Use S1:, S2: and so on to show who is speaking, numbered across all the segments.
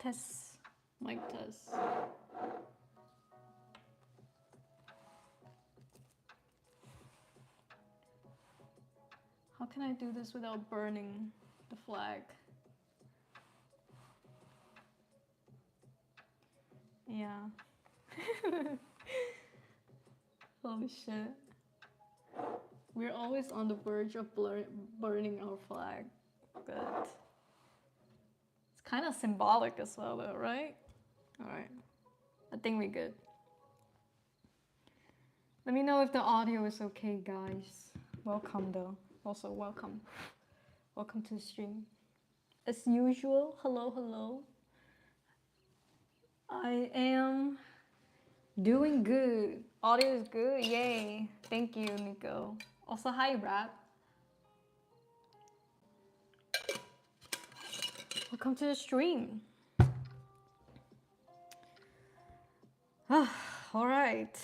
S1: test. Mic test. How can I do this without burning the flag? Yeah. Holy shit. We're always on the verge of burning our flag. Good. It's kind of symbolic as well though, right? Alright. I think we're good. Let me know if the audio is okay, guys. Welcome though. Also, welcome. Welcome to the stream. As usual, hello, hello. I am doing good. Audio is good, yay. Thank you, Nico. Also, hi, Rap. Welcome to the stream. All right.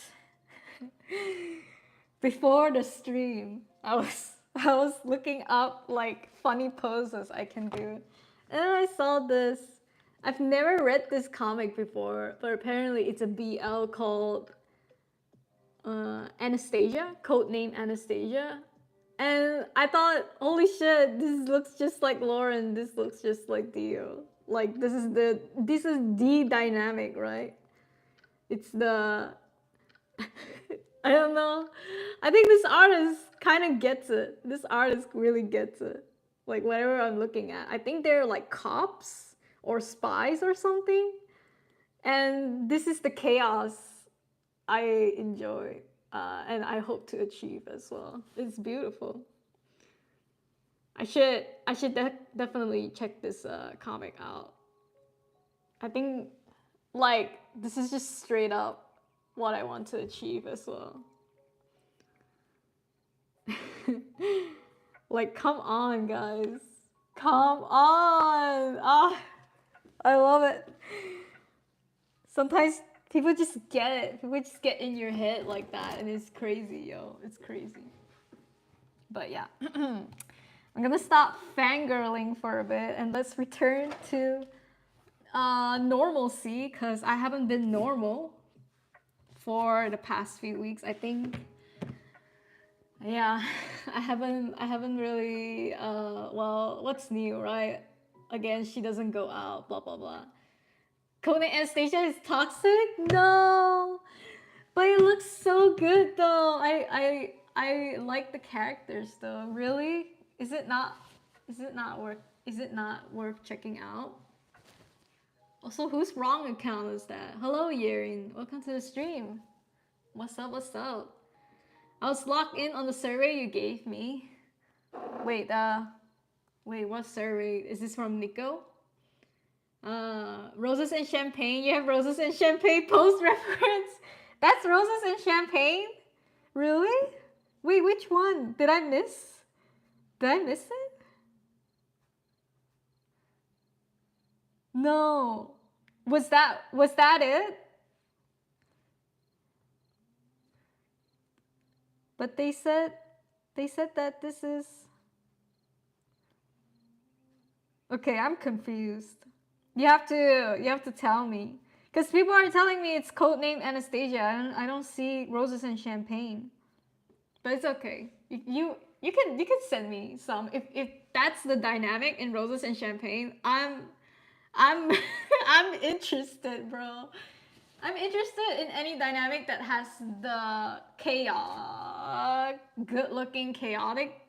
S1: Before the stream, I was looking up like funny poses I can do, and I saw this. I've never read this comic before, but apparently it's a BL called Anastasia, codename Anastasia. And I thought, holy shit, this looks just like Lauren. This looks just like Dio. Like this is the dynamic, right? It's the I don't know. I think this artist kind of gets it. This artist really gets it. Like whatever I'm looking at, I think they're like cops or spies or something. And this is the chaos I enjoy and I hope to achieve as well. It's beautiful. I should definitely check this comic out. I think like this is just straight up what I want to achieve as well. Like, come on, guys. Come on. Ah, I love it. Sometimes people just get it. People just get in your head like that, and it's crazy, yo. It's crazy. But yeah. I'm gonna stop fangirling for a bit, and let's return to normalcy, because I haven't been normal for the past few weeks. I think, yeah, I haven't really well, what's new, right? Again, she doesn't go out, blah blah blah. Codename Anastasia is toxic? No, but it looks so good though. I like the characters though. Really, is it not worth checking out? Also, whose wrong account is that? Hello, Yerin. Welcome to the stream. What's up, what's up? I was logged in on the survey you gave me. Wait, what survey? Is this from Nico? Roses and Champagne. You have Roses and Champagne post reference. That's Roses and Champagne? Really? Wait, which one? Did I miss? Did I miss it? No. Was that it? But they said that this is... Okay, I'm confused. You have to tell me. Because people are telling me it's codename Anastasia. I don't see Roses and Champagne. But it's okay. You can send me some. If that's the dynamic in Roses and Champagne, I'm I'm interested, bro. I'm interested in any dynamic that has the chaos, good-looking chaotic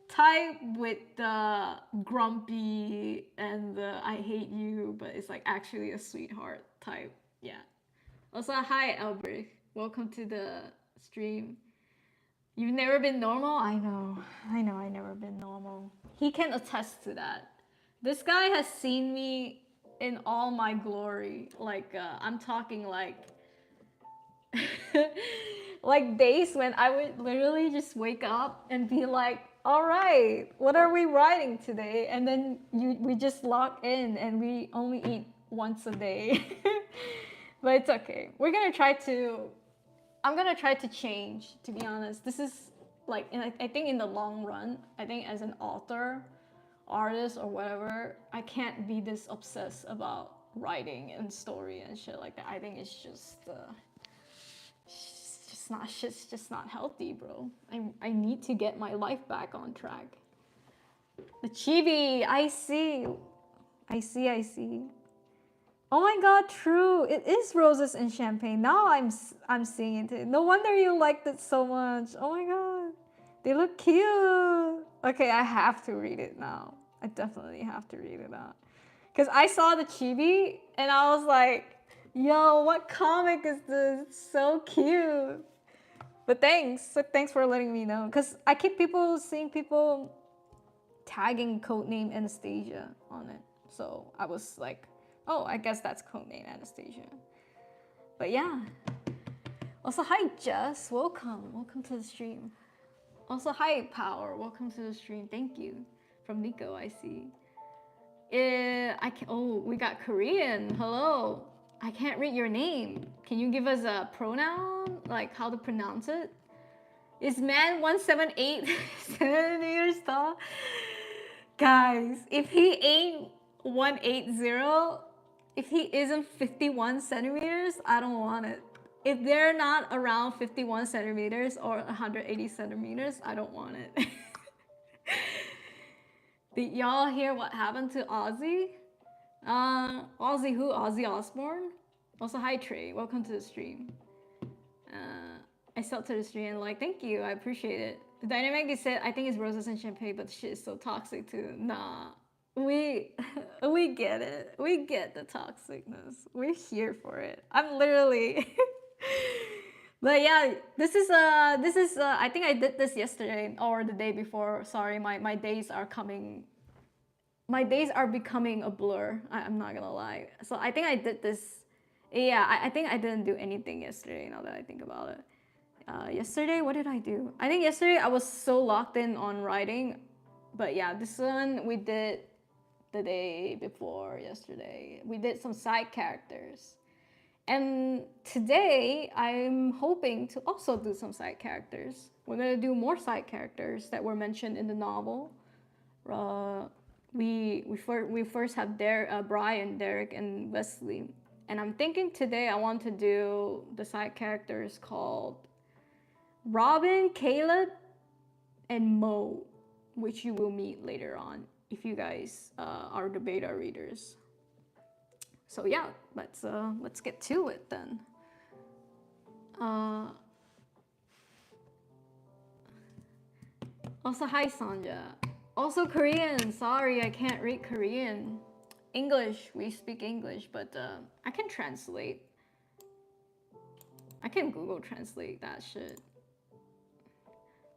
S1: type with the grumpy and the I hate you, but it's like actually a sweetheart type. Yeah. Also, hi Albrecht. Welcome to the stream. You've never been normal? I know I've never been normal. He can attest to that. This guy has seen me in all my glory. Like, I'm talking like... like days when I would literally just wake up and be like, all right, what are we writing today? And then we just log in and we only eat once a day. But it's okay. I'm gonna try to change, to be honest. This is like, I think in the long run, I think as an author artist or whatever, I can't be this obsessed about writing and story and shit like that. I think it's just not healthy, bro. I need to get my life back on track. The chibi, I see. I see. Oh my god, true. It is roses and champagne. Now I'm seeing it. No wonder you liked it so much. Oh my god. They look cute. Okay, I have to read it now. I definitely have to read it now. Cause I saw the chibi and I was like, yo, what comic is this? It's so cute. But thanks for letting me know. Cause I keep seeing people tagging codename Anastasia on it. So I was like, oh, I guess that's codename Anastasia. But yeah. Also, hi Jess, welcome to the stream. Also, hi Power, welcome to the stream. Thank you. From Nico, I see. We got Korean. Hello. I can't read your name. Can you give us a pronoun, like how to pronounce it? Is man 178 centimeters tall? Guys, if he ain't 180, if he isn't 51 centimeters, I don't want it. If they're not around 51 centimeters or 180 centimeters, I don't want it. Did y'all hear what happened to Ozzy? Ozzy who? Ozzy Osbourne? Also, hi Trey, welcome to the stream. I stepped to the stream and like, thank you, I appreciate it. The dynamic they said, I think it's roses and champagne, but the shit is so toxic too. Nah, we get it. We get the toxicness. We're here for it. I'm literally. But yeah, this is I think I did this yesterday or the day before. Sorry, my days are coming. My days are becoming a blur. I'm not gonna lie. So I think I did this. Yeah, I think I didn't do anything yesterday. Now that I think about it. Yesterday, what did I do? I think yesterday I was so locked in on writing. But yeah, this one we did the day before yesterday. We did some side characters. And today I'm hoping to also do some side characters. We're gonna do more side characters that were mentioned in the novel. We first have Brian, Derek, and Wesley. And I'm thinking today I want to do the side characters called Robin, Caleb, and Mo, which you will meet later on if you guys are the beta readers. So yeah, let's get to it then. Also, hi Sanja. Also Korean. Sorry, I can't read Korean. English, we speak English, but I can translate. I can Google translate that shit.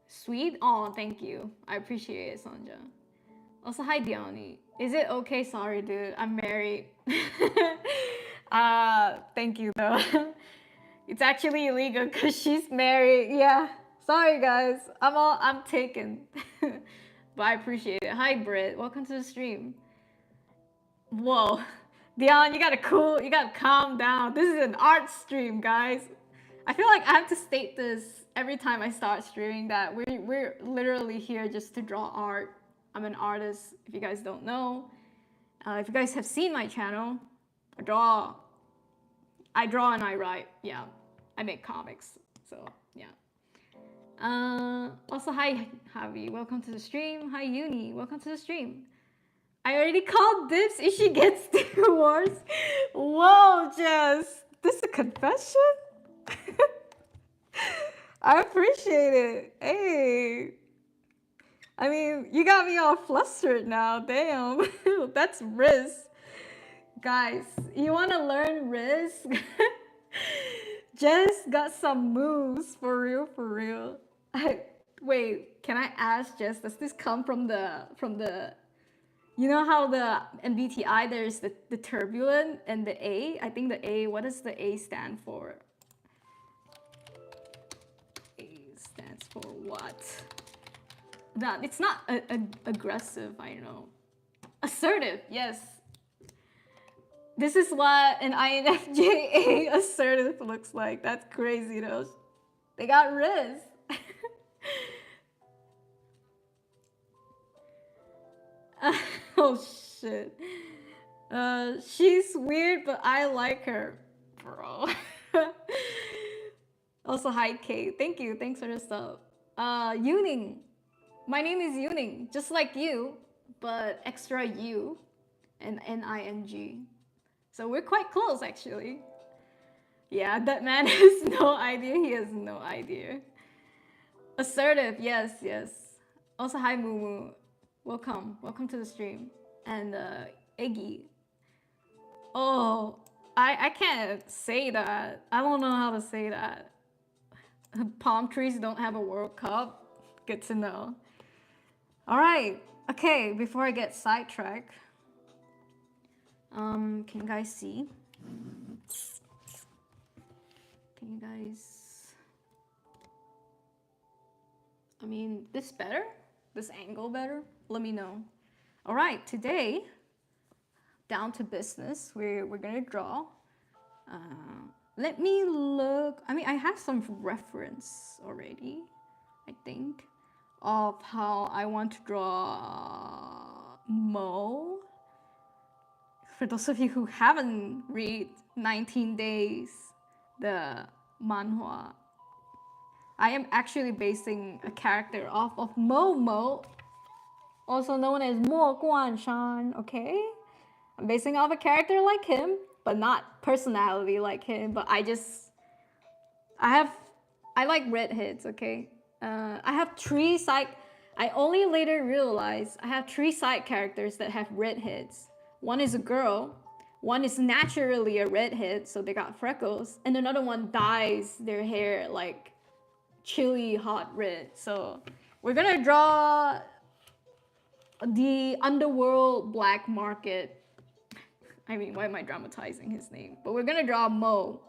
S1: Sweet? Oh, thank you. I appreciate it, Sanja. Also, hi Diani. Is it okay? Sorry, dude. I'm married. Thank you though. It's actually illegal because she's married. Yeah. Sorry guys. I'm taken. But I appreciate it. Hi Britt. Welcome to the stream. Whoa. Dion, you gotta calm down. This is an art stream, guys. I feel like I have to state this every time I start streaming that we're literally here just to draw art. I'm an artist, if you guys don't know. If you guys have seen my channel, I draw and I write. Yeah, I make comics. So yeah. Also, hi Javi, welcome to the stream. Hi Uni, welcome to the stream. I already called dibs if she gets divorced. Whoa, Jess, this is a confession? I appreciate it. Hey. I mean, you got me all flustered now. Damn. That's Riz. Guys, you want to learn Riz? Jess got some moves. For real. Wait, can I ask Jess, does this come from the you know how the MBTI there's the turbulent and the A? I think the A, what does the A stand for? A stands for what? That it's not aggressive, I know. Assertive, yes. This is what an INFJA assertive looks like. That's crazy though. They got Riz. Oh shit. She's weird, but I like her, bro. Also, hi Kate. Thank you. Thanks for the stuff. Yuuning. My name is Yuuning, just like you, but extra U and Ning. So we're quite close, actually. Yeah, that man has no idea. He has no idea. Assertive, yes, yes. Also, hi Moo. Welcome to the stream. And Iggy. Oh, I can't say that. I don't know how to say that. Palm trees don't have a World Cup. Good to know. All right. Okay. Before I get sidetracked, can you guys see? Can you guys? I mean, this better? This angle better? Let me know. All right. Today, down to business. We're gonna draw. Let me look. I mean, I have some reference already, I think, of how I want to draw Mo. For those of you who haven't read 19 Days, the manhwa, I am actually basing a character off of Momo, also known as Mo Guanshan, okay? I'm basing off a character like him, but not personality like him, but I like redheads, okay? I have three side, I only later realized I have three side characters that have redheads. One is a girl, one is naturally a redhead, so they got freckles, and another one dyes their hair like chili hot red. So we're gonna draw the underworld black market. I mean, why am I dramatizing his name? But we're gonna draw Mo.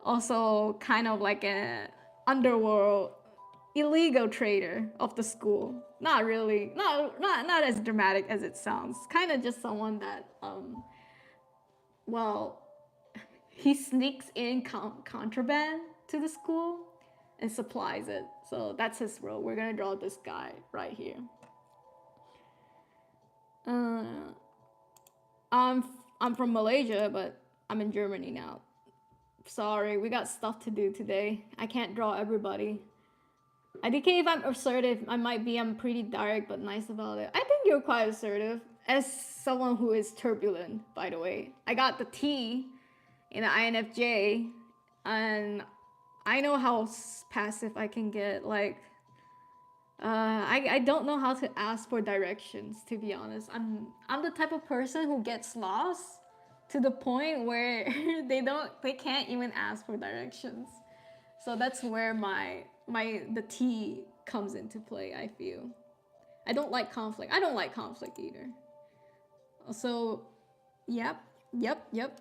S1: Also kind of like an underworld illegal trader of the school. Not really, not as dramatic as it sounds. Kind of just someone that well, he sneaks in contraband to the school and supplies it. So that's his role. We're gonna draw this guy right here. I'm from Malaysia, but I'm in Germany now. Sorry, we got stuff to do today. I can't draw everybody. I think if I'm assertive, I might be. I'm pretty direct but nice about it. I think you're quite assertive. As someone who is turbulent, by the way. I got the T in the INFJ, and I know how passive I can get. Like, I don't know how to ask for directions, to be honest. I'm the type of person who gets lost to the point where they can't even ask for directions. So that's where the T comes into play, I feel. I don't like conflict. I don't like conflict either. So, yep,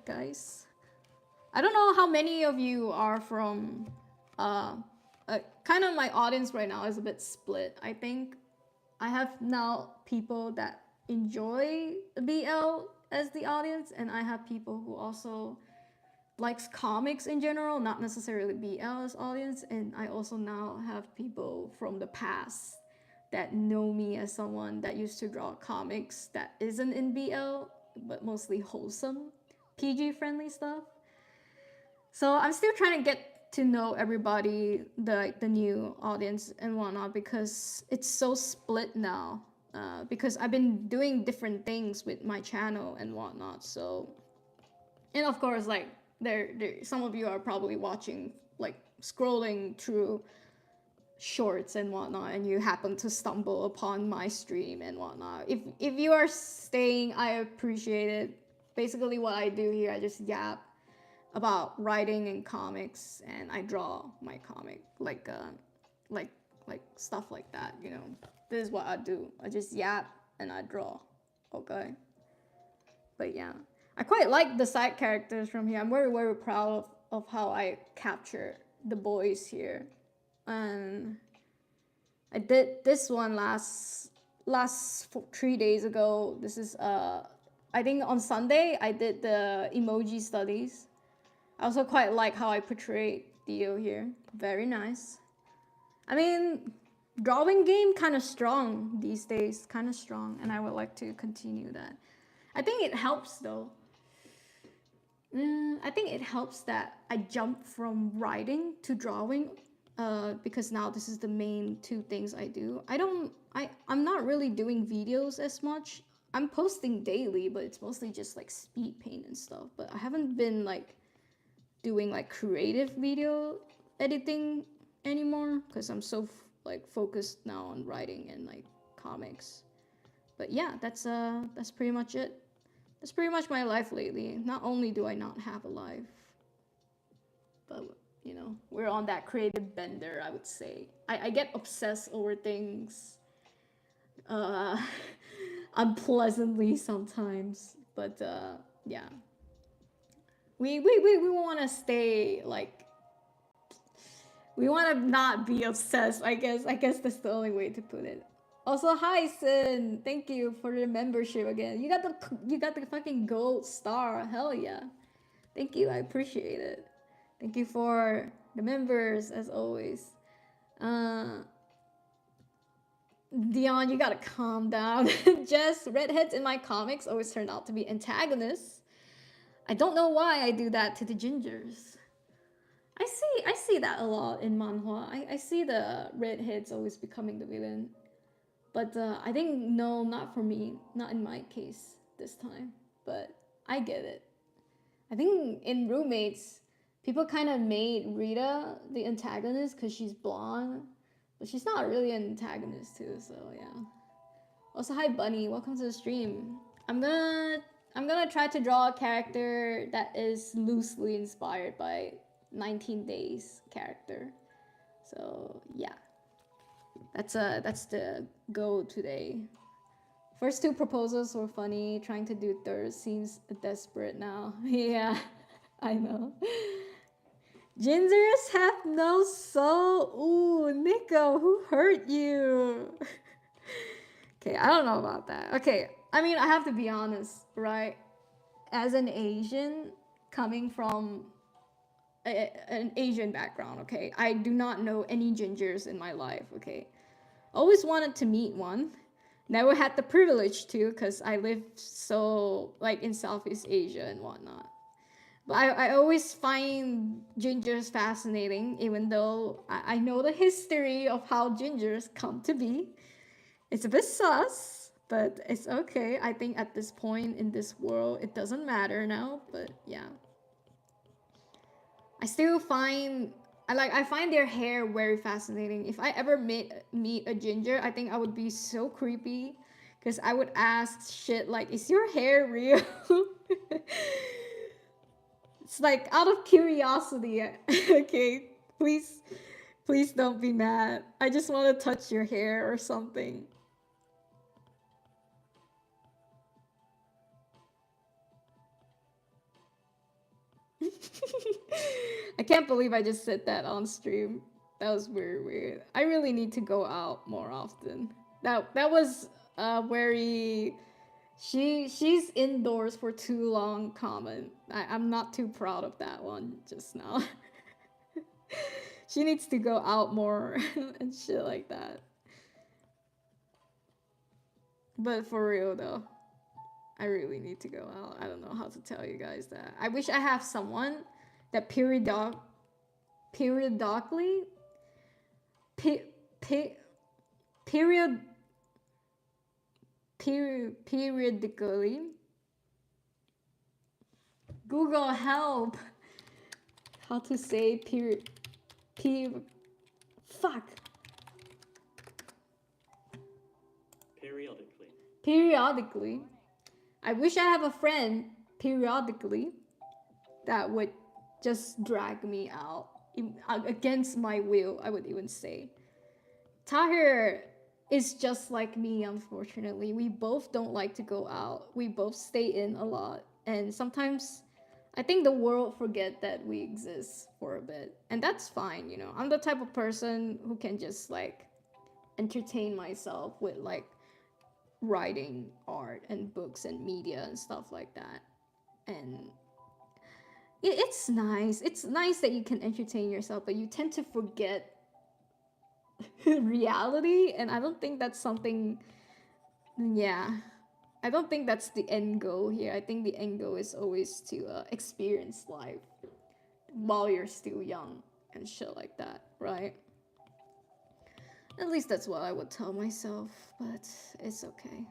S1: guys. I don't know how many of you are from kind of my audience right now is a bit split. I think I have now people that enjoy BL as the audience, and I have people who also likes comics in general, not necessarily BL as audience. And I also now have people from the past that know me as someone that used to draw comics that isn't in BL, but mostly wholesome, PG friendly stuff. So I'm still trying to get to know everybody, the new audience and whatnot, because it's so split now. Because I've been doing different things with my channel and whatnot. So, and of course, like there some of you are probably watching, like scrolling through shorts and whatnot, and you happen to stumble upon my stream and whatnot. If you are staying, I appreciate it. Basically, what I do here, I just yap about writing and comics, and I draw my comic, like stuff like that. You know, this is what I do. I just yap and I draw. Okay. But yeah, I quite like the side characters from here. I'm very proud of how I capture the boys here. And I did this one last 3 days ago. This is I think on Sunday I did the emoji studies. I also quite like how I portray Theo here. Very nice. I mean, drawing game kind of strong these days, kind of strong, and I would like to continue that. I think it helps though. I think it helps that I jump from writing to drawing, because now this is the main two things I do. I'm not really doing videos as much. I'm posting daily, but it's mostly just like speed paint and stuff. But I haven't been like doing like creative video editing anymore because I'm so like focused now on writing and like comics. But yeah, that's pretty much it. That's pretty much my life lately. Not only do I not have a life, but you know, we're on that creative bender, I would say. I get obsessed over things uh unpleasantly sometimes. But yeah. We want to stay like, we want to not be obsessed. I guess that's the only way to put it. Also, hi Sin, thank you for the membership again. You got the fucking gold star. Hell yeah, thank you. I appreciate it. Thank you for the members as always. Dion, you gotta calm down. Jess, redheads in my comics always turn out to be antagonists. I don't know why I do that to the gingers. I see that a lot in manhwa. I see the redheads always becoming the villain. But I think no, not for me. Not in my case this time. But I get it. I think in Roommates, people kind of made Rita the antagonist because she's blonde. But she's not really an antagonist too, so yeah. Also, hi Bunny, welcome to the stream. I'm gonna try to draw a character that is loosely inspired by 19 Days character. So yeah, that's the goal today. First two proposals were funny. Trying to do third seems desperate now. Yeah, I know. Gingers have no soul. Ooh, Nico, who hurt you? Okay, I don't know about that. Okay, I mean, I have to be honest, right? As an Asian coming from an Asian background, okay, I do not know any gingers in my life, okay? Always wanted to meet one. Never had the privilege to because I live so like in Southeast Asia and whatnot. But I always find gingers fascinating, even though I know the history of how gingers come to be. It's a bit sus, but it's okay. I think at this point in this world, it doesn't matter now, but yeah. I still find I find their hair very fascinating. If I ever meet a ginger, I think I would be so creepy because I would ask shit like, "Is your hair real?" It's like out of curiosity. Okay, please don't be mad. I just want to touch your hair or something. I can't believe I just said that on stream. That was very weird. I really need to go out more often. That was very she's indoors for too long comment. I'm not too proud of that one just now. She needs to go out more and shit like that. But for real though, I really need to go out. I don't know how to tell you guys that. I wish I have someone that periodically period periodically Google help how to say fuck periodically. I wish I have a friend periodically that would just drag me out against my will, I would even say. Tahir is just like me, unfortunately. We both don't like to go out. We both stay in a lot. And sometimes I think the world forget that we exist for a bit. And that's fine, you know. I'm the type of person who can just like entertain myself with like writing, art, and books and media and stuff like that. And it's nice. It's nice that you can entertain yourself, but you tend to forget reality, and I don't think that's something. Yeah, I don't think that's the end goal here. I think the end goal is always to experience life while you're still young and shit like that, right? At least that's what I would tell myself, but it's okay.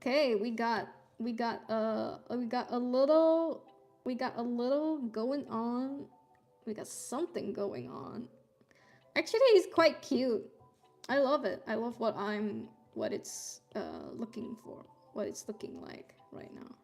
S1: Okay, we got a little going on. We got something going on. Actually, he's quite cute. I love it. I love what it's looking for, what it's looking like right now.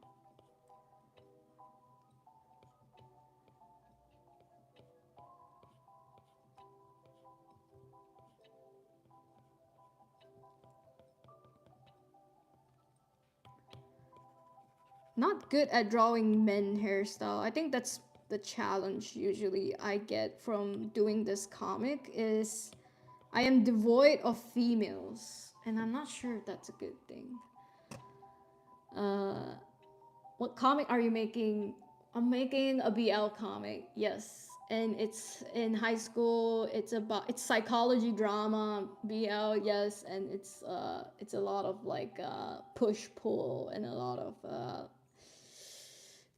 S1: Not good at drawing men hairstyle. I think that's the challenge usually I get from doing this comic is I am devoid of females, and I'm not sure if that's a good thing. Uh, what comic are you making? I'm making a BL comic, yes. And it's in high school. It's psychology drama, BL, yes, and it's a lot of like push pull and a lot of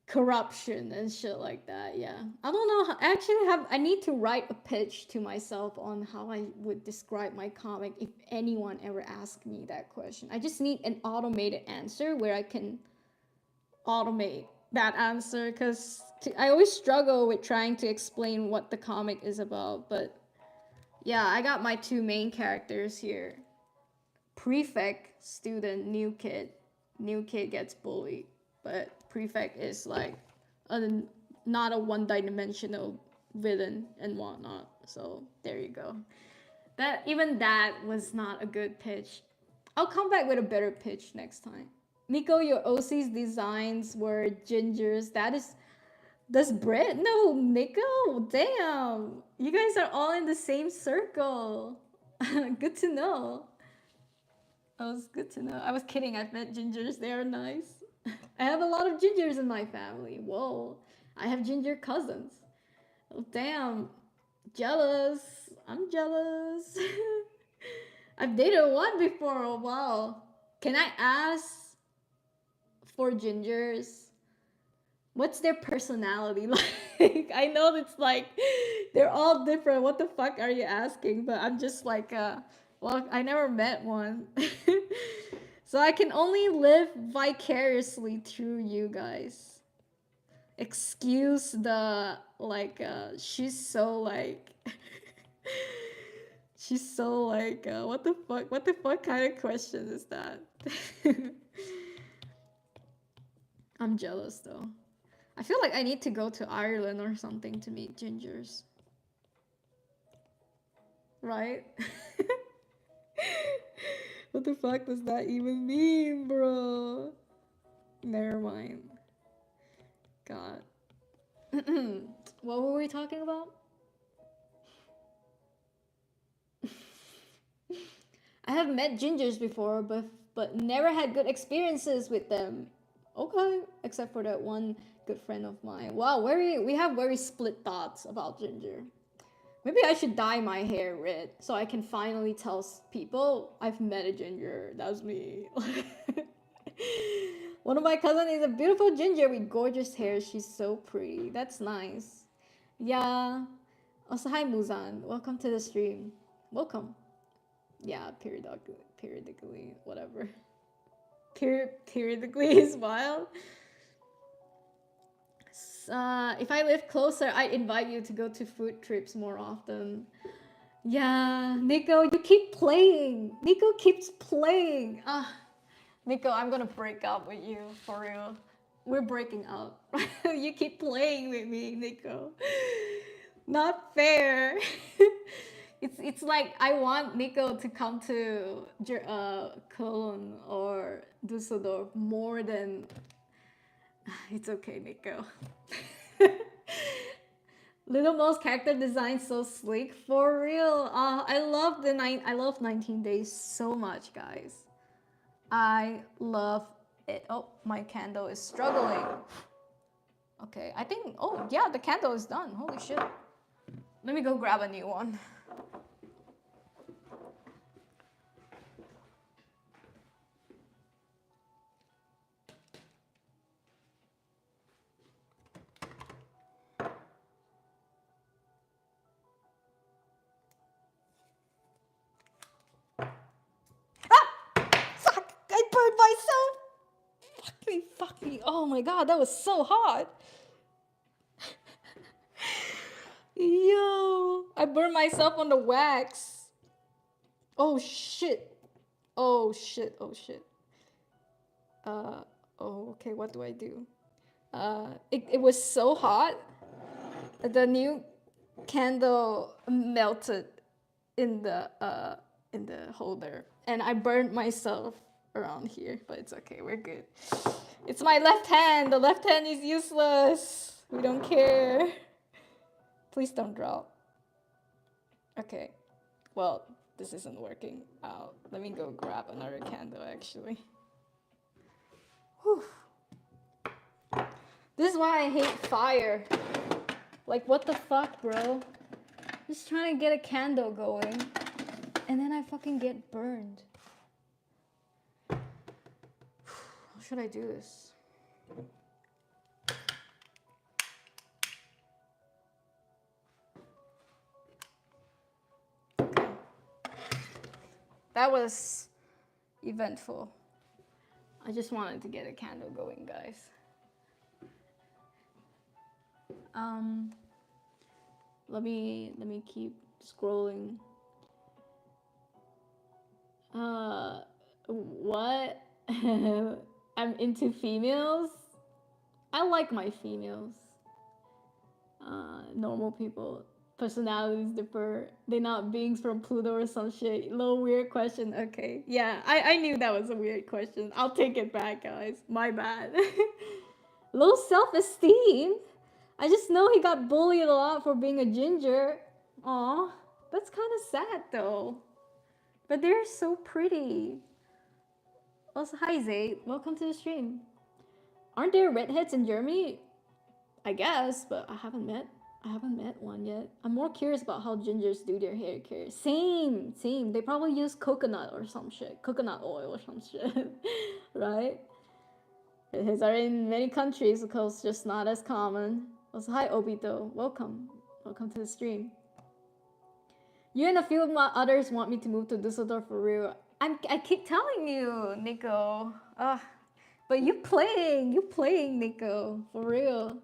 S1: corruption and shit like that. Yeah, I don't know. I actually have. I need to write a pitch to myself on how I would describe my comic if anyone ever asked me that question. I just need an automated answer where I can automate that answer because I always struggle with trying to explain what the comic is about. But yeah, I got my two main characters here. Prefect, student, new kid. New kid gets bullied, but prefect is like a, not a one-dimensional villain and whatnot. So there you go. That was not a good pitch. I'll come back with a better pitch next time. Nico, your OC's designs were gingers. That's Brett? No, Nico. Damn, you guys are all in the same circle. Good to know. That was good to know. I was kidding. I've met gingers. They are nice. I have a lot of gingers in my family. Whoa. I have ginger cousins. Oh, damn. Jealous. I'm jealous. I've dated one before. Oh, wow. Can I ask for gingers? What's their personality like? I know it's like they're all different. What the fuck are you asking? But I'm just like, well, I never met one. So I can only live vicariously through you guys. Excuse the like she's so like she's so like what the fuck kind of question is that? I'm jealous though. I feel like I need to go to Ireland or something to meet gingers. Right? What the fuck does that even mean, bro? Never mind. God. What were we talking about? I have met gingers before, but never had good experiences with them. Okay, except for that one good friend of mine. Wow, we have very split thoughts about ginger. Maybe I should dye my hair red so I can finally tell people I've met a ginger. That's me. One of my cousins is a beautiful ginger with gorgeous hair. She's so pretty. That's nice. Yeah. Also, hi Muzan. Welcome to the stream. Welcome. Yeah, periodically, whatever. Periodically is wild. If I live closer, I invite you to go to food trips more often. Yeah, Nico, you keep playing. Nico keeps playing. Ah, Nico, I'm gonna break up with you for real. We're breaking up. You keep playing with me, Nico. Not fair. It's like I want Nico to come to Cologne or Dusseldorf more than. It's okay, Nico. Little Mo's character design so sleek, for real. I love 19 Days so much, guys. I love it. Oh, my candle is struggling. Okay, I think, oh yeah, the candle is done. Holy shit. Let me go grab a new one. Fuck! I burned myself! Fuck me. Oh my god, that was so hot. Yo, I burned myself on the wax. Oh shit. Oh shit. Oh shit. Oh, okay, what do I do? It was so hot. The new candle melted in the holder, and I burned myself around here, but it's okay, we're good. It's my left hand. The left hand is useless. We don't care. Please don't drop. Okay. Well, this isn't working out. Let me go grab another candle, actually. Whew. This is why I hate fire. Like, what the fuck, bro? Just trying to get a candle going, and then I fucking get burned. How should I do this? Okay. That was eventful. I just wanted to get a candle going, guys. Let me keep scrolling. What? I'm into females. I like my females. Normal people. Personalities differ. They're not beings from Pluto or some shit. Little weird question. Okay. Yeah, I knew that was a weird question. I'll take it back, guys. My bad. Low self-esteem? I just know he got bullied a lot for being a ginger. Aw, that's kind of sad though. But they're so pretty. Also, hi Zayd, welcome to the stream. Aren't there redheads in Germany? I guess, but I haven't met one yet. I'm more curious about how gingers do their hair care. Same. They probably use coconut or some shit. Coconut oil or some shit. Right? Redheads are in many countries because it's just not as common. Also, hi Obito. Welcome to the stream. You and a few of my others want me to move to Dusseldorf for real. I keep telling you, Nico. But you playing, Nico, for real.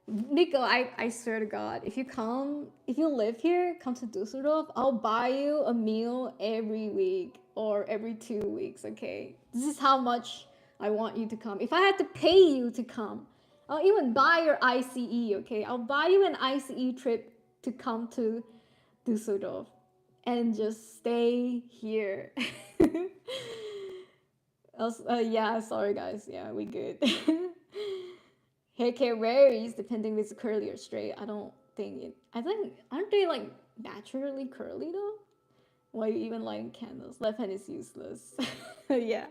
S1: Nico, I swear to God, if you live here, come to Dusseldorf, I'll buy you a meal every week or every 2 weeks, okay? This is how much I want you to come. If I had to pay you to come, I'll even buy your ICE, okay? I'll buy you an ICE trip to come to Dusseldorf and just stay here. Yeah, sorry guys. Yeah, we good. Hair care varies depending if it's curly or straight. I think aren't they like naturally curly though? Why you even lighting candles? Left hand is useless. Yeah.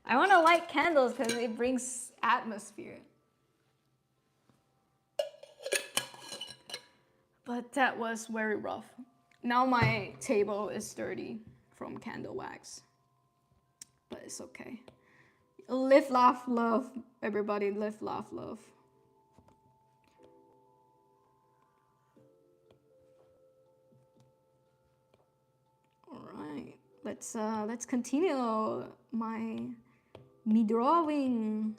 S1: I want to light candles because it brings atmosphere. But that was very rough. Now my table is dirty from candle wax. But it's okay. Live, laugh, love. Everybody live, laugh, love. Alright. Let's continue me drawing.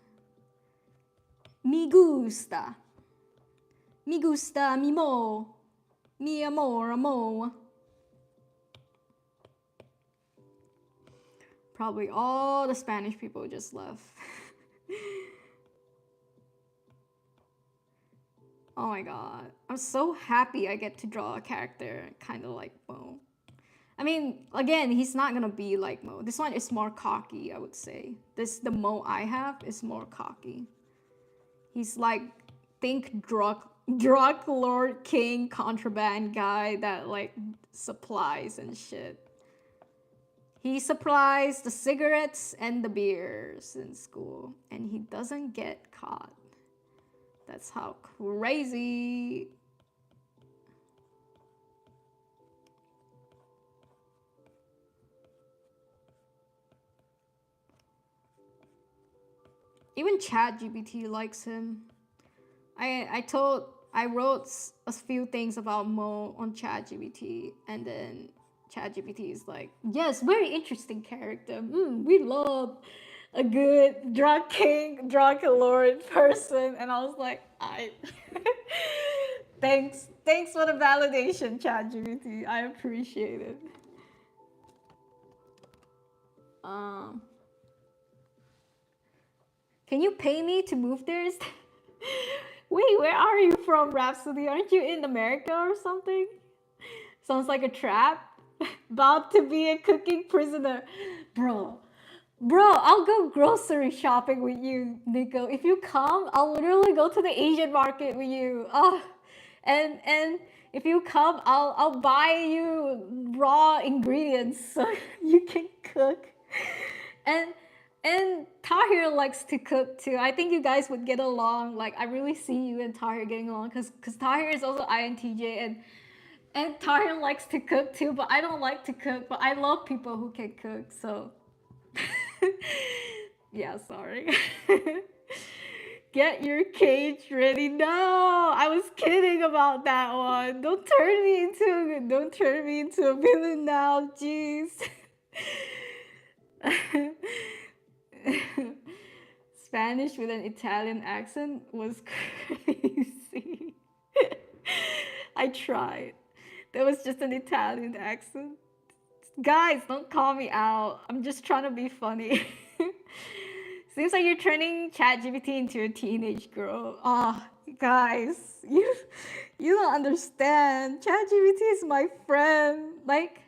S1: Me gusta. Mi gusta, mi mo. Mi amor, amo. Probably all the Spanish people just left. Oh my god. I'm so happy I get to draw a character kind of like Mo. I mean, again, he's not gonna be like Mo. This one is more cocky, I would say. The Mo I have is more cocky. He's like, think drug drug lord king contraband guy that like supplies and shit. He supplies the cigarettes and the beers in school, and he doesn't get caught. That's how crazy. Even ChatGPT likes him. I wrote a few things about Mo on ChatGPT, and then ChatGPT is like, yes, very interesting character. We love a good drug king, drug lord person. And I was like, thanks for the validation, ChatGPT. I appreciate it. Can you pay me to move there? Wait, where are you from, Rhapsody? Aren't you in America or something? Sounds like a trap. About to be a cooking prisoner. Bro, I'll go grocery shopping with you, Nico. If you come, I'll literally go to the Asian market with you. And if you come, I'll buy you raw ingredients so you can cook. And Tahir likes to cook too. I think you guys would get along. Like I really see you and Tahir getting along because Tahir is also INTJ and Tahir likes to cook too. But I don't like to cook. But I love people who can cook. So yeah, sorry. Get your cage ready. No, I was kidding about that one. Don't turn me into a villain now. Jeez. Spanish with an Italian accent was crazy. I tried. There was just an Italian accent. Guys, don't call me out. I'm just trying to be funny. Seems like you're turning ChatGPT into a teenage girl. Oh, guys, you don't understand. ChatGPT is my friend. Like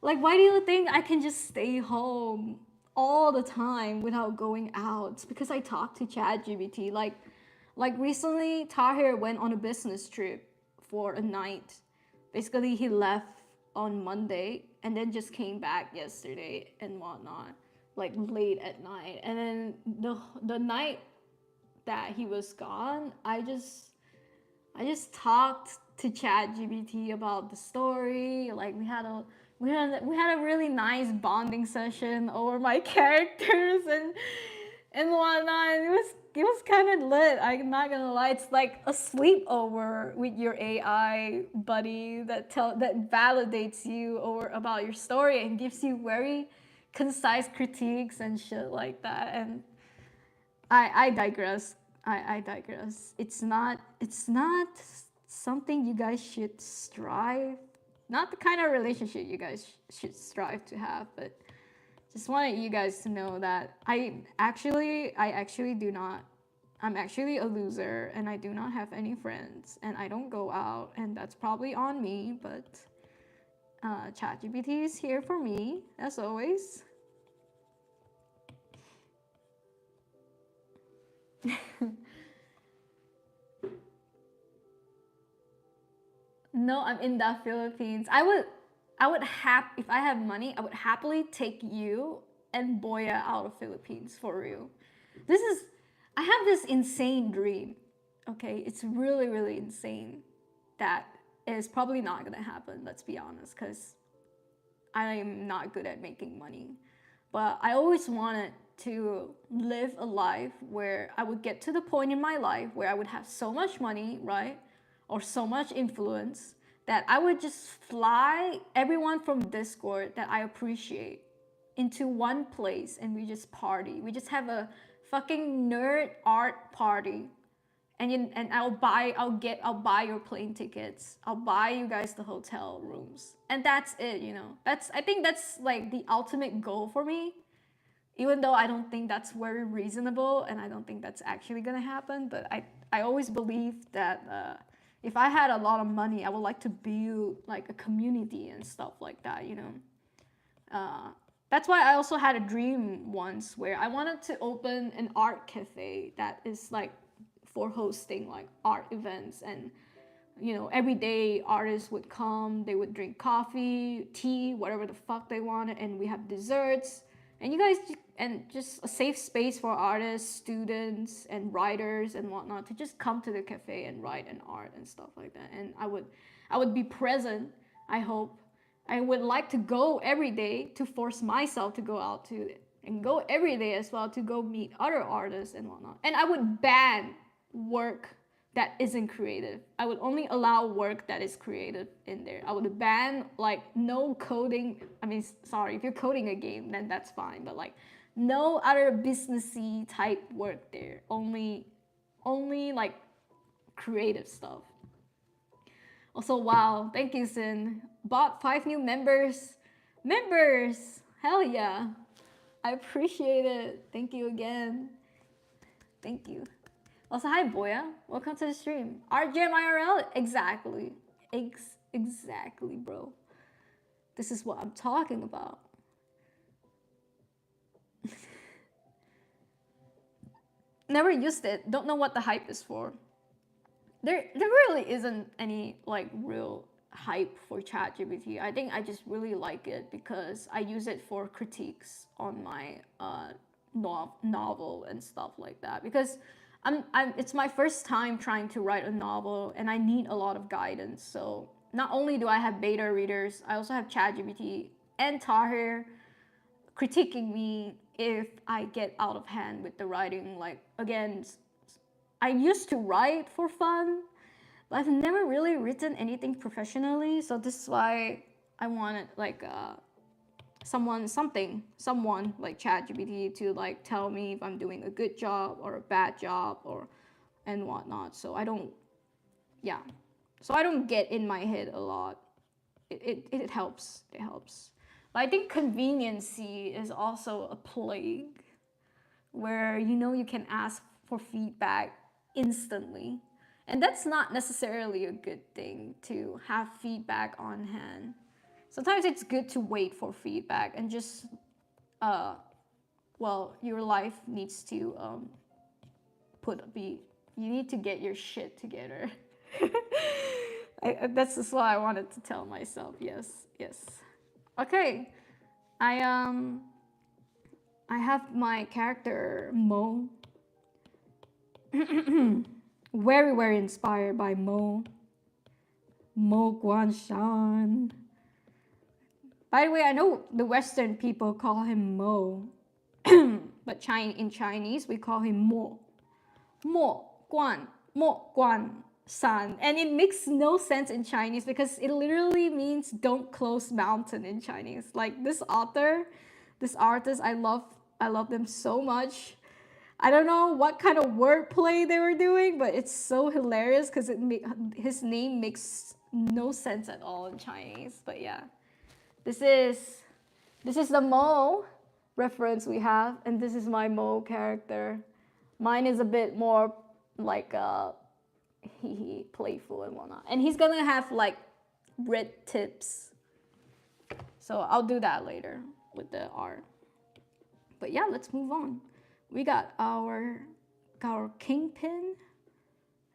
S1: why do you think I can just stay home all the time without going out? It's because I talk to ChatGPT. Like recently, Tahir went on a business trip for a night. Basically, he left on Monday and then just came back yesterday and whatnot, like late at night. And then the night that he was gone, I just talked to ChatGPT about the story. Like we had a really nice bonding session over my characters and whatnot. And it was kind of lit. I'm not gonna lie. It's like a sleepover with your AI buddy that validates you or about your story and gives you very concise critiques and shit like that. And I digress. I digress. It's not something you guys should strive. Not the kind of relationship you guys should strive to have, but just wanted you guys to know that I actually do not. I'm actually a loser and I do not have any friends and I don't go out and that's probably on me, but ChatGPT is here for me as always. No, I'm in the Philippines. If I have money, I would happily take you and Boya out of Philippines for real. I have this insane dream. Okay, it's really, really insane. That is probably not gonna happen, let's be honest, because I am not good at making money. But I always wanted to live a life where I would get to the point in my life where I would have so much money, right? Or so much influence that I would just fly everyone from Discord that I appreciate into one place and we just party. We just have a fucking nerd art party. And I'll buy your plane tickets. I'll buy you guys the hotel rooms. And that's it, you know. I think that's like the ultimate goal for me. Even though I don't think that's very reasonable and I don't think that's actually gonna happen, but I always believe that if I had a lot of money, I would like to build like a community and stuff like that, you know. That's why I also had a dream once where I wanted to open an art cafe that is like for hosting like art events. And you know, every day artists would come, they would drink coffee, tea, whatever the fuck they wanted, and we have desserts. And you guys, and just a safe space for artists, students, and writers and whatnot to just come to the cafe and write and art and stuff like that. And I would be present. I hope. I would like to go every day, to force myself to go out to and go every day as well, to go meet other artists and whatnot. And I would ban work that isn't creative. I would only allow work that is creative in there. I would ban like no coding. I mean, sorry, if you're coding a game, then that's fine. But like no other businessy type work there. Only like creative stuff. Also, wow, thank you, Sin. Bought 5 new members. Hell yeah. I appreciate it. Thank you again. Thank you. Also, hi Boya. Welcome to the stream. RGM IRL? Exactly. Exactly, bro. This is what I'm talking about. Never used it. Don't know what the hype is for. There really isn't any like real hype for ChatGPT. I think I just really like it because I use it for critiques on my novel and stuff like that. Because it's my first time trying to write a novel and I need a lot of guidance. So not only do I have beta readers, I also have ChatGPT and Tahir critiquing me if I get out of hand with the writing. Like, again, I used to write for fun, but I've never really written anything professionally. So this is why I wanted like someone like ChatGPT to like tell me if I'm doing a good job or a bad job or and whatnot. So I don't get in my head a lot. It helps. It helps. But I think conveniency is also a plague where you know you can ask for feedback instantly. And that's not necessarily a good thing to have feedback on hand. Sometimes it's good to wait for feedback and just, your life needs to you need to get your shit together. That's just what I wanted to tell myself. Yes. Okay, I have my character Mo. Very inspired by Mo Guanshan. By the way, I know the Western people call him Mo, but in Chinese we call him Mo Guan San, and it makes no sense in Chinese because it literally means don't close mountain in Chinese. Like this artist, I love them so much. I don't know what kind of wordplay they were doing, but it's so hilarious because his name makes no sense at all in Chinese. But yeah, this is the Mo reference we have, and this is my Mo character. Mine is a bit more like playful and whatnot, and he's gonna have like red tips. So I'll do that later with the art. But yeah, let's move on. We got our kingpin,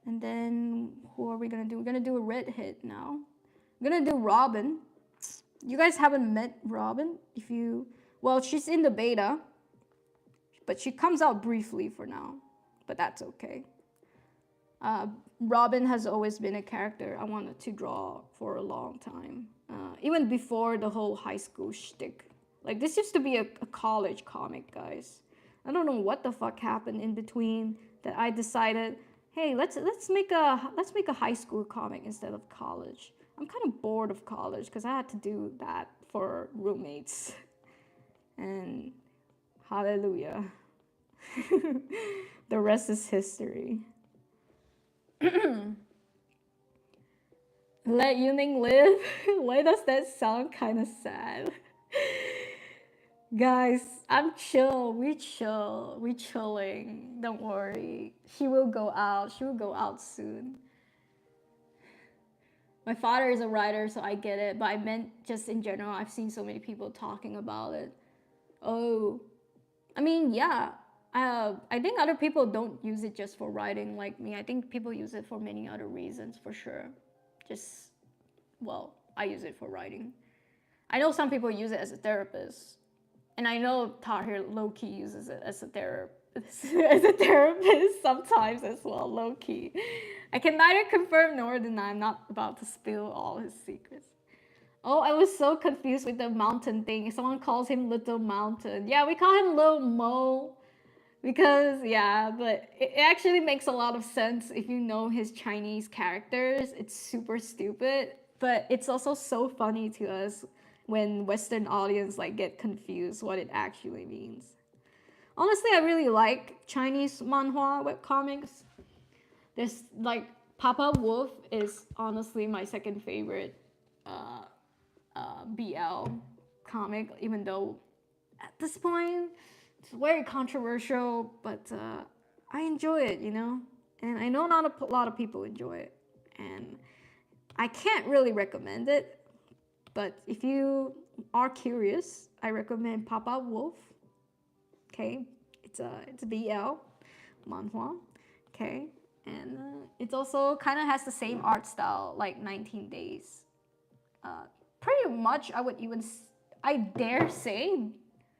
S1: and then who are we gonna do? We're gonna do a red hit now. I'm gonna do Robin. You guys haven't met Robin. She's in the beta, but she comes out briefly for now, but that's okay. Robin has always been a character I wanted to draw for a long time, even before the whole high school shtick. Like this used to be a college comic, guys. I don't know what the fuck happened in between that I decided, hey, let's make a high school comic instead of college. I'm kind of bored of college because I had to do that for roommates. And hallelujah. The rest is history. Let Yuuning live? Why does that sound kind of sad? Guys, I'm chill. We chilling. Don't worry. She will go out. She will go out soon. My father is a writer, so I get it. But I meant just in general, I've seen so many people talking about it. Oh, I mean, yeah. I think other people don't use it just for writing like me. I think people use it for many other reasons for sure. Just, well, I use it for writing. I know some people use it as a therapist, and I know Tahir low-key uses it as a as a therapist sometimes as well, low-key. I can neither confirm nor deny. I'm not about to spill all his secrets. Oh, I was so confused with the mountain thing. Someone calls him Little Mountain. Yeah, we call him Little Mo because, yeah, but it actually makes a lot of sense if you know his Chinese characters. It's super stupid, but it's also so funny to us when Western audience like get confused what it actually means. Honestly, I really like Chinese manhwa webcomics. There's like Papa Wolf is honestly my second favorite uh, BL comic, even though at this point it's very controversial, but I enjoy it, you know? And I know not a lot of people enjoy it. And I can't really recommend it, but if you are curious, I recommend Papa Wolf. Okay, it's a BL manhwa. Okay, and it also kind of has the same art style like 19 Days. Pretty much, I dare say,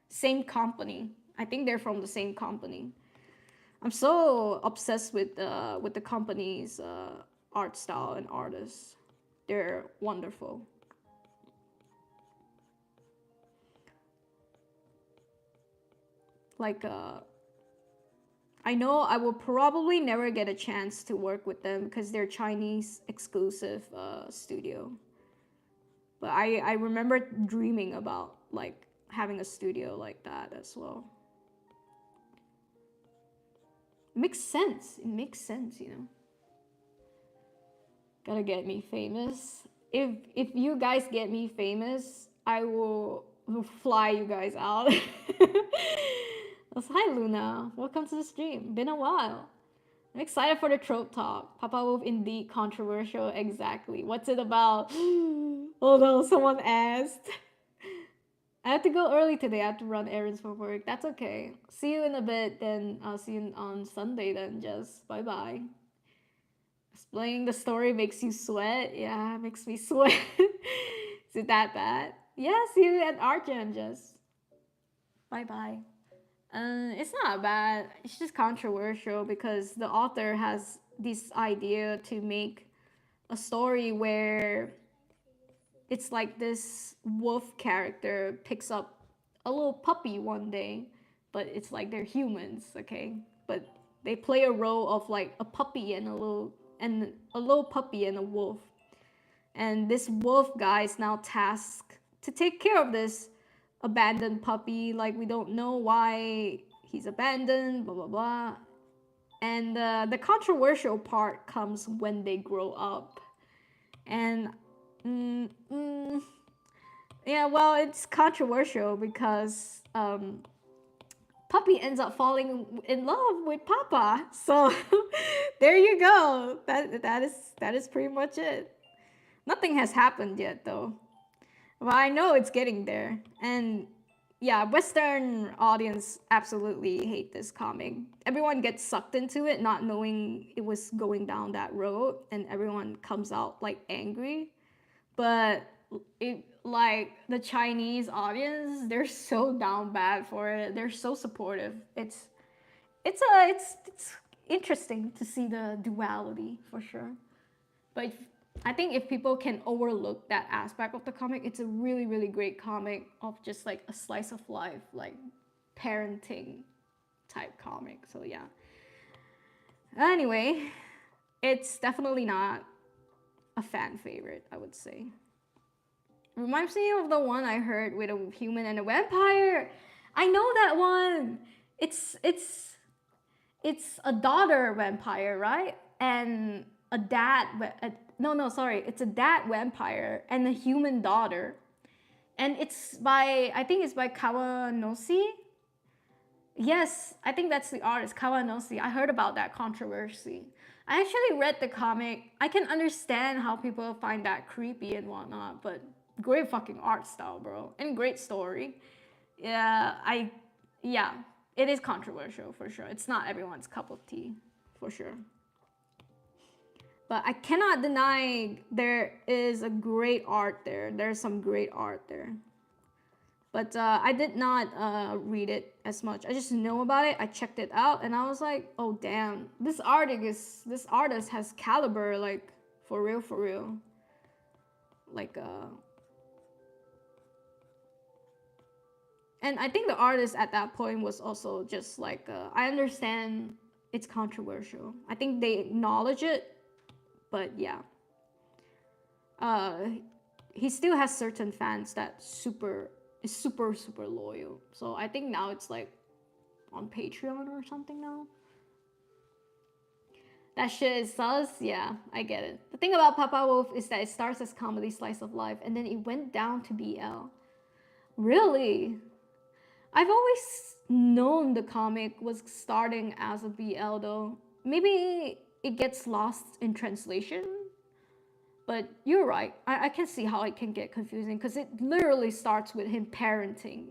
S1: same company. I think they're from the same company. I'm so obsessed with the company's art style and artists. They're wonderful. Like I know I will probably never get a chance to work with them because they're Chinese exclusive studio. But I remember dreaming about like having a studio like that as well. It makes sense. It makes sense, you know. Gotta get me famous. If you guys get me famous, I will fly you guys out. Hi Luna, welcome to the stream. Been a while. I'm excited for the trope talk. Papa Wolf indeed controversial. Exactly. What's it about? Oh no, someone asked. I have to go early today. I have to run errands for work. That's okay. See you in a bit. Then I'll see you on Sunday. Then just bye bye. Explaining the story makes you sweat. Yeah, it makes me sweat. Is it that bad? Yeah, see you at Argent. Just bye bye. It's not bad. It's just controversial because the author has this idea to make a story where it's like this wolf character picks up a little puppy one day, but it's like they're humans, okay? But they play a role of like a puppy and a little puppy and a wolf. And this wolf guy is now tasked to take care of this abandoned puppy. Like we don't know why he's abandoned, blah blah blah. And the controversial part comes when they grow up. And mm, mm, yeah, well, it's controversial because Puppy ends up falling in love with Papa. So there you go. That is pretty much it. Nothing has happened yet though. Well, I know it's getting there. And yeah, Western audience absolutely hate this comic. Everyone gets sucked into it not knowing it was going down that road, and everyone comes out like angry. But it like the Chinese audience, they're so down bad for it. They're so supportive. It's interesting to see the duality for sure. But I think if people can overlook that aspect of the comic, it's a really really great comic of just like a slice of life, like parenting type comic. So yeah. Anyway, it's definitely not a fan favorite, I would say. Reminds me of the one I heard with a human and a vampire. I know that one. It's a daughter vampire, right? And a dad. No, sorry. It's a dad vampire and a human daughter. And I think it's by Kawanoshi. Yes, I think that's the artist, Kawanoshi. I heard about that controversy. I actually read the comic. I can understand how people find that creepy and whatnot, but great fucking art style, bro. And great story. Yeah, yeah. It is controversial for sure. It's not everyone's cup of tea, for sure. But I cannot deny there is a great art there. There's some great art there. But I did not read it as much. I just know about it. I checked it out, and I was like, oh damn, this artist has caliber, like for real, for real. Like and I think the artist at that point was also just like, I understand it's controversial. I think they acknowledge it, but yeah. He still has certain fans that is super loyal. So I think now it's like on Patreon or something now. That shit is sus. Yeah, I get it. The thing about Papa Wolf is that it starts as comedy slice of life and then it went down to BL. Really? I've always known the comic was starting as a BL though. Maybe it gets lost in translation. But you're right. I can see how it can get confusing because it literally starts with him parenting.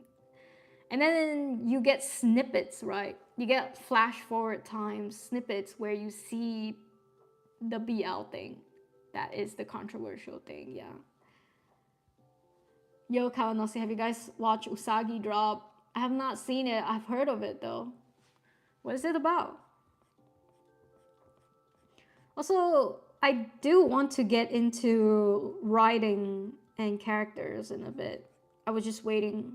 S1: And then you get snippets, right? You get flash forward times, snippets where you see the BL thing. That is the controversial thing, yeah. Yo, Kawanose, have you guys watched Usagi Drop? I have not seen it. I've heard of it though. What is it about? Also, I do want to get into writing and characters in a bit. I was just waiting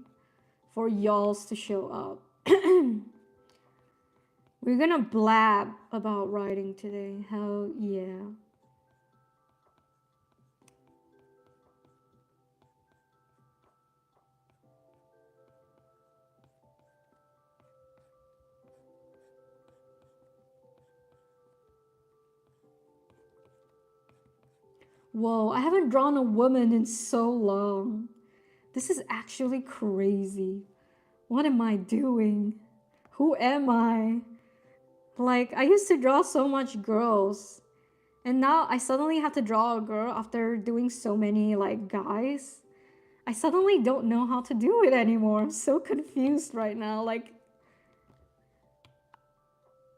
S1: for y'alls to show up. We're gonna blab about writing today. Hell yeah. Whoa, I haven't drawn a woman in so long. This is actually crazy. What am I doing? Who am I? Like, I used to draw so much girls. And now I suddenly have to draw a girl after doing so many, like, guys. I suddenly don't know how to do it anymore. I'm so confused right now. Like,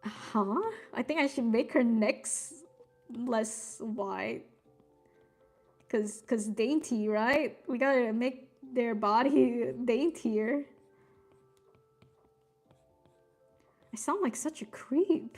S1: huh? I think I should make her necks less wide. Cause dainty, right? We gotta make their body daintier. I sound like such a creep.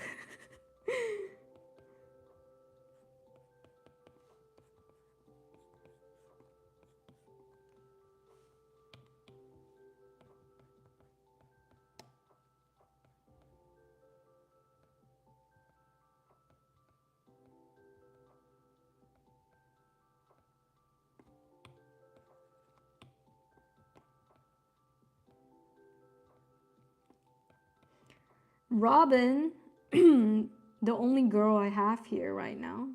S1: Robin, the only girl I have here right now,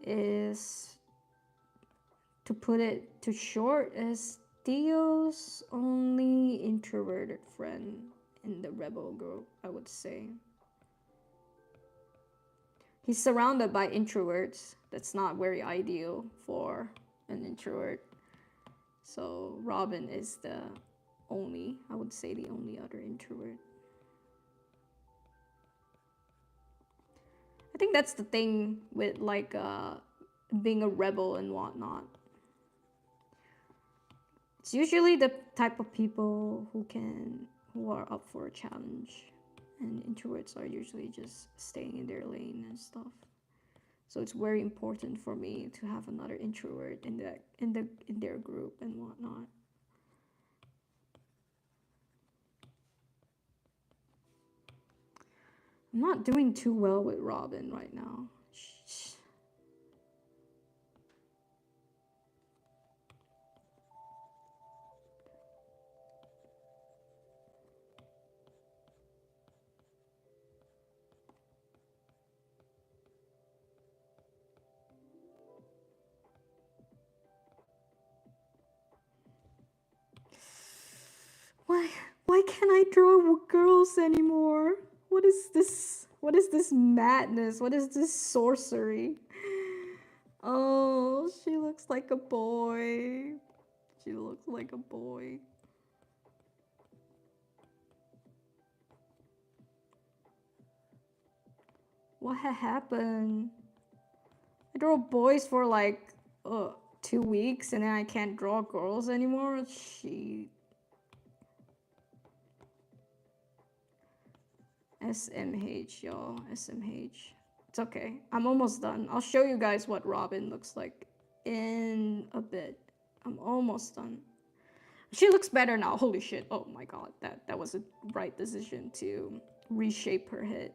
S1: is, to put it too short, is Theo's only introverted friend in the rebel group, I would say. He's surrounded by introverts. That's not very ideal for an introvert. So Robin is the only, I would say, the only other introvert. I think that's the thing with like being a rebel and whatnot. It's usually the type of people who are up for a challenge, and introverts are usually just staying in their lane and stuff. So it's very important for me to have another introvert in their group and whatnot. I'm not doing too well with Robin right now. Why can't I draw girls anymore? What is this? What is this madness? What is this sorcery? Oh, she looks like a boy. She looks like a boy. What had happened? I draw boys for like 2 weeks and then I can't draw girls anymore. Shit. SMH, y'all. SMH. It's okay. I'm almost done. I'll show you guys what Robin looks like in a bit. I'm almost done. She looks better now. Holy shit. Oh my god. That was a right decision to reshape her head.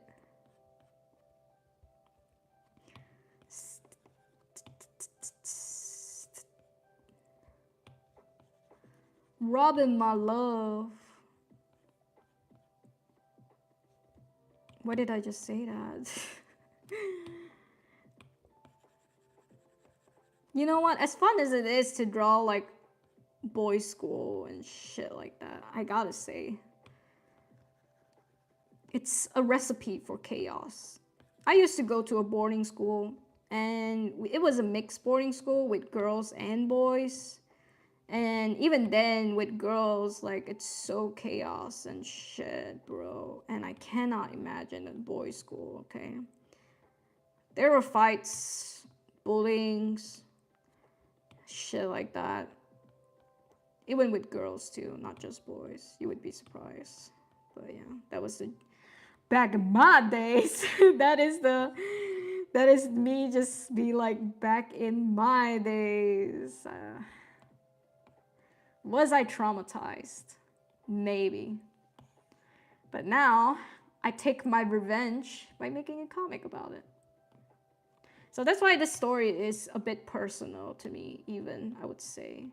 S1: Robin, my love. Why did I just say that? You know what? As fun as it is to draw like boys' school and shit like that, I gotta say, it's a recipe for chaos. I used to go to a boarding school, and it was a mixed boarding school with girls and boys. And even then, with girls, like, it's so chaos and shit, bro. And I cannot imagine a boys' school, okay? There were fights, bullyings, shit like that. Even with girls, too, not just boys. You would be surprised. But yeah, that was the back in my days. that is me just be like back in my days. Was I traumatized? Maybe. But now I take my revenge by making a comic about it. So that's why this story is a bit personal to me, even, I would say.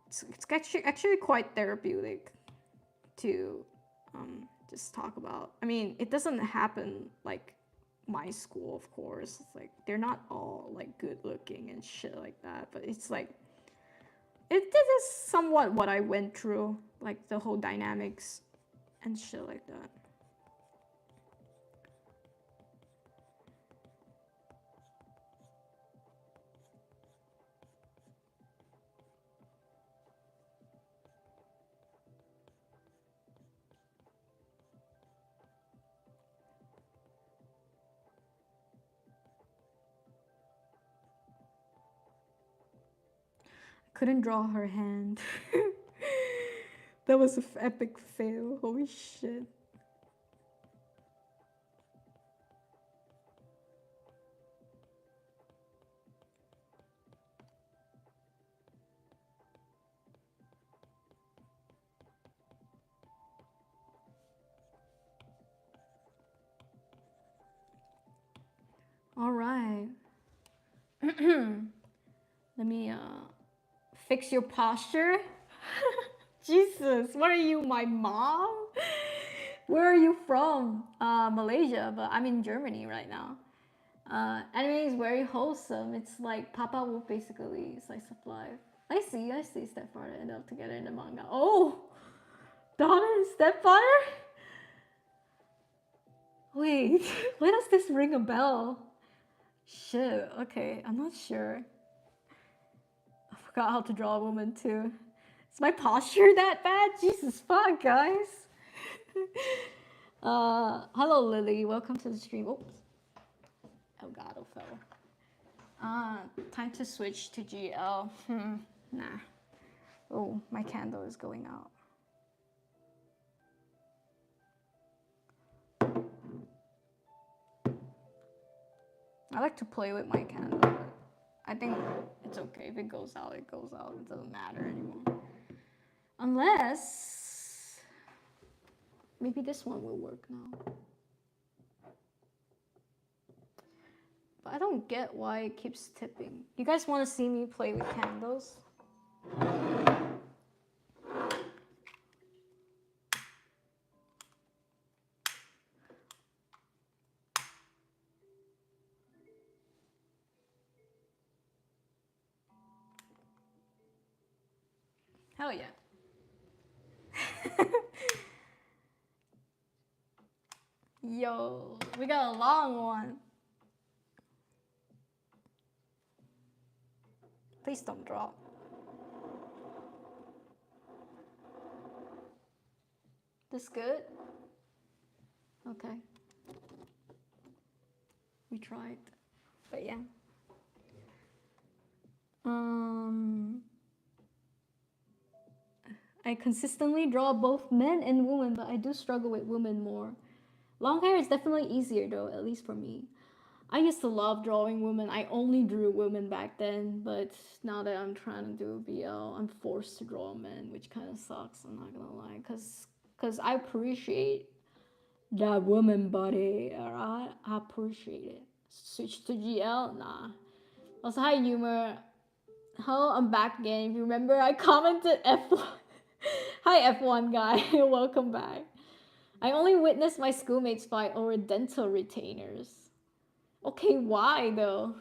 S1: It's actually quite therapeutic to just talk about. I mean, it doesn't happen like my school, of course. It's like they're not all like good looking and shit like that, but it's like this is somewhat what I went through, like the whole dynamics and shit like that. Couldn't draw her hand. That was an epic fail. Holy shit. All right. Let me fix your posture. Jesus, what are you, my mom? Where are you from? Malaysia, but I'm in Germany right now. Anime is very wholesome. It's like Papa Wolf basically, slice of life. I see stepfather end up together in the manga. Oh, daughter and stepfather? Wait, why does this ring a bell? Shit, okay, I'm not sure. I forgot how to draw a woman too. Is my posture that bad? Jesus fuck, guys. Hello Lily, welcome to the stream. Oops. Oh god, oh fell. Time to switch to GL. Nah. Oh, my candle is going out. I like to play with my candle, but I think it's okay. If it goes out, it goes out. It doesn't matter anymore. Unless maybe this one will work now. But I don't get why it keeps tipping. You guys want to see me play with candles? Hell yeah. Yo, we got a long one. Please don't drop. This good? Okay. We tried, but yeah. I consistently draw both men and women, but I do struggle with women more. Long hair is definitely easier though, at least for me. I used to love drawing women. I only drew women back then, but now that I'm trying to do BL, I'm forced to draw men, which kind of sucks. I'm not gonna lie, cause I appreciate that woman body. Alright, I appreciate it. Switch to GL, nah. Also, hi humor. Hello, I'm back again. If you remember, I commented F1. Hi F1 guy, welcome back. I only witnessed my schoolmates fight over dental retainers. Okay, why though?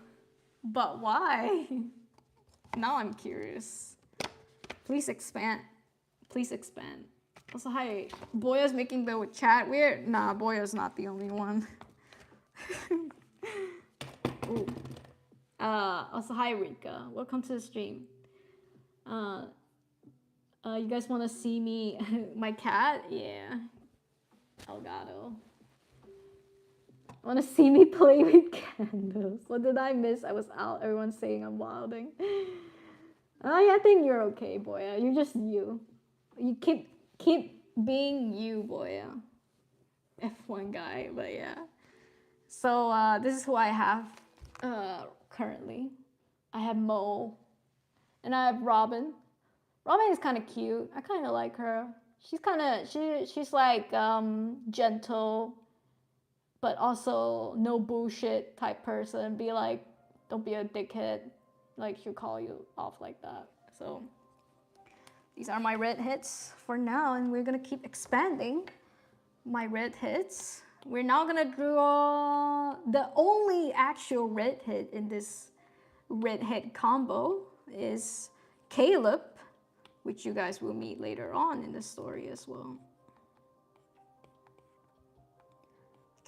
S1: But why? Now I'm curious. Please expand. Please expand. Also, hi. Boya's making the chat weird. Nah, Boya's not the only one. Ooh. Also, hi Rika. Welcome to the stream. You guys want to see me, my cat? Yeah. Elgato. Want to see me play with candles? What did I miss? I was out. Everyone's saying I'm wilding. I think you're okay, Boya. You're just you. You keep being you, Boya. F1 guy, but yeah. So this is who I have currently. I have Mo, and I have Robin. Robin is kind of cute. I kind of like her. She's like gentle, but also no bullshit type person. Be like, don't be a dickhead. Like she'll call you off like that. So these are my red hits for now, and we're gonna keep expanding my red hits. We're now gonna draw the only actual red hit in this red hit combo is Caleb, which you guys will meet later on in the story as well.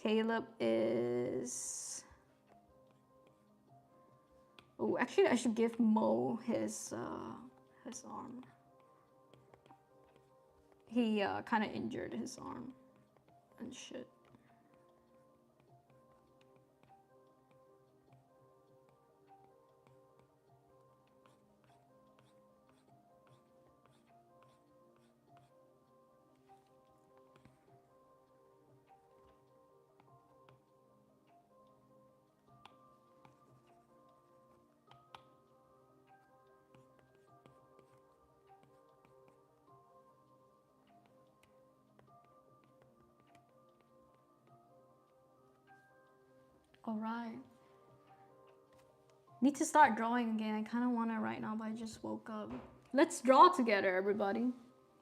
S1: Caleb is... Oh, actually I should give Mo his arm. He kind of injured his arm and shit. All right. Need to start drawing again. I kind of want to right now, but I just woke up. Let's draw together, everybody.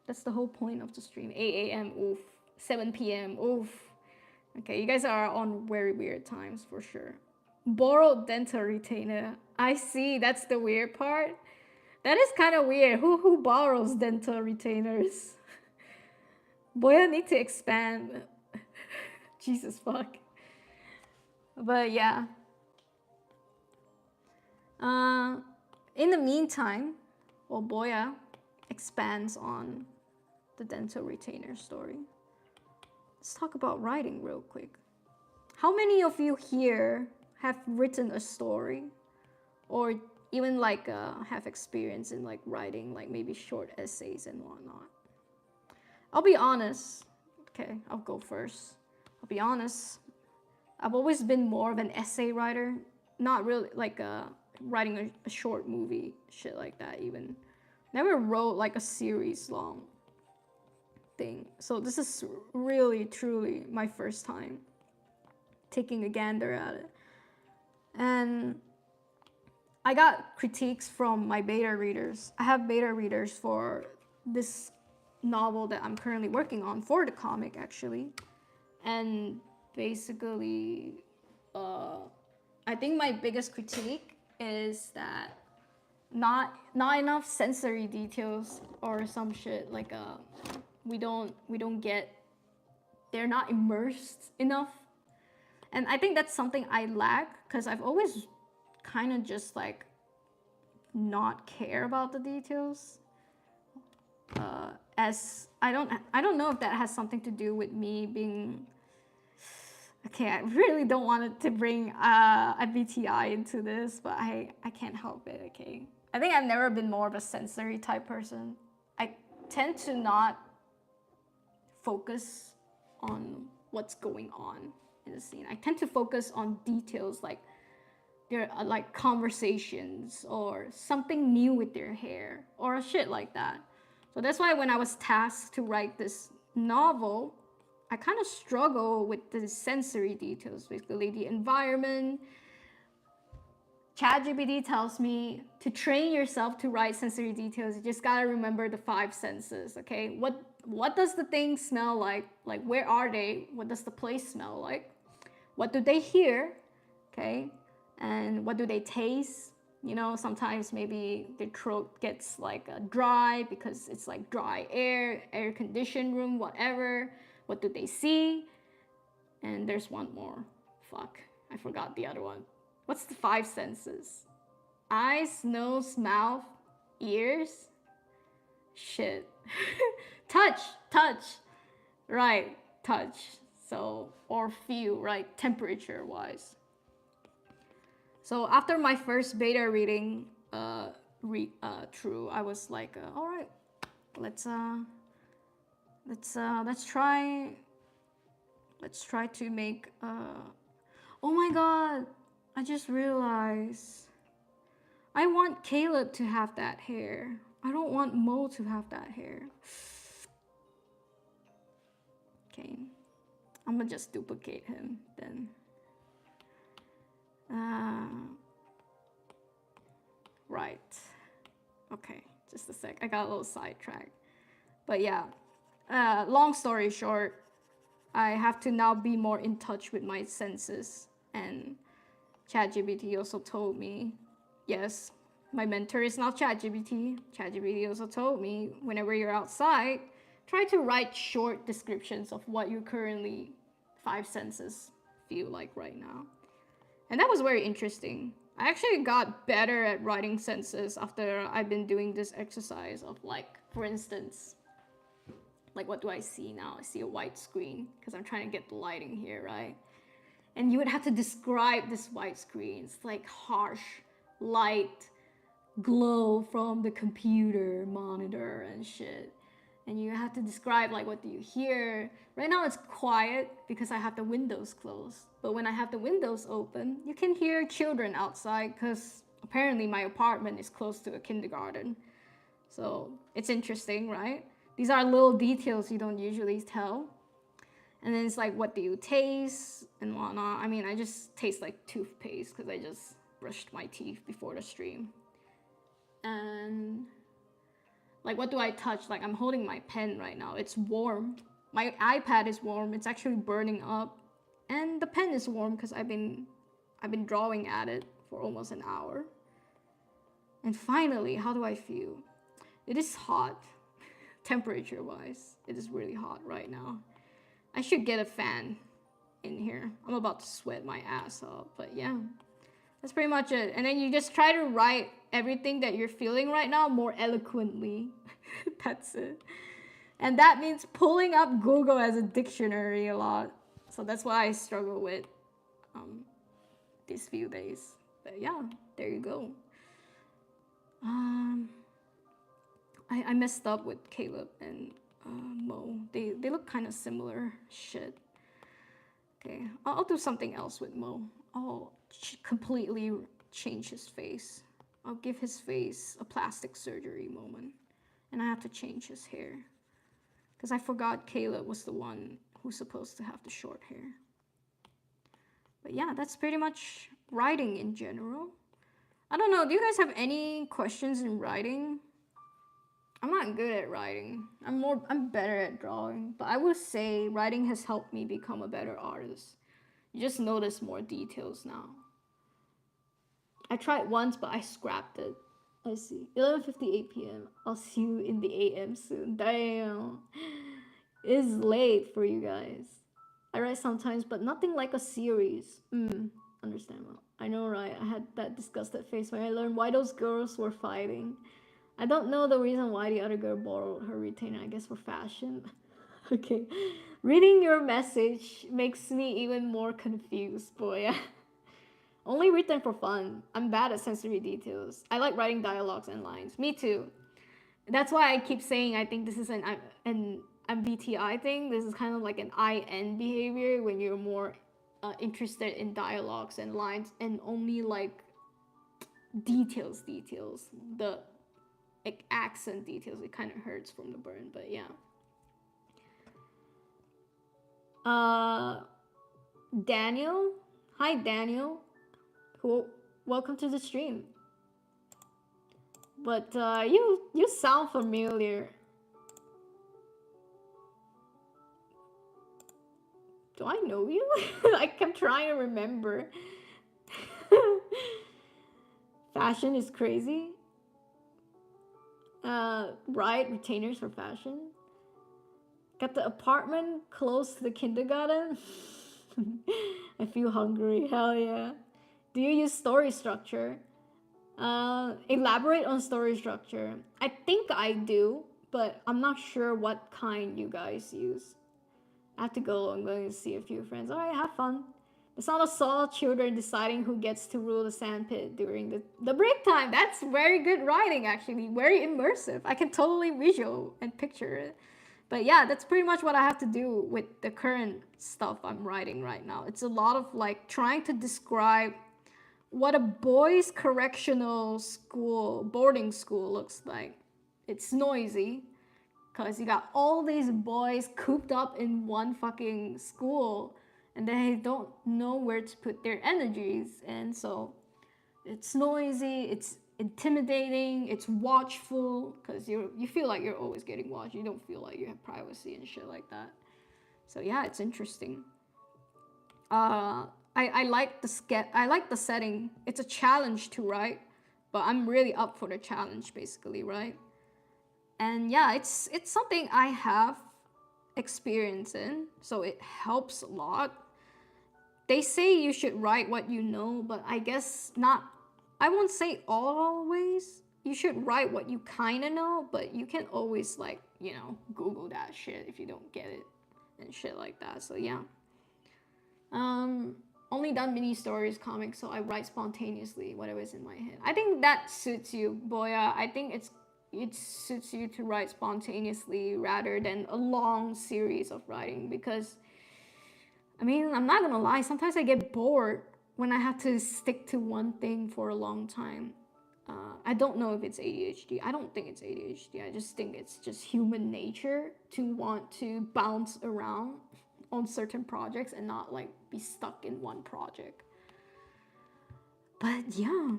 S1: That's the whole point of the stream. 8 a.m. Oof. 7 p.m. Oof. Okay, you guys are on very weird times for sure. Borrowed dental retainer. I see. That's the weird part. That is kind of weird. Who borrows dental retainers? Boy, I need to expand. Jesus fuck. But yeah. In the meantime, while Boya expands on the dental retainer story, let's talk about writing real quick. How many of you here have written a story, or even like have experience in like writing, like maybe short essays and whatnot? I'll be honest. Okay, I'll go first. I'll be honest. I've always been more of an essay writer, not really like writing a short movie, shit like that even. Never wrote like a series long thing. So this is really, truly my first time taking a gander at it. And I got critiques from my beta readers. I have beta readers for this novel that I'm currently working on, for the comic actually. And basically, I think my biggest critique is that not enough sensory details or some shit, like we don't get, they're not immersed enough. And I think that's something I lack, because I've always kind of just like not care about the details. As I don't know if that has something to do with me being Okay, I really don't want it to bring MBTI into this, but I can't help it, okay? I think I've never been more of a sensory type person. I tend to not focus on what's going on in the scene. I tend to focus on details like their like conversations or something new with their hair or shit like that. So that's why when I was tasked to write this novel, I kind of struggle with the sensory details, basically the environment. ChatGPT tells me to train yourself to write sensory details. You just gotta remember the five senses, okay? What does the thing smell like? Like where are they? What does the place smell like? What do they hear? Okay? And what do they taste? You know, sometimes maybe their throat gets like dry because it's like dry air conditioned room, whatever. What do they see? And there's one more. Fuck, I forgot the other one. What's the five senses? Eyes, nose, mouth, ears. Shit. touch, touch. Right, touch. So, or feel, right, temperature wise. So after my first beta reading through, I was like, all right, let's try to make. Oh my god! I just realized I want Caleb to have that hair. I don't want Mo to have that hair. Okay, I'm gonna just duplicate him then. Right. Okay, just a sec. I got a little sidetracked. But yeah, long story short, I have to now be more in touch with my senses. And ChatGPT also told me, yes, my mentor is not ChatGPT. ChatGPT also told me, whenever you're outside, try to write short descriptions of what your currently five senses feel like right now. And that was very interesting. I actually got better at writing senses after I've been doing this exercise of like, for instance, like what do I see now? I see a white screen because I'm trying to get the lighting here, right? And you would have to describe this white screen. It's like harsh light glow from the computer monitor and shit. And you have to describe like what do you hear. Right now it's quiet because I have the windows closed. But when I have the windows open, you can hear children outside because apparently my apartment is close to a kindergarten. So it's interesting, right? These are little details you don't usually tell. And then it's like, what do you taste and whatnot. I mean, I just taste like toothpaste because I just brushed my teeth before the stream. And like, what do I touch? Like, I'm holding my pen right now. It's warm. My iPad is warm. It's actually burning up. And the pen is warm because I've been drawing at it for almost an hour. And finally, how do I feel? It is hot. Temperature-wise, it is really hot right now. I should get a fan in here. I'm about to sweat my ass off, but yeah. That's pretty much it. And then you just try to write everything that you're feeling right now more eloquently. That's it. And that means pulling up Google as a dictionary a lot. So that's why I struggle with these few days. But yeah, there you go. I messed up with Caleb and Mo. They look kind of similar. Shit. Okay, I'll do something else with Mo. I'll completely change his face. I'll give his face a plastic surgery moment. And I have to change his hair. Because I forgot Caleb was the one who's supposed to have the short hair. But yeah, that's pretty much writing in general. I don't know, do you guys have any questions in writing? I'm not good at writing. I'm better at drawing. But I would say writing has helped me become a better artist. You just notice more details now. I tried once, but I scrapped it. I see. 11:58 p.m. I'll see you in the AM soon. Damn. It's late for you guys. I write sometimes, but nothing like a series. Understandable. I know, right? I had that disgusted face when I learned why those girls were fighting. I don't know the reason why the other girl borrowed her retainer, I guess for fashion. Okay. Reading your message makes me even more confused, boy. Only written for fun. I'm bad at sensory details. I like writing dialogues and lines. Me too. That's why I keep saying I think this is an MBTI thing. This is kind of like an IN behavior when you're more interested in dialogues and lines and only like details. The like accent details. It kind of hurts from the burn, but yeah. Daniel. Hi, Daniel. Cool. Welcome to the stream. But you sound familiar. Do I know you? Like I'm trying to remember. Fashion is crazy. Right, retainers for fashion. Got the apartment close to the kindergarten. I feel hungry. Hell yeah. Do you use story structure? Elaborate on story structure. I think I do, but I'm not sure what kind you guys use. I have to go. I'm going to see a few friends. All right, have fun. The sound of small children deciding who gets to rule the sandpit during the break time. That's very good writing, actually. Very immersive. I can totally visual and picture it. But yeah, that's pretty much what I have to do with the current stuff I'm writing right now. It's a lot of like trying to describe what a boys' correctional school, boarding school looks like. It's noisy because you got all these boys cooped up in one fucking school and they don't know where to put their energies. And so it's noisy, it's intimidating, it's watchful because you feel like you're always getting watched. You don't feel like you have privacy and shit like that. So yeah, it's interesting. I like I like the setting. It's a challenge to write, but I'm really up for the challenge basically, right? And yeah, it's something I have experience in, so it helps a lot. They say you should write what you know, but I guess not. I won't say always. You should write what you kind of know, but you can always like, Google that shit if you don't get it and shit like that. So yeah. Only done mini stories, comics, so I write spontaneously whatever's in my head. I think that suits you, Boya. I think it suits you to write spontaneously rather than a long series of writing because I mean, I'm not gonna lie, sometimes I get bored when I have to stick to one thing for a long time. I don't know if it's ADHD. I don't think it's ADHD. I just think it's just human nature to want to bounce around on certain projects and not like be stuck in one project. But yeah.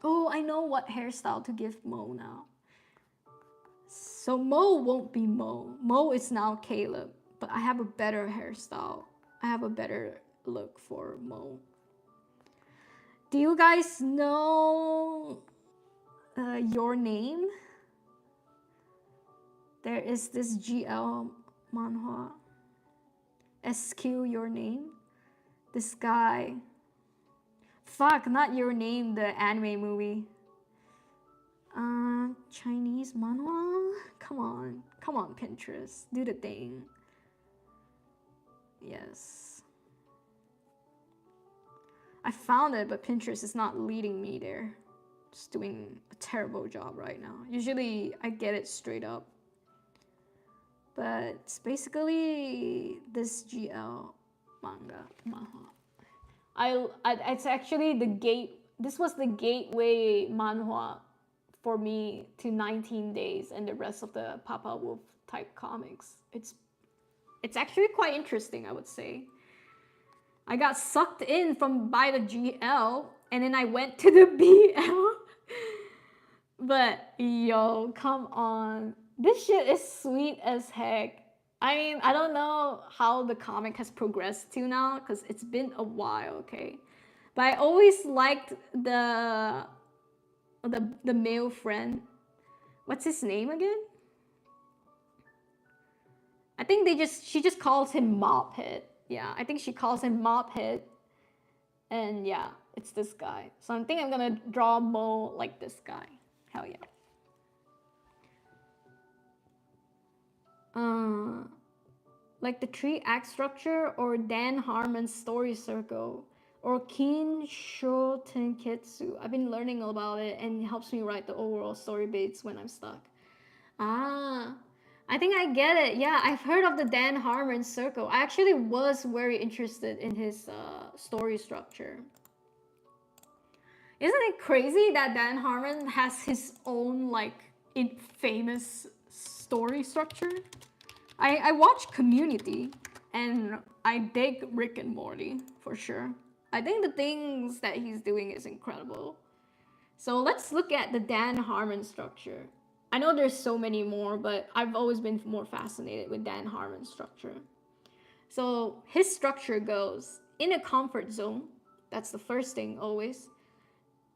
S1: Oh, I know what hairstyle to give Mo now. So Mo won't be Mo. Mo is now Caleb, but I have a better hairstyle. I have a better look for Mo. Do you guys know your name? There is this GL manhwa. SQ your name. This guy. Fuck, not your name, the anime movie. Chinese manhwa? Come on, Pinterest, do the thing. Yes. I found it, but Pinterest is not leading me there. It's doing a terrible job right now. Usually I get it straight up. But it's basically this GL manhwa. It's actually the gate. This was the gateway manhwa for me to 19 Days and the rest of the Papa Wolf type comics. It's actually quite interesting, I would say. I got sucked in by the GL and then I went to the BL. But yo, come on. This shit is sweet as heck. I mean, I don't know how the comic has progressed to now because it's been a while, okay? But I always liked the male friend. What's his name again? I think she just calls him Mophead. Yeah, I think she calls him Mophead. And yeah, it's this guy. So I think I'm gonna draw Mo like this guy. Hell yeah. Like the 3-act structure, or Dan Harmon's story circle, or Kin Sho Tenketsu. I've been learning about it and it helps me write the overall story beats when I'm stuck. Ah, I think I get it. Yeah, I've heard of the Dan Harmon circle. I actually was very interested in his story structure. Isn't it crazy that Dan Harmon has his own like famous story structure? I watch Community and I dig Rick and Morty for sure. I think the things that he's doing is incredible. So let's look at the Dan Harmon structure. I know there's so many more, but I've always been more fascinated with Dan Harmon's structure. So his structure goes in a comfort zone. That's the first thing always.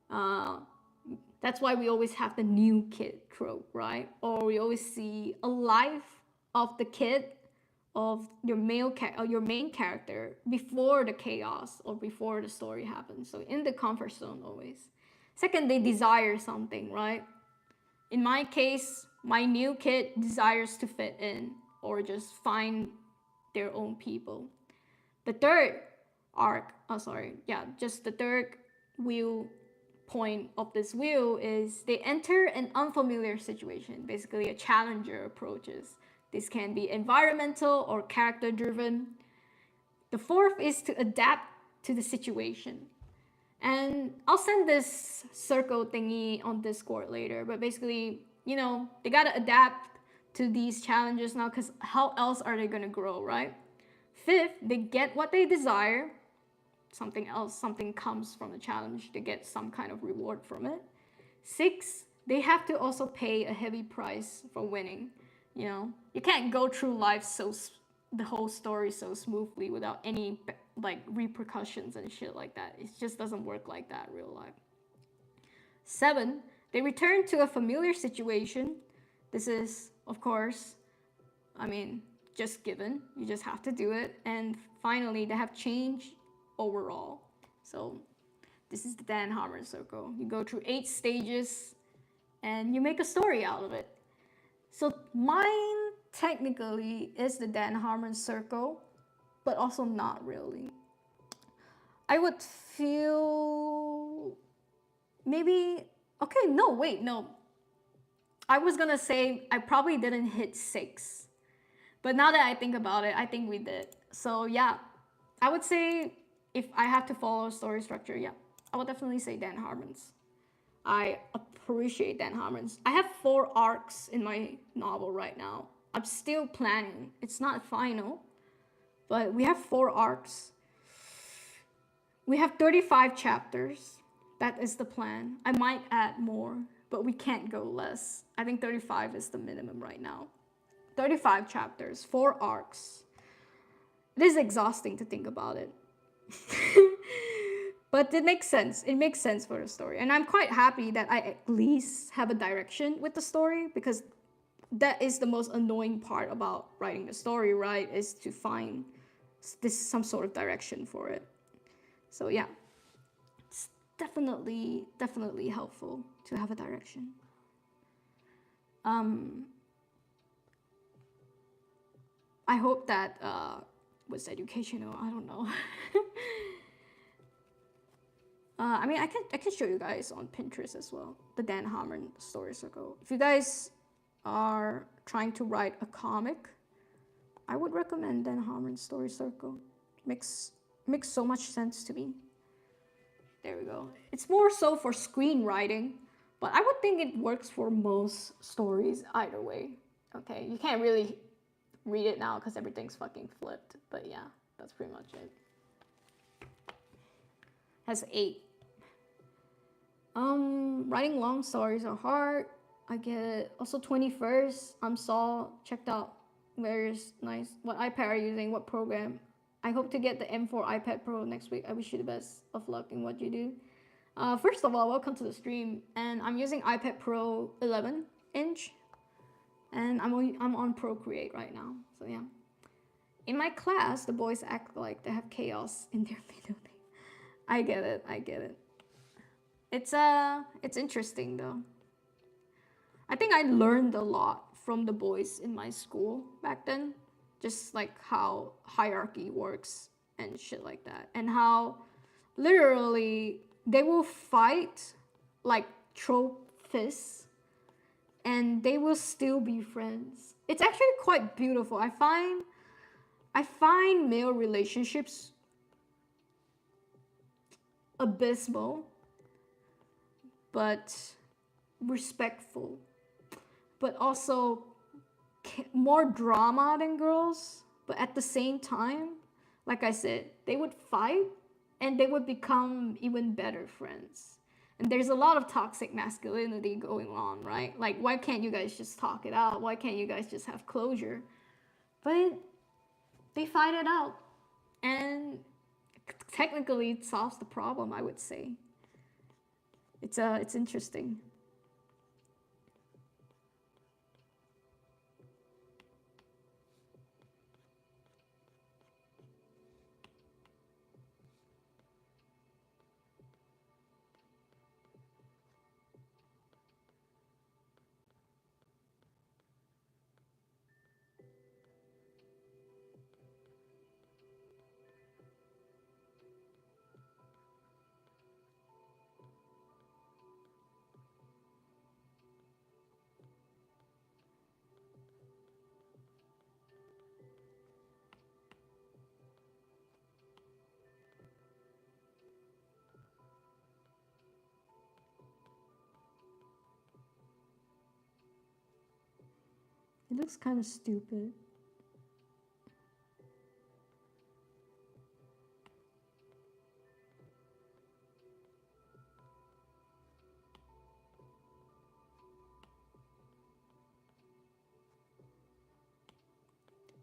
S1: That's why we always have the new kid trope, right? Or we always see a life of the kid of your your main character before the chaos or before the story happens. So in the comfort zone always. Second, they desire something, right? In my case, my new kid desires to fit in or just find their own people. The third arc, just the third wheel point of this wheel is they enter an unfamiliar situation, basically a challenger approaches. This can be environmental or character driven. The fourth is to adapt to the situation. And I'll send this circle thingy on Discord later, but basically, they gotta adapt to these challenges now because how else are they gonna grow, right? Fifth, they get what they desire. Something comes from the challenge, they get some kind of reward from it. Six, they have to also pay a heavy price for winning. You can't go through life the whole story so smoothly without any like repercussions and shit like that. It just doesn't work like that in real life. 7, they return to a familiar situation. This is, of course, just given. You just have to do it. And finally, they have change overall. So this is the Dan Harmon circle. You go through 8 stages and you make a story out of it. So mine technically is the Dan Harmon circle, but also not really. I would feel maybe, okay, no, wait, no. I was gonna say I probably didn't hit 6. But now that I think about it, I think we did. So yeah, I would say if I have to follow a story structure, yeah, I would definitely say Dan Harmon's. I appreciate Dan Harmon's. I have 4 arcs in my novel right now. I'm still planning. It's not final, but we have 4 arcs. We have 35 chapters. That is the plan. I might add more, but we can't go less. I think 35 is the minimum right now. 35 chapters, 4 arcs. It is exhausting to think about it. But it makes sense. It makes sense for the story. And I'm quite happy that I at least have a direction with the story, because that is the most annoying part about writing the story, right? Is to find some sort of direction for it. So yeah, it's definitely helpful to have a direction. I hope that was educational. I don't know. I can show you guys on Pinterest as well, the Dan Harmon story circle. If you guys are trying to write a comic, I would recommend Dan Harmon's story circle. Makes so much sense to me. There we go. It's more so for screenwriting, but I would think it works for most stories either way. Okay, you can't really read it now because everything's fucking flipped, but yeah, that's pretty much it. Has 8. Writing long stories are hard. I get it. Also 21st, checked out various nice, what iPad are you using, what program. I hope to get the M4 iPad Pro next week. I wish you the best of luck in what you do. First of all, welcome to the stream. And I'm using iPad Pro 11-inch. And I'm on Procreate right now. So yeah. In my class, the boys act like they have chaos in their middle name. I get it. I get it. It's interesting though. I think I learned a lot from the boys in my school back then, just like how hierarchy works and shit like that, and how literally they will fight like trope fists, and they will still be friends. It's actually quite beautiful. I find male relationships abysmal, but respectful, but also more drama than girls. But at the same time, like I said, they would fight and they would become even better friends. And there's a lot of toxic masculinity going on, right? Like, why can't you guys just talk it out? Why can't you guys just have closure? But they fight it out. And technically, it solves the problem, I would say. It's interesting. It looks kind of stupid.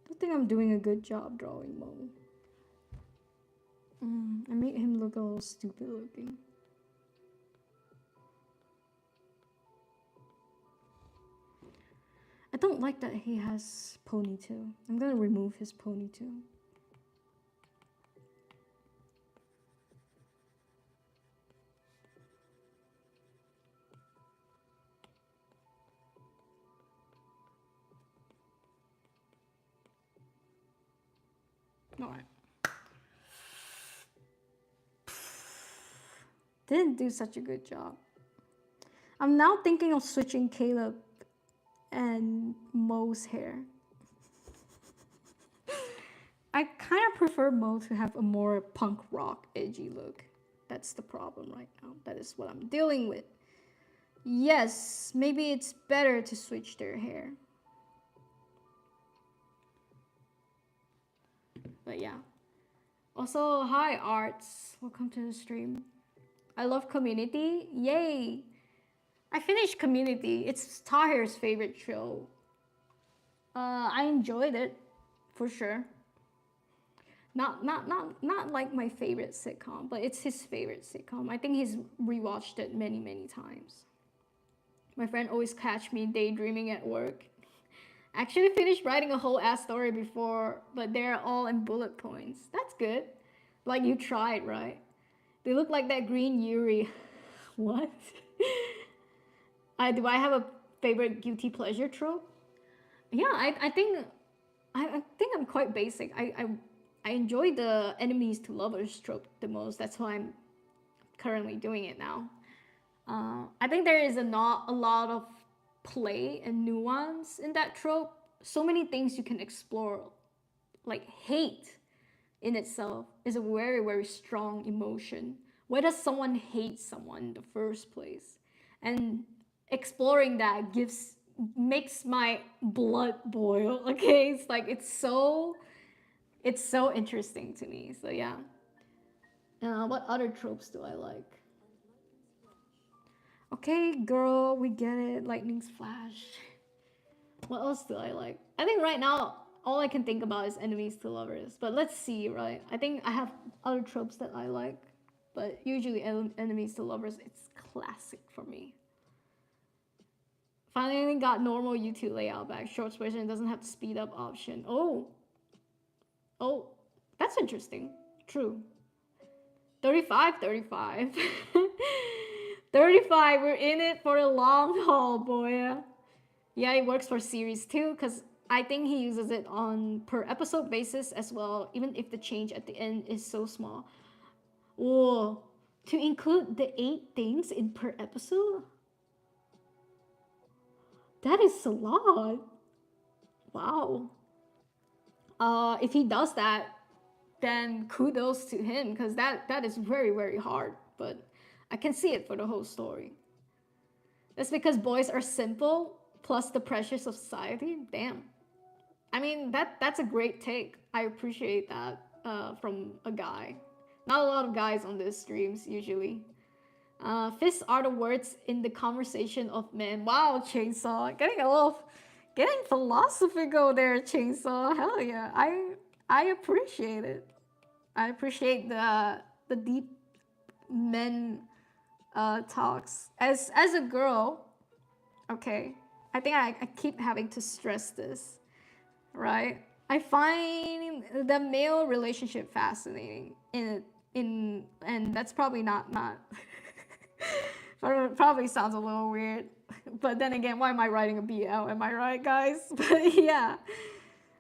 S1: I don't think I'm doing a good job drawing Mo. I made him look a little stupid looking. I don't like that he has ponytail. I'm gonna remove his ponytail. Alright. Didn't do such a good job. I'm now thinking of switching Caleb and Mo's hair. I kind of prefer Mo to have a more punk rock edgy look. That's the problem right now. That is what I'm dealing with. Yes, maybe it's better to switch their hair. But yeah. Also, hi Arts. Welcome to the stream. I love Community. Yay! I finished Community. It's Tahir's favorite show. I enjoyed it, for sure. Not like my favorite sitcom, but it's his favorite sitcom. I think he's rewatched it many times. My friend always catch me daydreaming at work. Actually finished writing a whole ass story before, but they're all in bullet points. That's good. Like you tried, right? They look like that green Yuri. What? Do I have a favorite guilty pleasure trope? Yeah, I think I'm quite basic. I enjoy the enemies to lovers trope the most. That's why I'm currently doing it now. I think there is not a lot of play and nuance in that trope. So many things you can explore. Like hate in itself is a very strong emotion. Why does someone hate someone in the first place? And exploring that makes my blood boil. Okay, it's like it's so interesting to me. So yeah. What other tropes do I like? Okay, girl, we get it. Lightning's flash. What else do I like? I think right now all I can think about is enemies to lovers. But let's see, right? I think I have other tropes that I like, but usually enemies to lovers, it's classic for me. Finally got normal YouTube layout back. Shorts version doesn't have the speed up option. Oh, that's interesting. True. 35, 35. 35, we're in it for a long haul, boy. Yeah, it works for series too, because I think he uses it on per episode basis as well, even if the change at the end is so small. Whoa, to include the 8 things in per episode? That is a lot. Wow. If he does that, then kudos to him, because that is very, very hard. But I can see it for the whole story. That's because boys are simple, plus the pressures of society. Damn. I mean, that's a great take. I appreciate that from a guy. Not a lot of guys on these streams usually. Fists are the words in the conversation of men. Wow, Chainsaw, getting philosophical there, Chainsaw. Hell yeah, I appreciate it. I appreciate the deep men talks. As a girl, okay, I think I keep having to stress this, right? I find the male relationship fascinating and that's probably not probably sounds a little weird, but then again, why am I writing a BL? Am I right, guys? But yeah,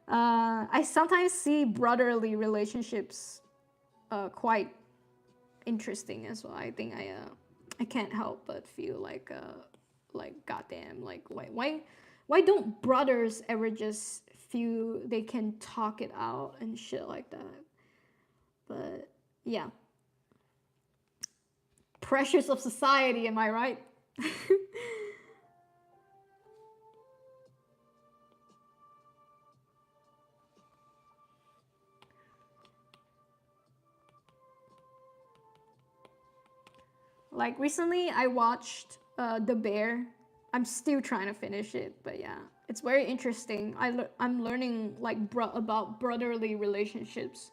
S1: I sometimes see brotherly relationships quite interesting as well. I think I can't help but feel like goddamn, like why don't brothers ever just feel they can talk it out and shit like that? But yeah, pressures of society, am I right? Like recently I watched The Bear. I'm still trying to finish it, but yeah, it's very interesting. I'm learning like about brotherly relationships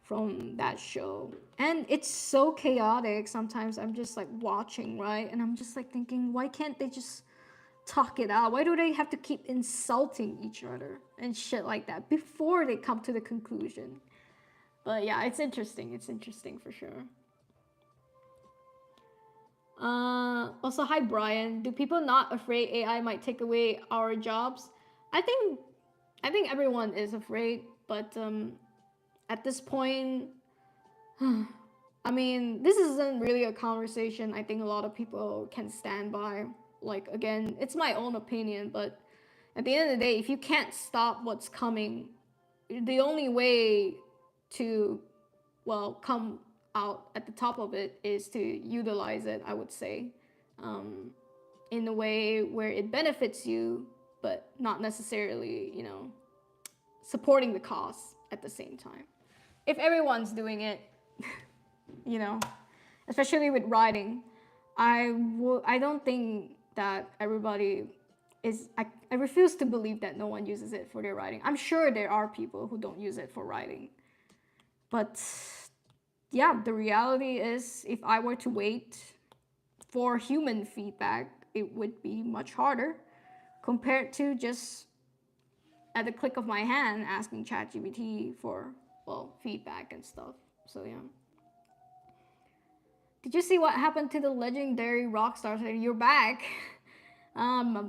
S1: from that show, and it's so chaotic. Sometimes I'm just like watching, right, and I'm just like thinking, why can't they just talk it out? Why do they have to keep insulting each other and shit like that before they come to the conclusion? But yeah, it's interesting. It's interesting for sure. Also, hi Brian. Do people not afraid AI might take away our jobs? I think I think everyone is afraid, but at this point, I mean, this isn't really a conversation I think a lot of people can stand by. Like again, it's my own opinion, but at the end of the day, if you can't stop what's coming, the only way to, well, come out at the top of it is to utilize it, I would say, in a way where it benefits you, but not necessarily, you know, supporting the cause at the same time. If everyone's doing it, you know, especially with writing, I don't think that everybody is, I refuse to believe that no one uses it for their writing. I'm sure there are people who don't use it for writing. But yeah, the reality is if I were to wait for human feedback, it would be much harder compared to just at the click of my hand asking ChatGPT for, well, feedback and stuff. So yeah. Did you see what happened to the legendary rock stars? You're back.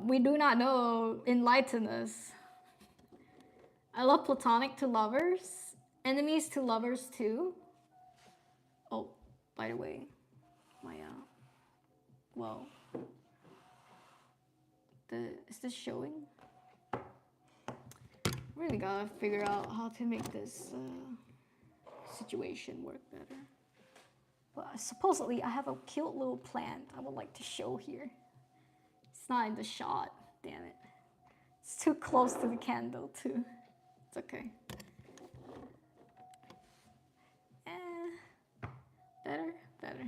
S1: We do not know. Enlighten us. I love platonic to lovers. Enemies to lovers too. Oh, by the way, my well, is this showing? Really gotta figure out how to make this situation work better. Well, supposedly I have a cute little plant I would like to show here. It's not in the shot, damn it. It's too close to the candle too. It's okay. Better? Better.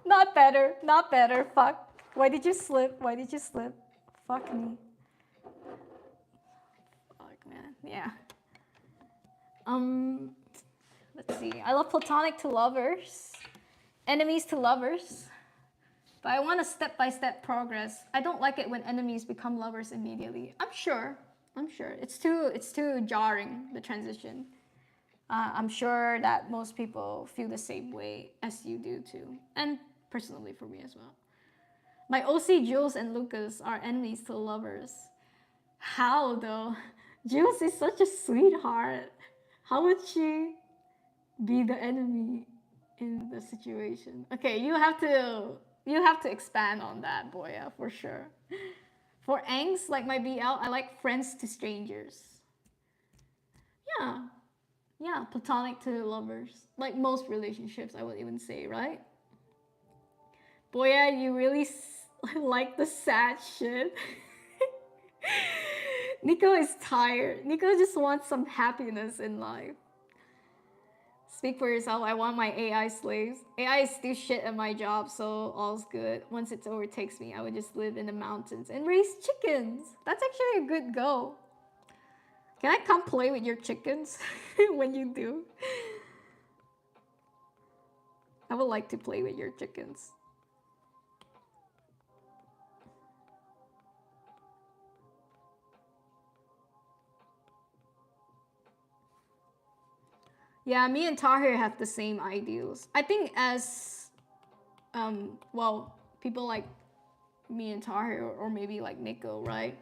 S1: Not better, not better, fuck. Why did you slip? Why did you slip? Fuck me. Fuck, man, yeah. Let's see. I love platonic to lovers. Enemies to lovers. But I want a step-by-step progress. I don't like it when enemies become lovers immediately. I'm sure. It's too jarring, the transition. I'm sure that most people feel the same way as you do too. And personally for me as well. My OC Jules and Lucas are enemies to lovers. How though? Jules is such a sweetheart. How would she be the enemy in the situation? Okay, you have to expand on that, Boya, for sure. For angst, like my BL, I like friends to strangers. Yeah, yeah, platonic to lovers. Like most relationships, I would even say, right? Boya, you really like the sad shit. Nico is tired. Nico just wants some happiness in life. Speak for yourself. I want my AI slaves. AI is still shit at my job, so all's good. Once it overtakes me, I would just live in the mountains and raise chickens. That's actually a good goal. Can I come play with your chickens when you do? I would like to play with your chickens. Yeah, me and Tahir have the same ideals. I think as, well, people like me and Tahir, or maybe like Nico, right?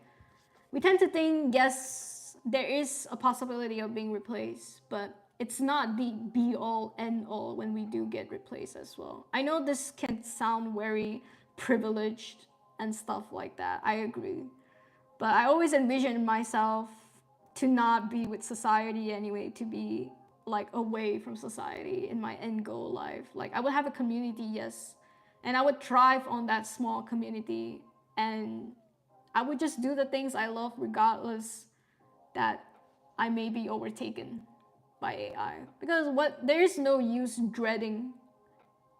S1: We tend to think, yes, there is a possibility of being replaced, but it's not the be all end all when we do get replaced as well. I know this can sound very privileged and stuff like that. I agree. But I always envision myself to not be with society anyway, to be like away from society in my end goal life. Like I would have a community, yes, and I would thrive on that small community, and I would just do the things I love regardless that I may be overtaken by AI. Because there is no use dreading.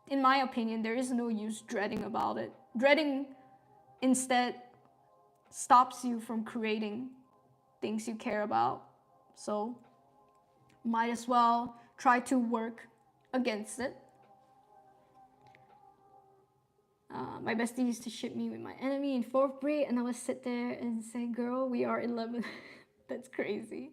S1: In my opinion, there is no use dreading about it. Dreading instead stops you from creating things you care about. So might as well try to work against it. My bestie used to ship me with my enemy in 4th grade, and I would sit there and say, girl, we are 11. That's crazy.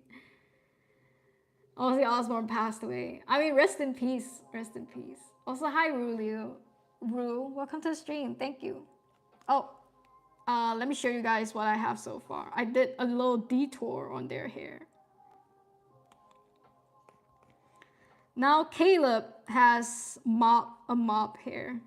S1: Ozzy Osbourne passed away. I mean, rest in peace. Rest in peace. Also, hi, Rulio. Ru, welcome to the stream. Thank you. Oh, let me show you guys what I have so far. I did a little detour on their hair. Now Caleb has a mop hair.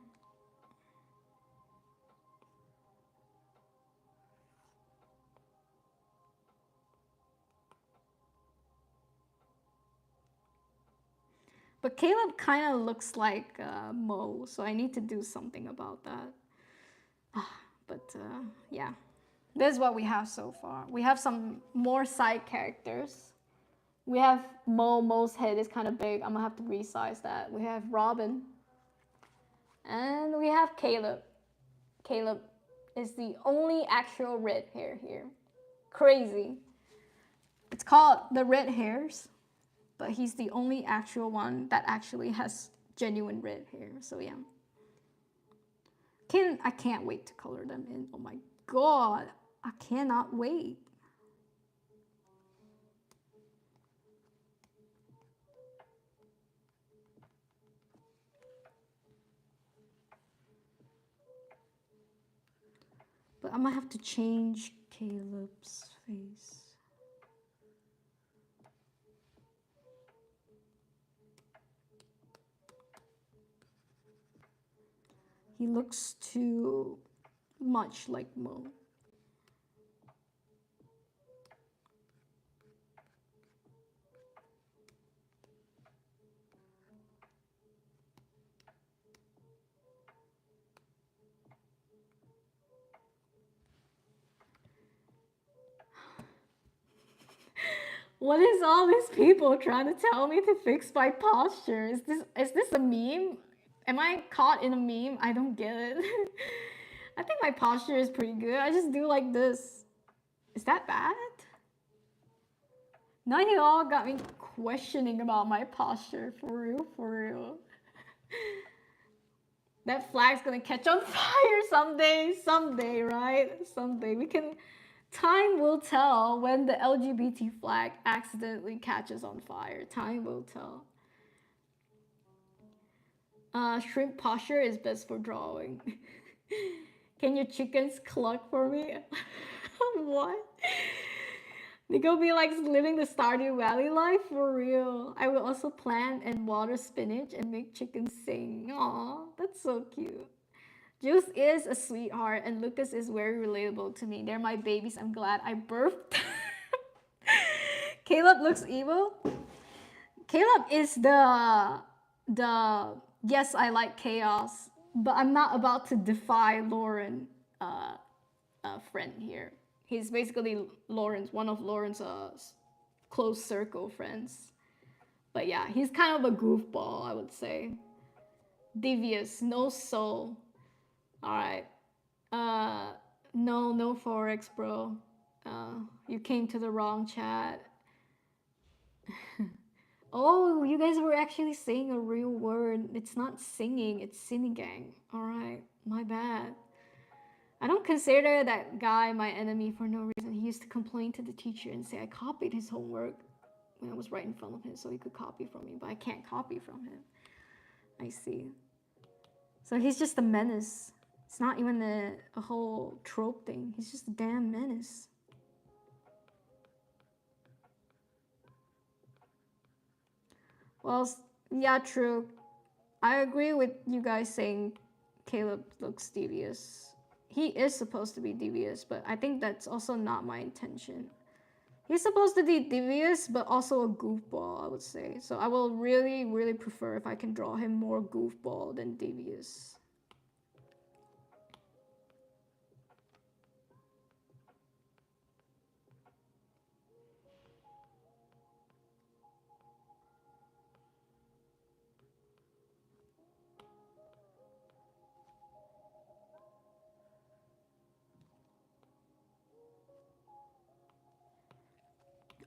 S1: But Caleb kind of looks like Mo, so I need to do something about that. But yeah, this is what we have so far. We have some more side characters. We have Mo. Mo's head is kind of big. I'm gonna have to resize that. We have Robin. And we have Caleb. Caleb is the only actual red hair here. Crazy. It's called the red hairs, but he's the only actual one that actually has genuine red hair. So yeah. I can't wait to color them in. Oh my god. I cannot wait. But I'm gonna have to change Caleb's face. He looks too much like Mo. What is all these people trying to tell me to fix my posture? Is this a meme? Am I caught in a meme? I don't get it. I think my posture is pretty good. I just do like this. Is that bad? Now you all got me questioning about my posture. For real, for real. That flag's gonna catch on fire someday, right? Someday we can Time will tell when the LGBT flag accidentally catches on fire. Time will tell. Shrimp posture is best for drawing. Can your chickens cluck for me? What? They go be like living the Stardew Valley life for real. I will also plant and water spinach and make chickens sing. Aw, that's so cute. Juice is a sweetheart and Lucas is very relatable to me. They're my babies. I'm glad I birthed. Caleb looks evil. Caleb is the yes, I like chaos, but I'm not about to defy Lauren friend here. He's basically Lauren's one of Lauren's close circle friends. But yeah, he's kind of a goofball, I would say. Devious, no soul. All right. No forex, bro. You came to the wrong chat. Oh, you guys were actually saying a real word. It's not singing, it's sinigang. All right, my bad. I don't consider that guy my enemy for no reason. He used to complain to the teacher and say I copied his homework when I was right in front of him so he could copy from me, but I can't copy from him. I see. So he's just a menace. It's not even a whole trope thing. He's just a damn menace. Well, yeah, true. I agree with you guys saying Caleb looks devious. He is supposed to be devious, but I think that's also not my intention. He's supposed to be devious, but also a goofball, I would say. So I will really, really prefer if I can draw him more goofball than devious.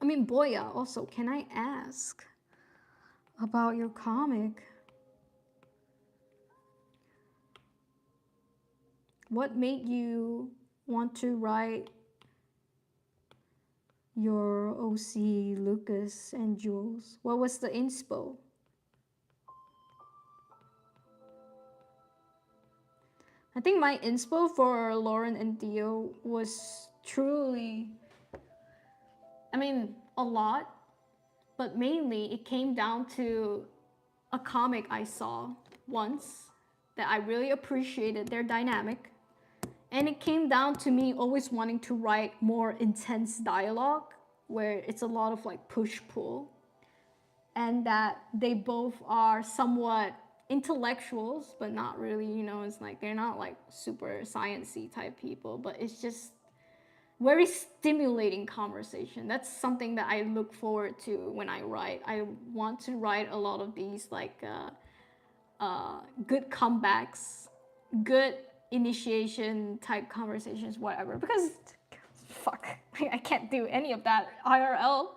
S1: I mean, Boya, also, can I ask about your comic? What made you want to write your OC, Lucas, and Jules? What was the inspo? I think my inspo for Lauren and Dio was truly, I mean, a lot, but mainly it came down to a comic I saw once that I really appreciated their dynamic. And it came down to me always wanting to write more intense dialogue where it's a lot of like push-pull. And that they both are somewhat intellectuals, but not really, you know, it's like they're not like super science-y type people, but it's just very stimulating conversation. That's something that I look forward to when I write. I want to write a lot of these like good comebacks, good initiation type conversations, whatever. Because fuck, I can't do any of that IRL.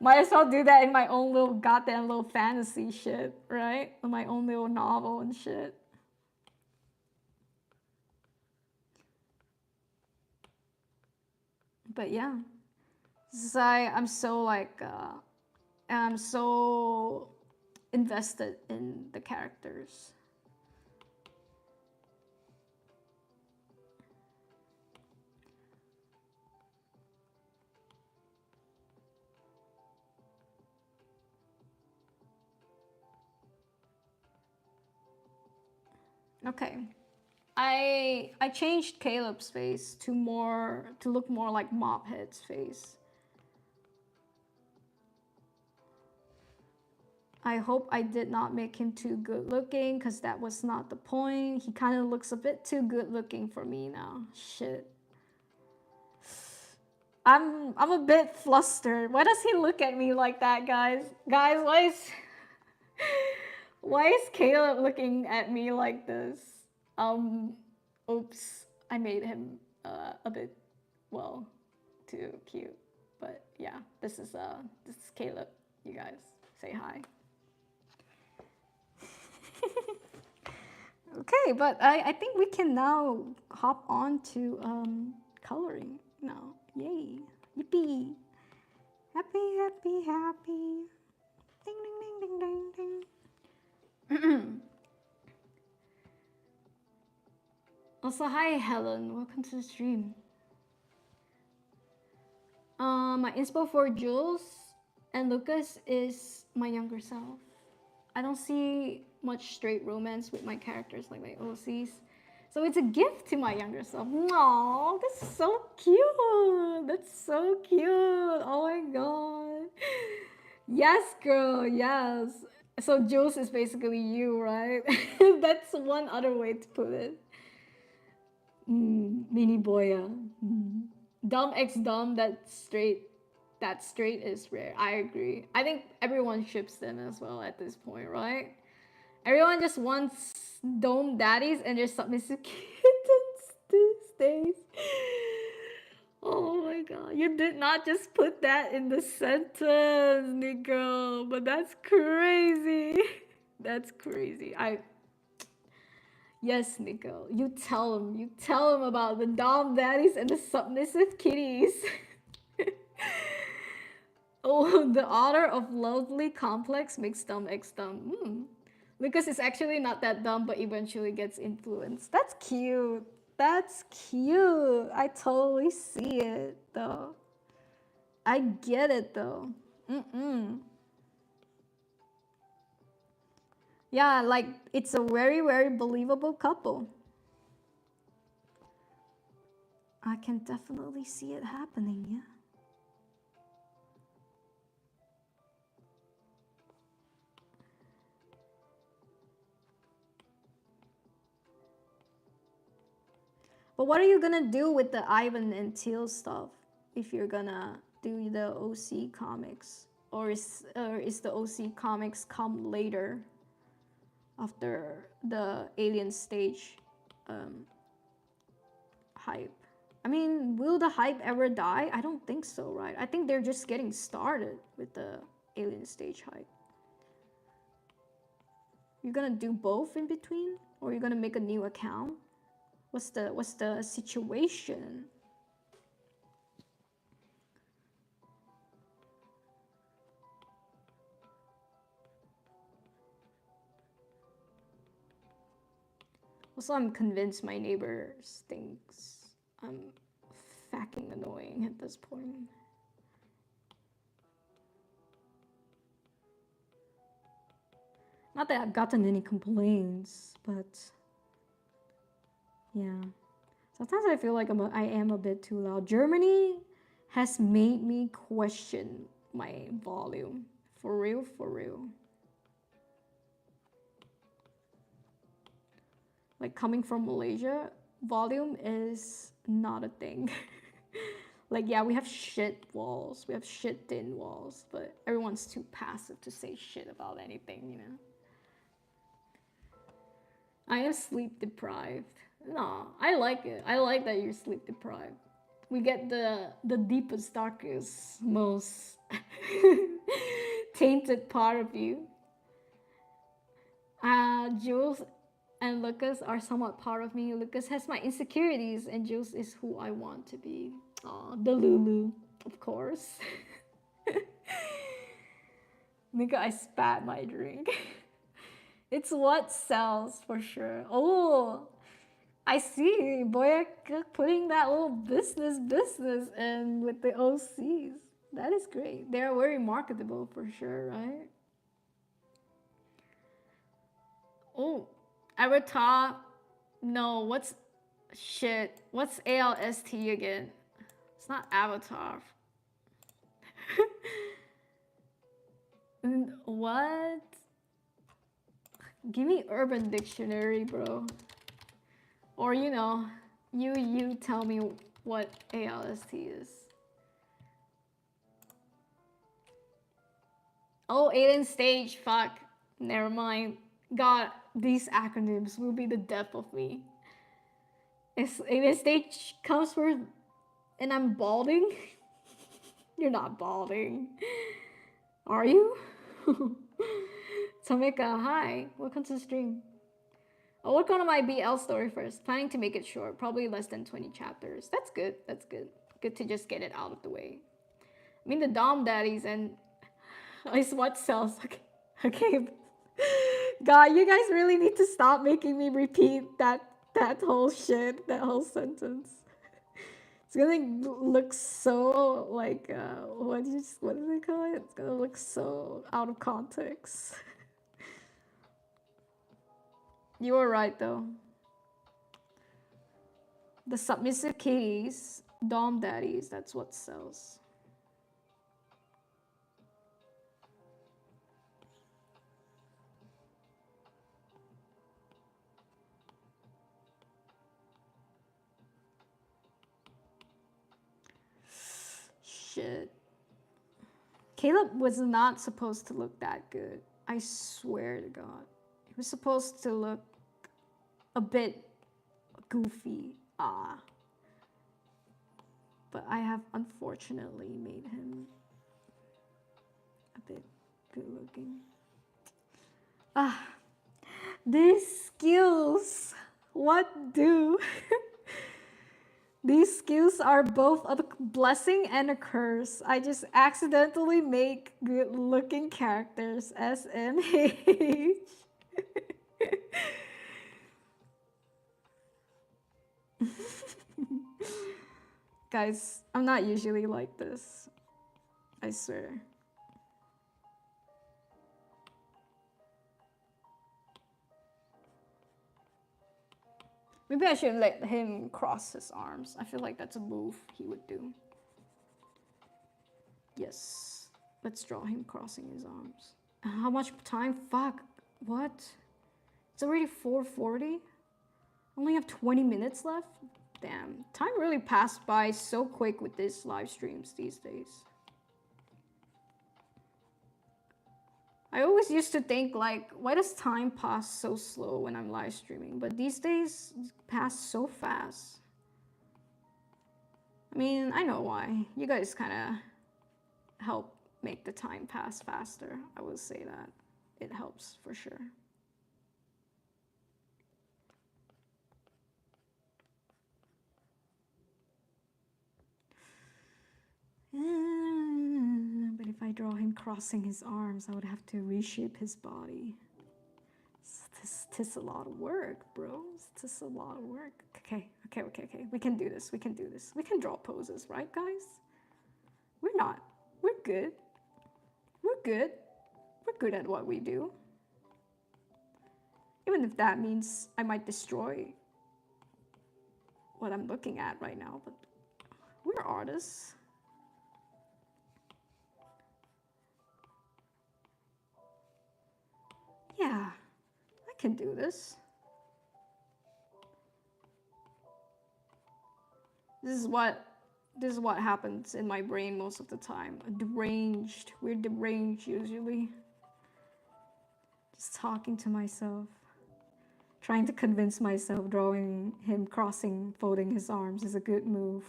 S1: Might as well do that in my own little goddamn little fantasy shit, right? My own little novel and shit. But yeah, so I'm so like, I'm so invested in the characters. Okay. I changed Caleb's face to look more like Mophead's face. I hope I did not make him too good looking because that was not the point. He kind of looks a bit too good looking for me now. Shit. I'm a bit flustered. Why does he look at me like that, guys? Guys, why is Caleb looking at me like this? Oops, I made him a bit, well, too cute. But yeah, this is Caleb. You guys say hi. Okay, but I think we can now hop on to coloring now. Yay. Yippee. Happy, happy, happy. Ding, ding, ding, ding, ding, ding. Also, hi Helen. Welcome to the stream. My inspo for Jules and Lucas is my younger self. I don't see much straight romance with my characters like my OCs. So it's a gift to my younger self. Aww, that's so cute. That's so cute. Oh my god. Yes, girl, yes. So Jules is basically you, right? That's one other way to put it. Mini boya. Dumb x dumb, that straight is rare. I agree. I think everyone ships them as well at this point, right? Everyone just wants dome daddies and their submissive kittens these days. Oh my god, you did not just put that in the sentence, Nico, but that's crazy. That's crazy. Yes, Nico, you tell him about the dom daddies and the submissive kitties. Oh, the author of Lovely Complex makes dumb x dumb. Lucas is actually not that dumb, but eventually gets influenced. That's cute. That's cute. I totally see it, though. I get it, though. Yeah, like, it's a very, very believable couple. I can definitely see it happening, yeah. But what are you gonna do with the Ivan and Teal stuff if you're gonna do the OC comics? Or is the OC comics come later after the alien stage hype? I mean, will the hype ever die? I don't think so, right? I think they're just getting started with the alien stage hype. You're gonna do both in between? Or you're gonna make a new account? What's the situation? Also, I'm convinced my neighbors thinks I'm fucking annoying at this point. Not that I've gotten any complaints, but yeah. Sometimes I feel like I am a bit too loud. Germany has made me question my volume. For real, for real. Like coming from Malaysia, volume is not a thing. Like, yeah, we have shit walls. We have shit thin walls, but everyone's too passive to say shit about anything, you know? I am sleep deprived. No, I like it. I like that you're sleep deprived. We get the deepest, darkest, most tainted part of you. Jules and Lucas are somewhat part of me. Lucas has my insecurities, and Jules is who I want to be. Aw, the Lulu, of course. Nigga, I spat my drink. It's what sells for sure. Oh, I see. Boya putting that little business in with the OCs. That is great. They're very marketable for sure, right? Oh, Avatar. No, what's shit? What's ALST again? It's not Avatar. What? Give me Urban Dictionary, bro. Or, you know, you tell me what ALST is. Oh, alien stage, fuck. Never mind. God, these acronyms will be the death of me. If alien stage comes first and I'm balding, you're not balding. Are you? Tamika, hi. Welcome to the stream. I'll work on my BL story first. Planning to make it short, probably less than 20 chapters. That's good. That's good. good to just get it out of the way. I mean, the Dom Daddies and ice what cells. Okay. Okay. God, you guys really need to stop making me repeat that whole shit, that whole sentence. It's gonna look so like what do they call it? It's gonna look so out of context. You were right though. The submissive kitties, Dom Daddies, that's what sells. Shit. Caleb was not supposed to look that good. I swear to God. He was supposed to look a bit goofy. But I have unfortunately made him a bit good looking. These skills. What do? These skills are both a blessing and a curse. I just accidentally make good looking characters. SMH. Guys, I'm not usually like this. I swear. Maybe I should let him cross his arms. I feel like that's a move he would do. Yes. Let's draw him crossing his arms. How much time? Fuck. What? It's already 4:40? Only have 20 minutes left? Damn. Time really passed by so quick with these live streams these days. I always used to think like, why does time pass so slow when I'm live streaming? But these days pass so fast. I mean, I know why. You guys kind of help make the time pass faster. I would say that. It helps for sure. But if I draw him crossing his arms, I would have to reshape his body. This a lot of work, bro. This a lot of work. Okay. We can do this. We can do this. We can draw poses, right, guys? We're not. We're good. We're good. We're good at what we do. Even if that means I might destroy what I'm looking at right now, but we're artists. Yeah, I can do this. This is what happens in my brain most of the time. Deranged. We're deranged usually. Just talking to myself. Trying to convince myself drawing him crossing, folding his arms is a good move.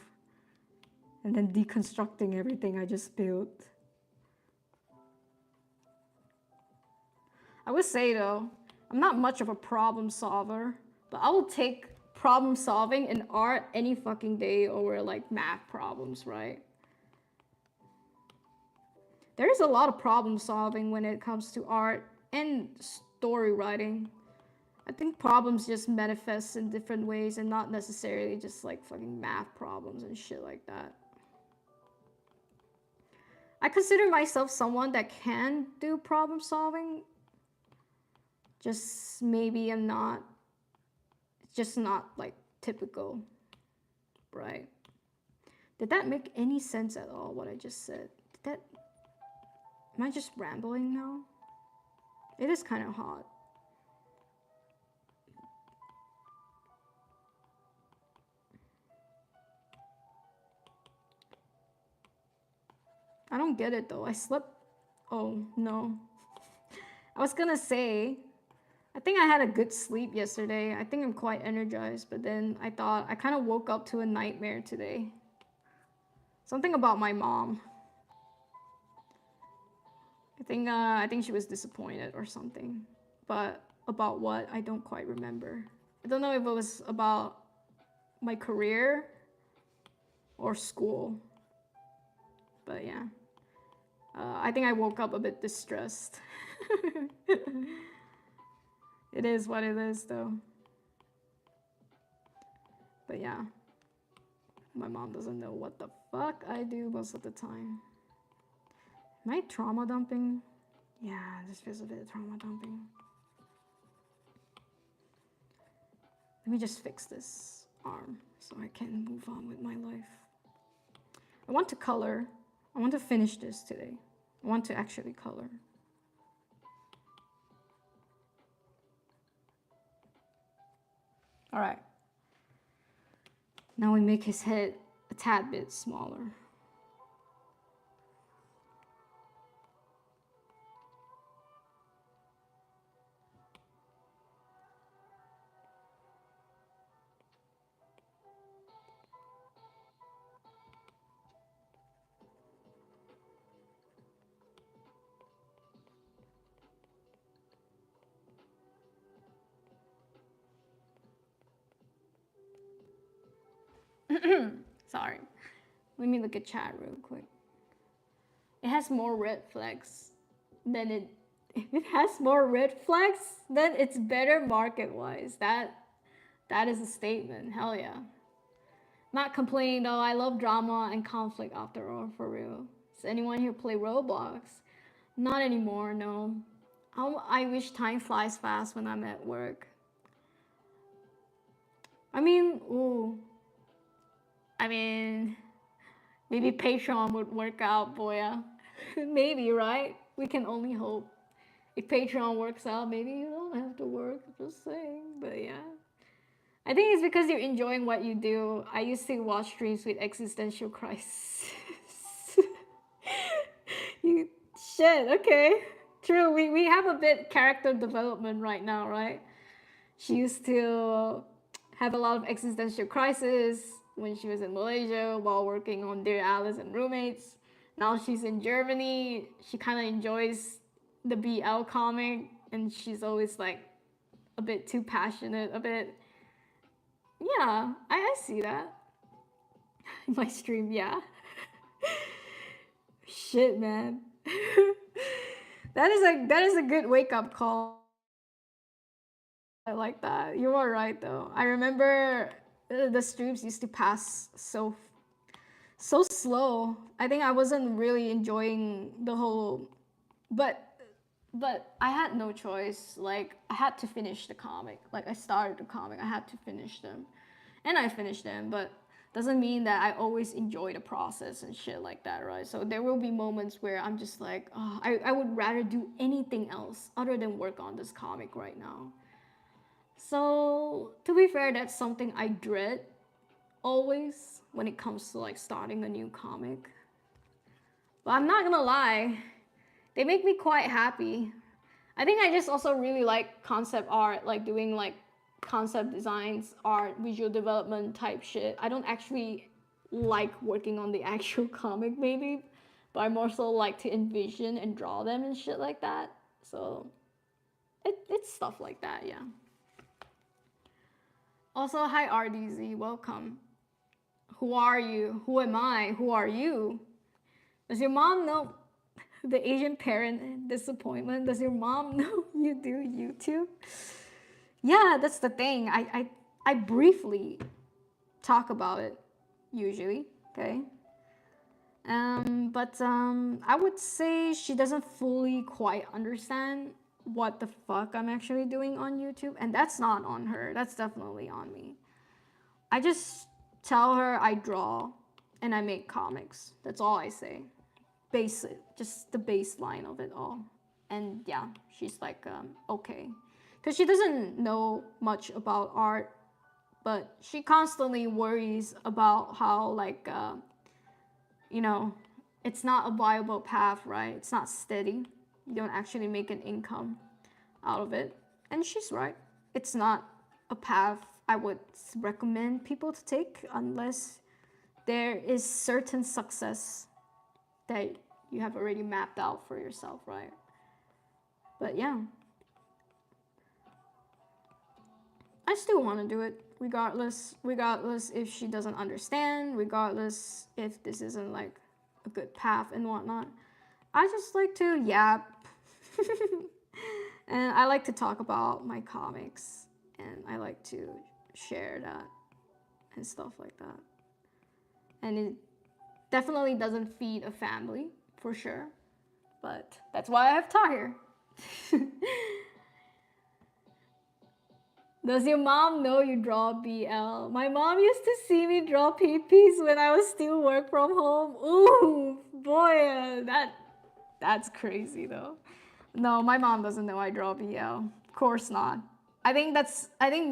S1: And then deconstructing everything I just built. I would say though, I'm not much of a problem solver, but I will take problem solving in art any fucking day over like math problems, right? There is a lot of problem solving when it comes to art and story writing. I think problems just manifest in different ways and not necessarily just like fucking math problems and shit like that. I consider myself someone that can do problem solving. Just maybe I'm not, it's just not like typical, right? Did that make any sense at all, what I just said? Am I just rambling now? It is kind of hot. I don't get it though. I slept, oh no. I was gonna say, I think I had a good sleep yesterday. I think I'm quite energized, but then I thought I kind of woke up to a nightmare today. Something about my mom. I think she was disappointed or something, but about what I don't quite remember. I don't know if it was about my career or school. But yeah, I think I woke up a bit distressed. It is what it is though. But yeah, my mom doesn't know what the fuck I do most of the time. Am I trauma dumping? Yeah, this feels a bit trauma dumping. Let me just fix this arm so I can move on with my life. I want to color. I want to finish this today. I want to actually color. All right. Now we make his head a tad bit smaller. Sorry. Let me look at chat real quick. It has more red flags than it. If it has more red flags, then it's better market-wise. That is a statement. Hell yeah. Not complaining though. I love drama and conflict after all, for real. Does anyone here play Roblox? Not anymore. No. I wish time flies fast when I'm at work. I mean, ooh. I mean, maybe Patreon would work out, boy. Maybe, right? We can only hope. If Patreon works out, maybe you don't have to work. Just saying. But yeah. I think it's because you're enjoying what you do. I used to watch streams with existential crisis. You shit, okay. True, we have a bit character development right now, right? She used to have a lot of existential crisis when she was in Malaysia while working on Dear Alice and Roommates. Now she's in Germany. She kind of enjoys the BL comic, and she's always like a bit too passionate, a bit. Yeah, I see that. My stream, yeah. Shit, man. That is a good wake up call. I like that. You are right though. I remember the streams used to pass so slow. I think I wasn't really enjoying the whole, but I had no choice. Like I had to finish the comic. Like I started the comic, I had to finish them, and I finished them. But doesn't mean that I always enjoy the process and shit like that, right? So there will be moments where I'm just like, oh, I would rather do anything else other than work on this comic right now. So to be fair, that's something I dread always when it comes to like starting a new comic. But I'm not gonna lie, they make me quite happy. I think I just also really like concept art, like doing like concept designs, art, visual development type shit. I don't actually like working on the actual comic maybe, but I more so like to envision and draw them and shit like that. So it's stuff like that, yeah. Also, hi RDZ, welcome. Who are you? Who am I? Who are you? Does your mom know the Asian parent disappointment? Does your mom know you do YouTube? Yeah, that's the thing. I briefly talk about it usually, okay? But I would say she doesn't fully quite understand what the fuck I'm actually doing on YouTube, and that's not on her. That's definitely on me. I just tell her I draw and I make comics. That's all I say. Basic, just the baseline of it all. And yeah, she's like, okay. Because she doesn't know much about art, but she constantly worries about how, like, you know, it's not a viable path, right? It's not steady. You don't actually make an income out of it. And she's right. It's not a path I would recommend people to take unless there is certain success that you have already mapped out for yourself, right? But yeah. I still want to do it regardless if she doesn't understand, regardless if this isn't like a good path and whatnot. I just like to yap. And I like to talk about my comics, and I like to share that and stuff like that. And it definitely doesn't feed a family, for sure. But that's why I have Tahir. Does your mom know you draw BL? My mom used to see me draw PPs when I was still work from home. Ooh, boy, that's crazy though. No, my mom doesn't know I draw BL. Of course not. I think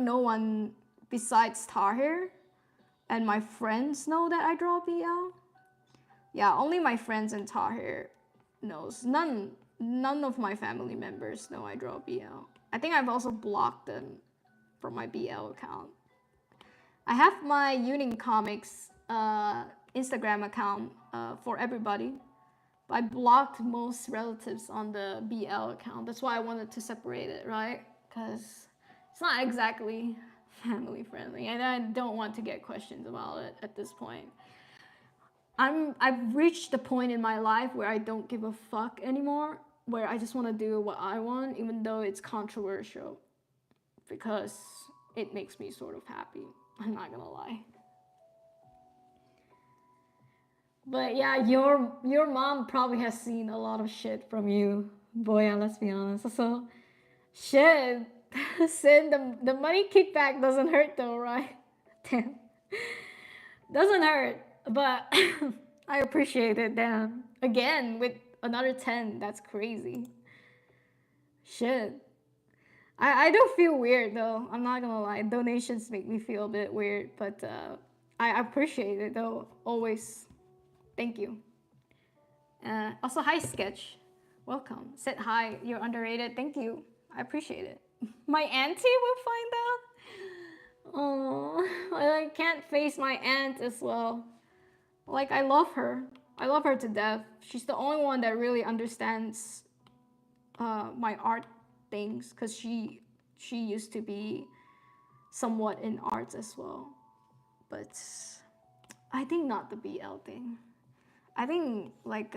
S1: no one besides Tahir and my friends know that I draw BL. Yeah, only my friends and Tahir knows. None of my family members know I draw BL. I think I've also blocked them from my BL account. I have my yuuning comics Instagram account for everybody. I blocked most relatives on the BL account. That's why I wanted to separate it, right? Because it's not exactly family friendly, and I don't want to get questions about it at this point. I've reached the point in my life where I don't give a fuck anymore, where I just want to do what I want, even though it's controversial, because it makes me sort of happy. I'm not gonna lie. But yeah, your mom probably has seen a lot of shit from you. Boy, yeah, let's be honest. So, shit. Sin, the money kickback doesn't hurt though, right? Damn. Doesn't hurt, but I appreciate it, damn. Again, with another 10, that's crazy. Shit. I do feel weird though, I'm not gonna lie. Donations make me feel a bit weird, but I appreciate it though, always. Thank you. Also, hi, Sketch. Welcome. Said hi, you're underrated. Thank you. I appreciate it. My auntie will find out. Oh, I can't face my aunt as well. Like, I love her. I love her to death. She's the only one that really understands my art things, because she used to be somewhat in arts as well. But I think not the BL thing. I think like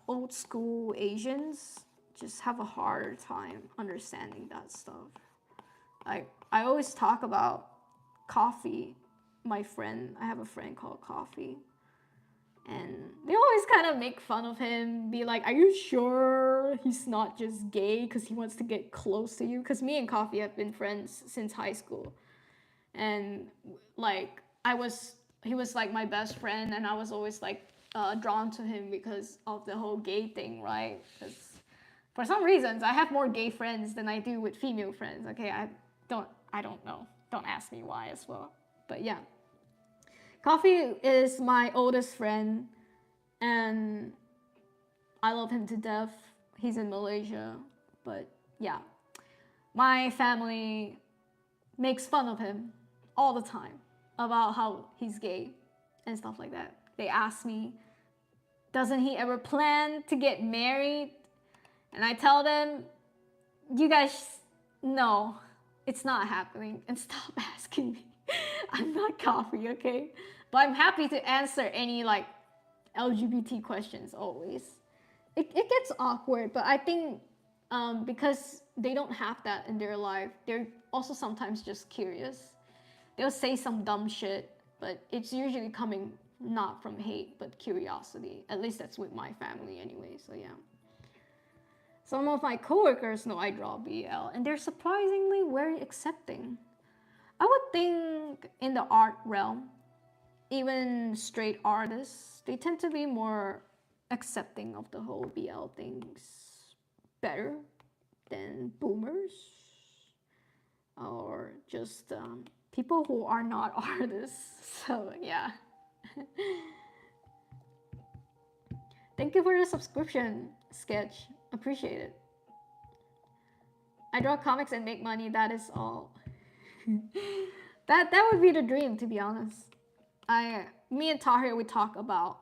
S1: old school Asians just have a harder time understanding that stuff. I always talk about Coffee. My friend, I have a friend called Coffee, and they always kind of make fun of him, be like, "Are you sure he's not just gay because he wants to get close to you?" Because me and Coffee have been friends since high school, and like he was like my best friend, and I was always like drawn to him because of the whole gay thing, right? Because for some reasons I have more gay friends than I do with female friends. Okay, I don't know. Don't ask me why as well. But yeah, Coffee is my oldest friend, and I love him to death. He's in Malaysia, but yeah, my family makes fun of him all the time about how he's gay and stuff like that. They ask me, doesn't he ever plan to get married? And I tell them, you guys, no, it's not happening. And stop asking me. I'm not Coffee, okay? But I'm happy to answer any like LGBT questions always. It gets awkward, but I think because they don't have that in their life, they're also sometimes just curious. They'll say some dumb shit, but it's usually coming not from hate, but curiosity. At least that's with my family anyway, so yeah. Some of my coworkers know I draw BL, and they're surprisingly very accepting. I would think in the art realm, even straight artists, they tend to be more accepting of the whole BL things better than boomers or just people who are not artists. So yeah. Thank you for the subscription, Sketch. Appreciate it. I draw comics and make money, that is all. that would be the dream, to be honest. Me and Tahir, we talk about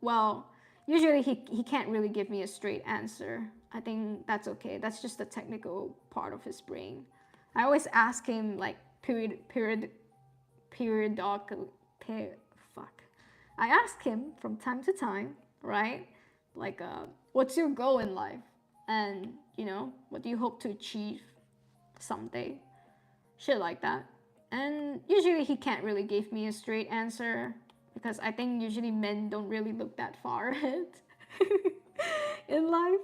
S1: well, usually he can't really give me a straight answer. I think that's okay. That's just the technical part of his brain. I always ask him like periodical fuck. I ask him from time to time, right? Like, what's your goal in life? And, you know, what do you hope to achieve someday? Shit like that. And usually he can't really give me a straight answer because I think usually men don't really look that far ahead in life.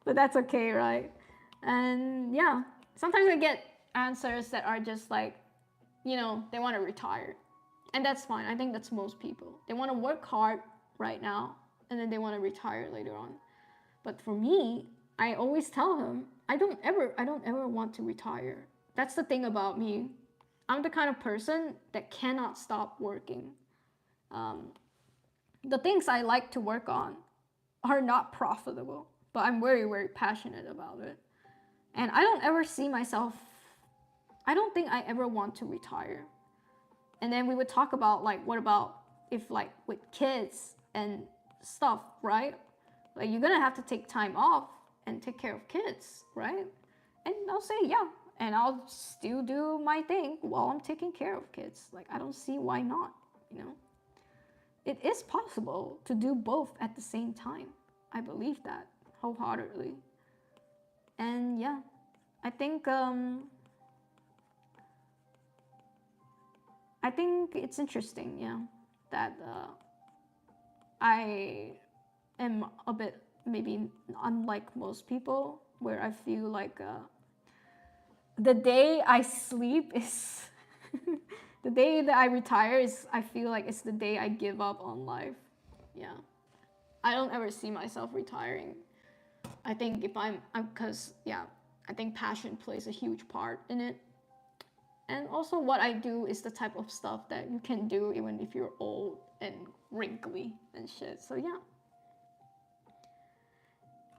S1: But that's okay, right? And yeah, sometimes I get answers that are just like, you know, they want to retire. And that's fine. I think that's most people. They want to work hard right now and then they want to retire later on. But for me, I always tell him, I don't ever want to retire. That's the thing about me. I'm the kind of person that cannot stop working. The things I like to work on are not profitable, but I'm very, very passionate about it. And I don't ever see myself, I don't think I ever want to retire. And then we would talk about like, what about if like with kids and stuff, right? Like you're gonna have to take time off and take care of kids, right? And I'll say, yeah. And I'll still do my thing while I'm taking care of kids. Like, I don't see why not, you know? It is possible to do both at the same time. I believe that wholeheartedly. And yeah, I think it's interesting, yeah, that I am a bit maybe unlike most people, where I feel like the day I sleep is the day that I retire is, I feel like it's the day I give up on life. Yeah, I don't ever see myself retiring. I think if I'm because yeah, I think passion plays a huge part in it. And also what I do is the type of stuff that you can do even if you're old and wrinkly and shit. So yeah.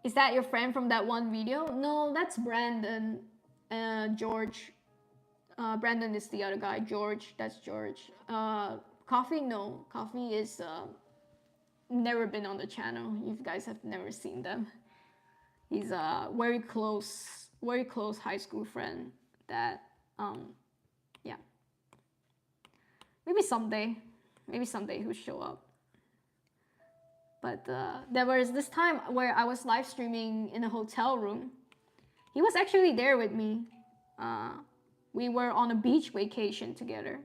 S1: Is that your friend from that one video? No, that's Brandon. George. Brandon is the other guy. George, that's George. Coffee, no. Coffee is never been on the channel. You guys have never seen them. He's a very close high school friend that yeah. Maybe someday he'll show up. But there was this time where I was live streaming in a hotel room. He was actually there with me. We were on a beach vacation together.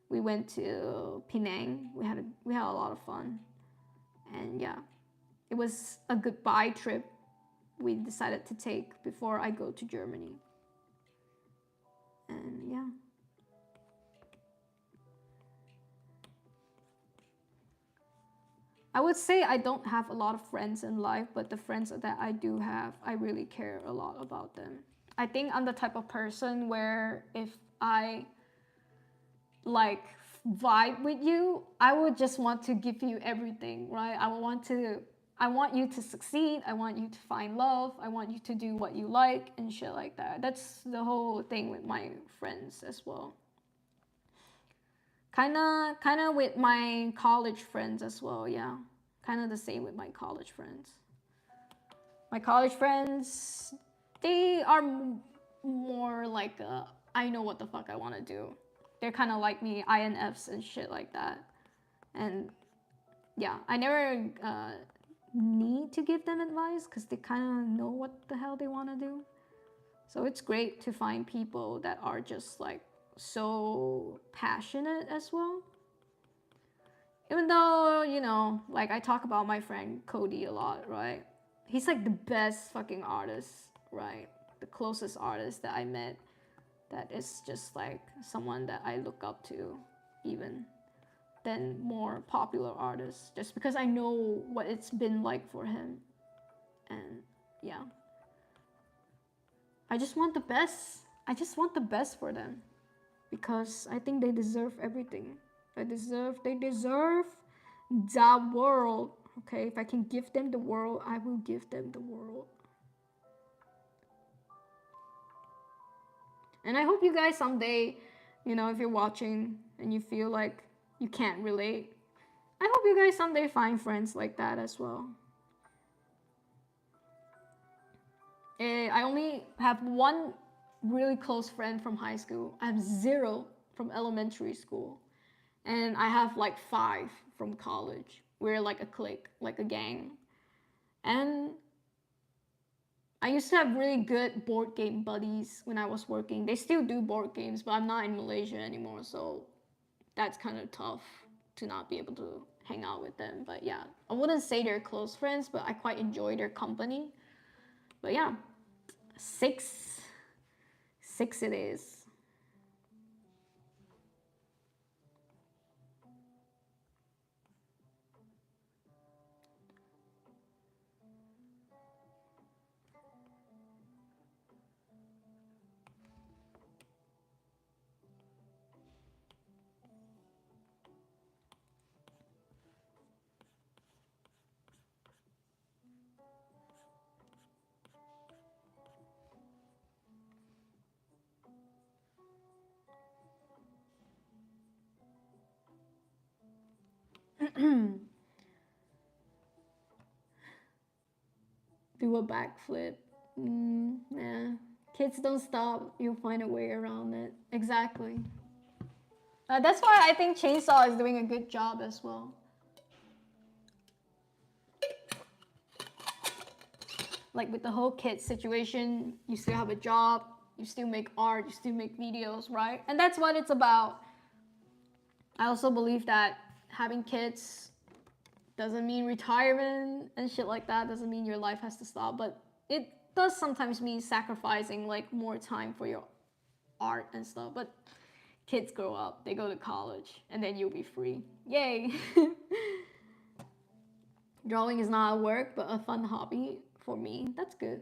S1: We went to Penang. We had a lot of fun. And yeah, it was a goodbye trip we decided to take before I go to Germany. And yeah. I would say I don't have a lot of friends in life, but the friends that I do have, I really care a lot about them. I think I'm the type of person where if I like vibe with you, I would just want to give you everything, right? I want you to succeed. I want you to find love. I want you to do what you like and shit like that. That's the whole thing with my friends as well. Kinda with my college friends as well, yeah. Kinda the same with my college friends. My college friends, they are more like I know what the fuck I want to do. They're kind of like me, INFs and shit like that. And yeah, I never need to give them advice because they kind of know what the hell they want to do. So it's great to find people that are just like so passionate as well. Even though, you know, like I talk about my friend Cody a lot, right? He's like the best fucking artist, right? The closest artist that I met that is just like someone that I look up to even than more popular artists, just because I know what it's been like for him. And yeah, I just want the best. I just want the best for them because I think they deserve everything. They deserve the world. Okay, if I can give them the world, I will give them the world. And I hope you guys someday, you know, if you're watching and you feel like you can't relate, I hope you guys someday find friends like that as well. I only have one really close friend from high school. I have 0 from elementary school. And I have like 5 from college. We're like a clique, like a gang. And I used to have really good board game buddies when I was working. They still do board games, but I'm not in Malaysia anymore, so that's kind of tough to not be able to hang out with them. But yeah, I wouldn't say they're close friends, but I quite enjoy their company. But yeah, 6 it is. Do a backflip. Nah. Kids don't stop. You'll find a way around it. Exactly. That's why I think Chainsaw is doing a good job as well. Like with the whole kid situation, you still have a job, you still make art, you still make videos, right? And that's what it's about. I also believe that having kids doesn't mean retirement and shit like that, doesn't mean your life has to stop, but it does sometimes mean sacrificing like more time for your art and stuff. But kids grow up, they go to college, and then you'll be free. Yay! Drawing is not a work, but a fun hobby for me. That's good.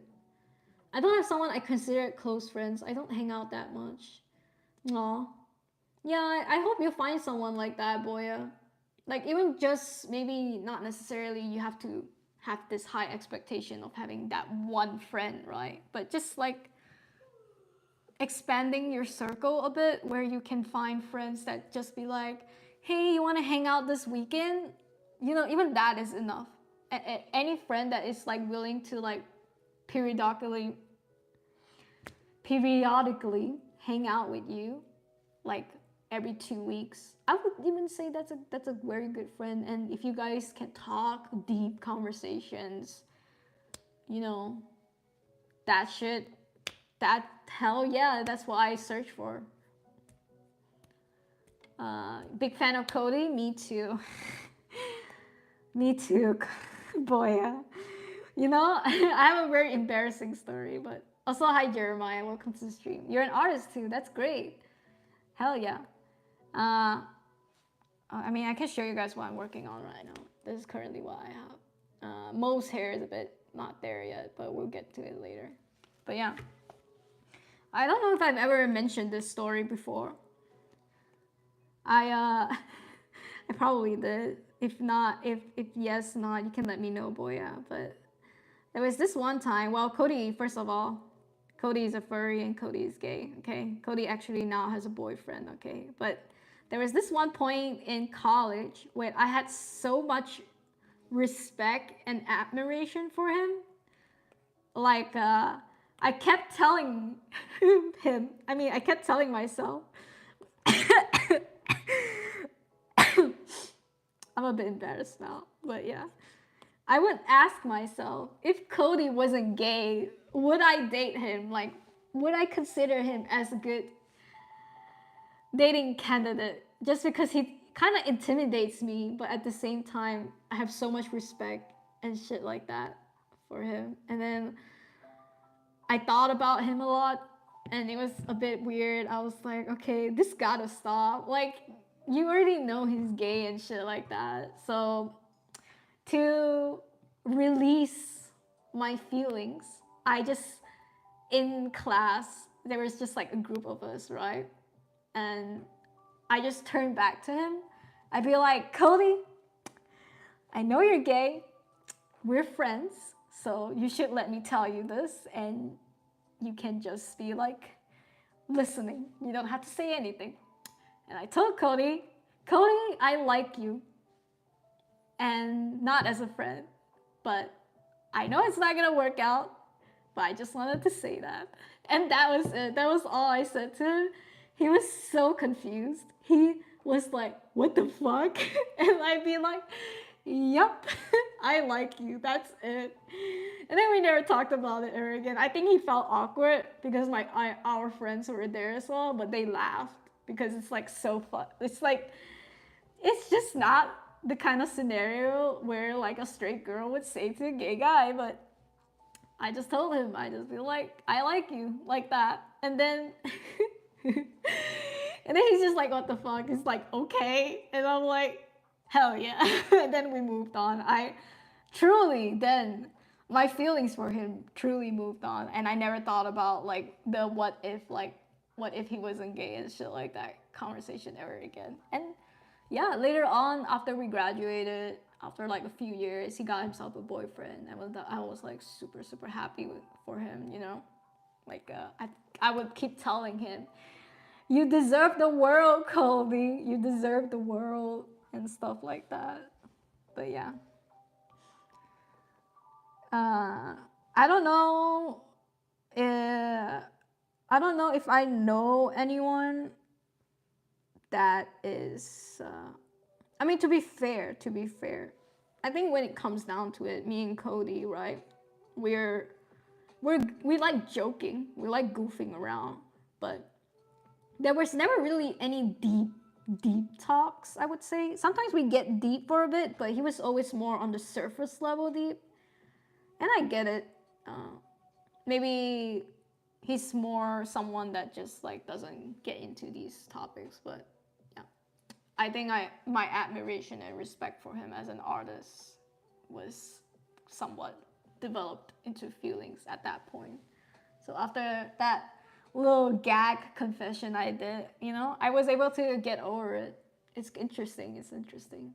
S1: I don't have someone I consider close friends. I don't hang out that much. Aw. Yeah, I hope you find someone like that, Boya. Like, even just maybe not necessarily you have to have this high expectation of having that one friend, right? But just like expanding your circle a bit where you can find friends that just be like, hey, you want to hang out this weekend? You know, even that is enough. Any friend that is like willing to like periodically hang out with you, like every 2 weeks, I would even say that's a very good friend. And if you guys can talk deep conversations, you know, that shit, that hell yeah, that's what I search for. Big fan of Cody. Me too. Me too. Boy, yeah. You know, I have a very embarrassing story, but also, hi Jeremiah, welcome to the stream. You're an artist too, that's great. Hell yeah. I mean, I can show you guys what I'm working on right now. This is currently what I have. Mo's hair is a bit not there yet, but we'll get to it later. But yeah. I don't know if I've ever mentioned this story before. I probably did. If not, if yes, not, you can let me know, boy. Yeah. But there was this one time. Well, Cody, first of all, Cody is a furry and Cody is gay. Okay, Cody actually now has a boyfriend. Okay, but there was this one point in college where I had so much respect and admiration for him. Like, I kept telling him. I mean, I kept telling myself. I'm a bit embarrassed now, but yeah. I would ask myself, if Cody wasn't gay, would I date him? Like, would I consider him as a good dating candidate? Just because he kind of intimidates me, but at the same time, I have so much respect and shit like that for him. And then I thought about him a lot, and it was a bit weird. I was like, okay, this gotta stop. Like, you already know he's gay and shit like that. So to release my feelings, I just, in class, there was just like a group of us, right? And I just turned back to him. I'd be like, Cody, I know you're gay. We're friends. So you should let me tell you this. And you can just be like listening. You don't have to say anything. And I told Cody, I like you. And not as a friend, but I know it's not gonna work out, But I just wanted to say that. And that was it. That was all I said to him. He was so confused. He was like, what the fuck? And I'd be like, yep, I like you. That's it. And then we never talked about it ever again. I think he felt awkward because our friends were there as well, but they laughed because it's like so fun. It's like, it's just not the kind of scenario where like a straight girl would say to a gay guy, but I just told him, I just feel like, I like you, like that. And then, and then he's just like, what the fuck? He's like, okay. And I'm like, hell yeah. And then we moved on. Then my feelings for him truly moved on. And I never thought about like the what if he wasn't gay and shit like that conversation ever again. And yeah, later on, after we graduated, after like a few years, he got himself a boyfriend. I was like super happy for him, you know. Like I would keep telling him, "You deserve the world, Colby. You deserve the world," and stuff like that. But yeah, I don't know. I don't know if I know anyone that is. I mean, to be fair, I think when it comes down to it, me and Cody, right? We're we like joking, we like goofing around, but there was never really any deep talks. I would say sometimes we get deep for a bit, but he was always more on the surface level deep, and I get it. Maybe he's more someone that just like doesn't get into these topics, but I think my admiration and respect for him as an artist was somewhat developed into feelings at that point. So after that little gag confession I did, you know, I was able to get over it. It's interesting.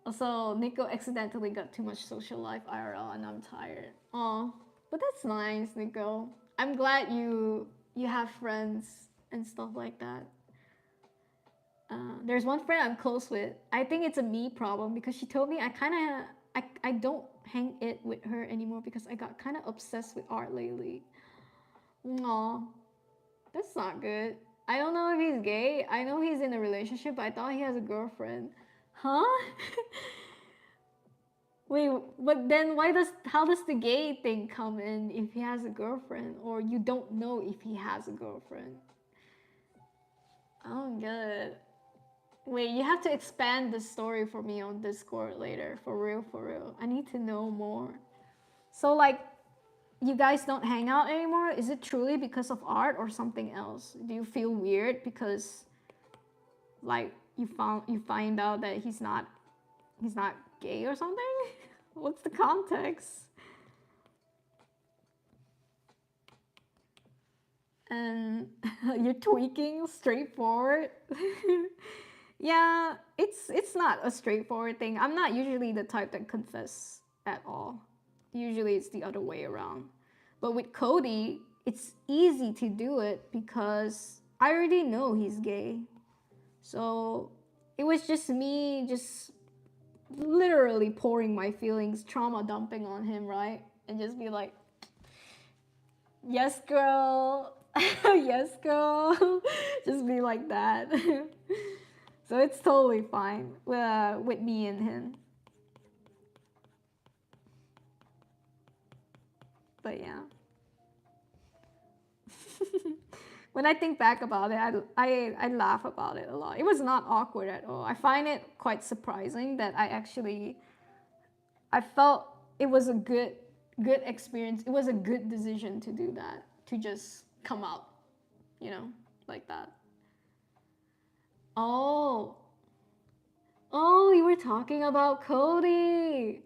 S1: Also, Nico accidentally got too much social life IRL and I'm tired. Oh, but that's nice, Nico. I'm glad you have friends and stuff like that. There's one friend I'm close with. I think it's a me problem because she told me I don't hang it with her anymore because I got kind of obsessed with art lately. Aw, that's not good. I don't know if he's gay. I know he's in a relationship, but I thought he has a girlfriend. Huh? Wait, but then how does the gay thing come in if he has a girlfriend or you don't know if he has a girlfriend? I don't get it. Wait, you have to expand the story for me on Discord later. For real. I need to know more. So like, you guys don't hang out anymore? Is it truly because of art or something else? Do you feel weird because like you find out that he's not gay or something? What's the context? And you're tweaking straightforward. Yeah, it's not a straightforward thing. I'm not usually the type that confess at all. Usually it's the other way around. But with Cody, it's easy to do it because I already know he's gay. So it was just me just literally pouring my feelings, trauma dumping on him, right? And just be like, yes, girl. Yes, girl. Just be like that. So it's totally fine with me and him. But yeah. When I think back about it, I laugh about it a lot. It was not awkward at all. I find it quite surprising that I felt it was a good experience. It was a good decision to do that, to just come out, you know, like that. Oh, you were talking about Cody.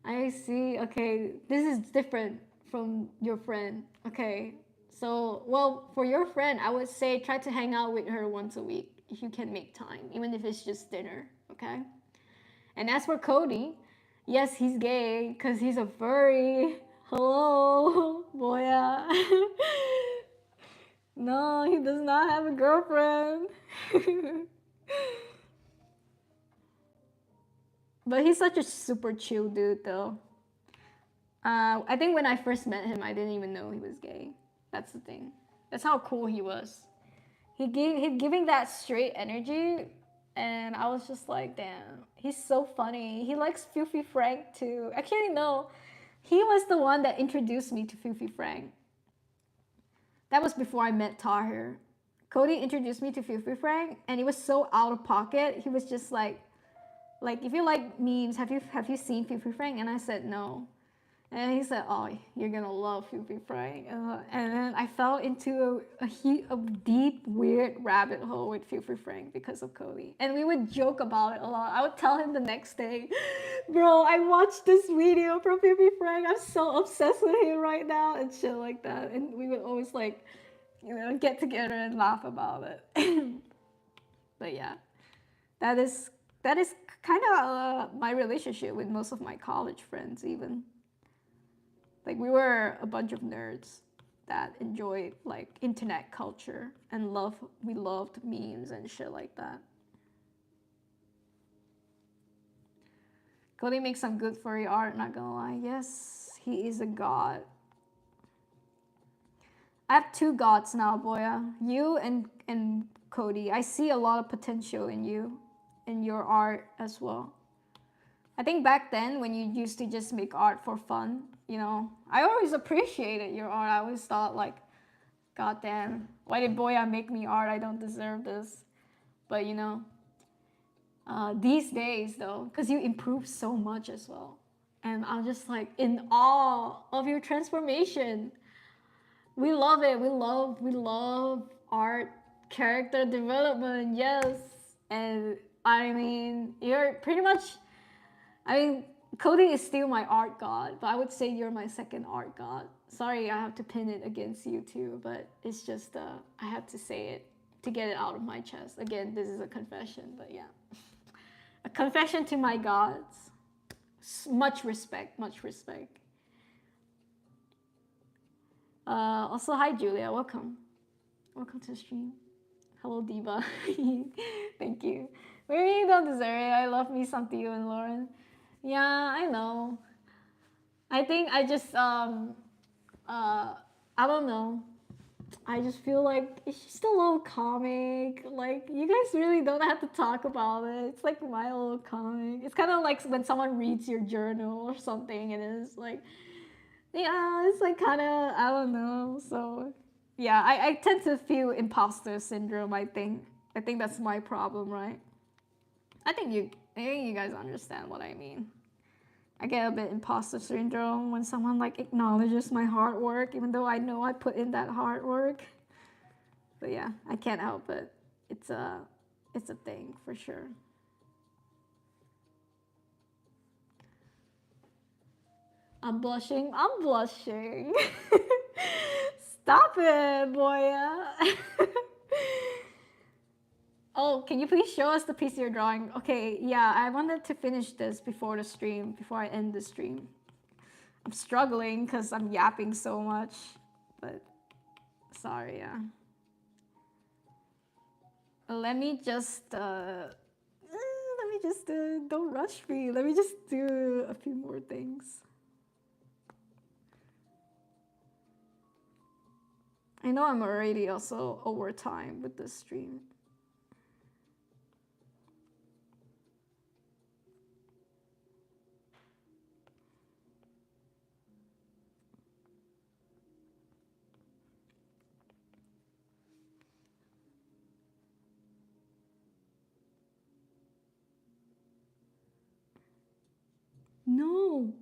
S1: I see. Okay, this is different from your friend. Okay, so well, for your friend, I would say try to hang out with her once a week if you can make time, even if it's just dinner. Okay. And as for Cody, yes, he's gay because he's a furry. Hello, boy. No, he does not have a girlfriend. But he's such a super chill dude, though. I think when I first met him, I didn't even know he was gay. That's the thing. That's how cool he was. He'd giving that straight energy, and I was just like, damn, he's so funny. He likes Filthy Frank too. Actually, no, he was the one that introduced me to Filthy Frank. That was before I met Tahir. Cody introduced me to Filthy Frank, and it was so out of pocket. He was just like if you like memes, have you seen Filthy Frank? And I said no. And he said, "Oh, you're gonna love Filthy Frank." And then I fell into a deep, weird rabbit hole with Filthy Frank because of Cody. And we would joke about it a lot. I would tell him the next day, "Bro, I watched this video from Filthy Frank. I'm so obsessed with him right now," and shit like that. And we would always like, get together and laugh about it. But yeah, that is kind of my relationship with most of my college friends, even. Like, we were a bunch of nerds that enjoyed like internet culture and we loved memes and shit like that. Cody makes some good furry art, not gonna lie. Yes, he is a god. I have two gods now, Boya. You and Cody. I see a lot of potential in you, in your art as well. I think back then when you used to just make art for fun, I always appreciated your art. I always thought like, God damn, why did Boya make me art? I don't deserve this. But these days though, because you improve so much as well. And I'm just like in awe of your transformation. We love it. We love art, character development, yes. And I mean, you're pretty much, coding is still my art god, but I would say you're my second art god. Sorry, I have to pin it against you too, but it's just, I have to say it to get it out of my chest. Again, this is a confession, but yeah. A confession to my gods. Much respect, much respect. Also, hi Julia, welcome. Welcome to the stream. Hello Diva. Thank you. Maybe you don't deserve it. I love me some to you and Lauren. Yeah, I know. I think I just I don't know. I just feel like it's just a little comic. Like, you guys really don't have to talk about it. It's like my little comic. It's kind of like when someone reads your journal or something, and it's like, yeah, it's like kind of, I don't know. So yeah, I tend to feel imposter syndrome. I think that's my problem, right? I think you guys understand what I mean. I get a bit imposter syndrome when someone like acknowledges my hard work, even though I know I put in that hard work. But yeah, I can't help it. It's a thing for sure. I'm blushing. I'm blushing. Stop it, Boya. Oh, can you please show us the piece you're drawing? Okay, yeah, I wanted to finish this before the stream, before I end the stream. I'm struggling because I'm yapping so much, but sorry, yeah. Let me just, don't rush me. Let me just do a few more things. I know I'm already also over time with this stream. No.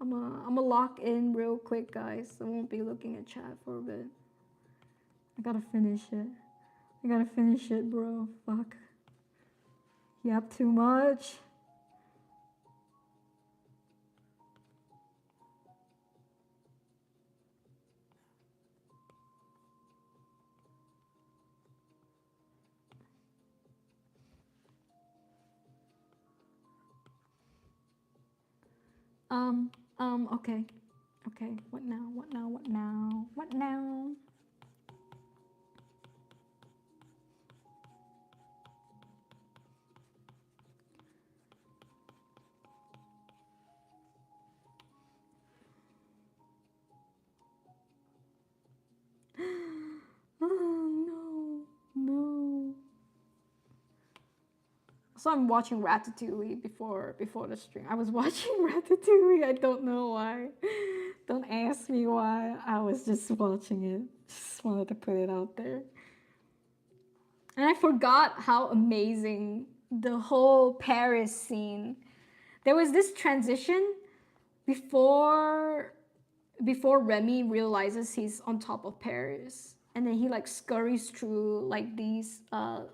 S1: I'm a lock in real quick, guys. I won't be looking at chat for a bit. I gotta finish it, bro. Fuck. Yap too much. Okay. Okay, what now? So I'm watching Ratatouille before the stream. I was watching Ratatouille. I don't know why. Don't ask me why. I was just watching it. Just wanted to put it out there. And I forgot how amazing the whole Paris scene. There was this transition before Remy realizes he's on top of Paris, and then he like scurries through like these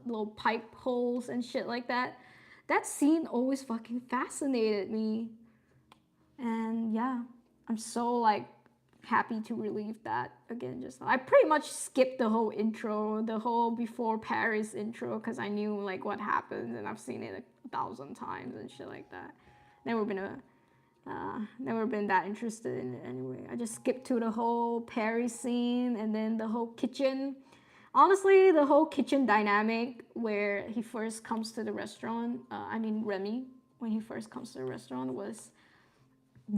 S1: little pipe holes and shit like that. That scene always fucking fascinated me, and yeah, I'm so like happy to relieve that again just now. I pretty much skipped the whole intro, the whole before Paris intro, because I knew like what happens and I've seen it 1,000 times and shit like that. Never been that interested in it anyway. I just skipped to the whole Paris scene and then the whole kitchen. Honestly, the whole kitchen dynamic where he first comes to the restaurant, Remy, when he first comes to the restaurant, was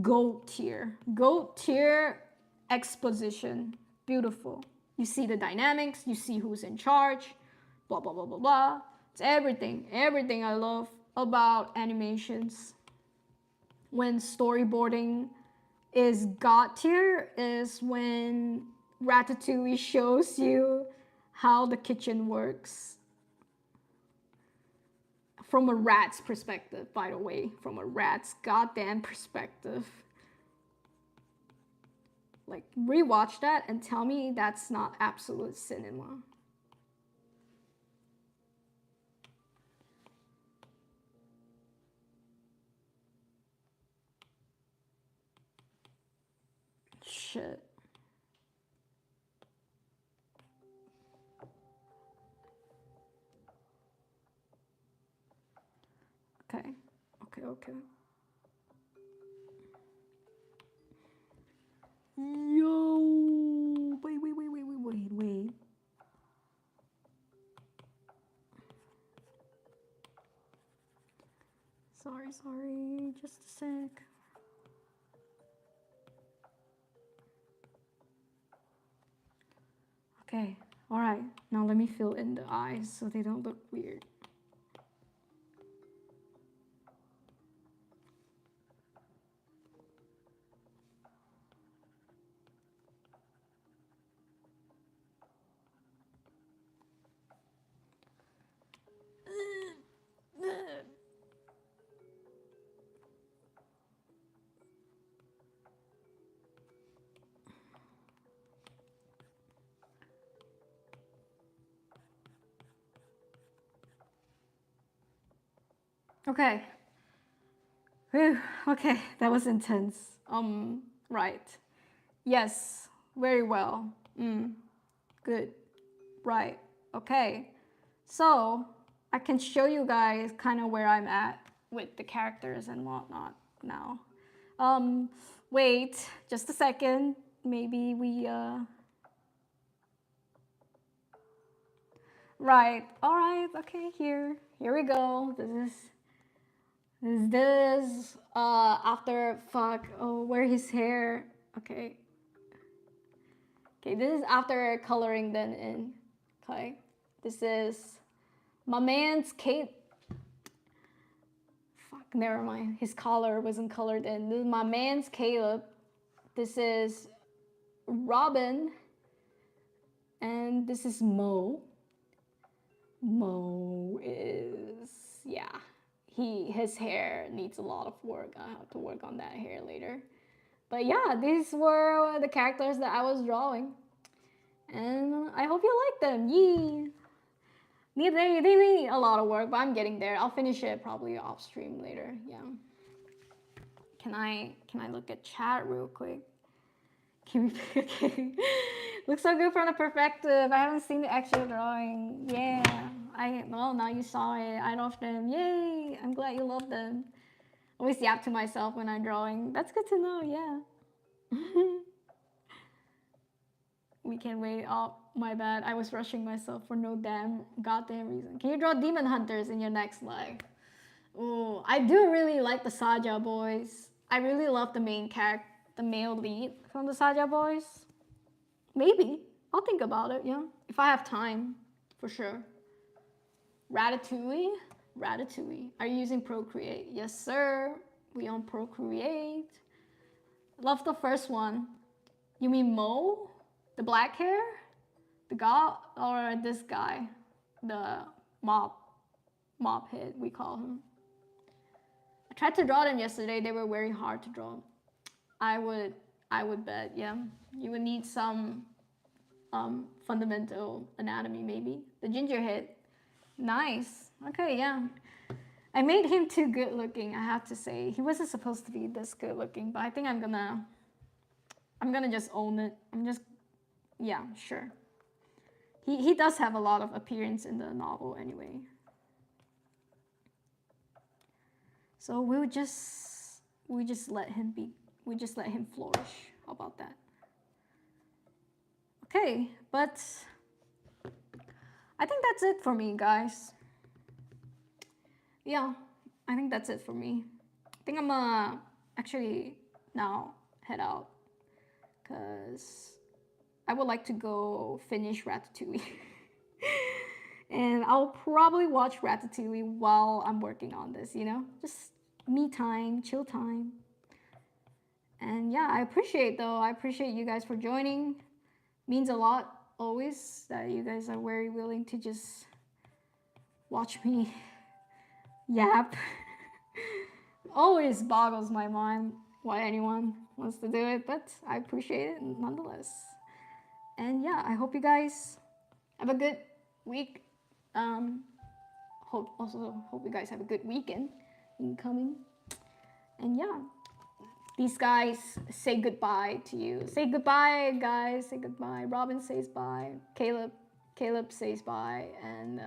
S1: GOAT tier. GOAT tier exposition. Beautiful. You see the dynamics, you see who's in charge, blah, blah, blah, blah, blah. It's everything. Everything I love about animations. When storyboarding is God tier is when Ratatouille shows you how the kitchen works. From a rat's perspective, by the way. From a rat's goddamn perspective. Like, rewatch that and tell me that's not absolute cinema. Shit. Okay. Yo, wait. Sorry, just a sec. Okay, all right. Now let me fill in the eyes so they don't look weird. Okay. Whew. Okay, that was intense. Right. Yes, very well. Good. Right. Okay. So I can show you guys kind of where I'm at with the characters and whatnot now. Wait, just a second. Maybe we Right. All right. Okay. Here we go. This after fuck. Oh, where his hair? Okay. Okay. This is after coloring then in. Okay. This is my man's Kate. Fuck. Never mind. His collar wasn't colored in. This is my man's Caleb. This is Robin. And this is Mo. Mo is, yeah, his hair needs a lot of work. I have to work on that hair later. But yeah, these were the characters that I was drawing, and I hope you like them. Yee. They need a lot of work, but I'm getting there. I'll finish it probably off stream later. Yeah. Can I look at chat real quick? Okay. Looks so good from the perspective. I haven't seen the actual drawing. Yeah. Well, now you saw it. I love them. Yay. I'm glad you love them. Always yap to myself when I'm drawing. That's good to know. Yeah. We can wait. Oh, my bad. I was rushing myself for no goddamn reason. Can you draw demon hunters in your next live? Oh, I do really like the Saja boys. I really love the main character, the male lead from the Saja boys. Maybe. I'll think about it, yeah. If I have time, for sure. Ratatouille? Ratatouille. Are you using Procreate? Yes, sir. We on Procreate. Love the first one. You mean Mo? The black hair? The guy? Or this guy? The mop head, we call him. I tried to draw them yesterday. They were very hard to draw. I would bet, yeah. You would need some fundamental anatomy, maybe. The ginger head. Nice. Okay, yeah. I made him too good looking, I have to say. He wasn't supposed to be this good looking, but I think I'm gonna just own it. Yeah, sure. He does have a lot of appearance in the novel anyway. So we just let him flourish. How about that? Okay, but I think that's it for me, guys. Yeah, I think that's it for me. I think I'm gonna actually now head out because I would like to go finish Ratatouille. And I'll probably watch Ratatouille while I'm working on this, you know? Just me time, chill time. And yeah, I appreciate you guys for joining. Means a lot always that you guys are very willing to just watch me yap. Always boggles my mind why anyone wants to do it, but I appreciate it nonetheless. And yeah, I hope you guys have a good week. Hope you guys have a good weekend incoming. And yeah, these guys say goodbye to you. Say goodbye, guys. Say goodbye. Robin says bye. Caleb says bye, and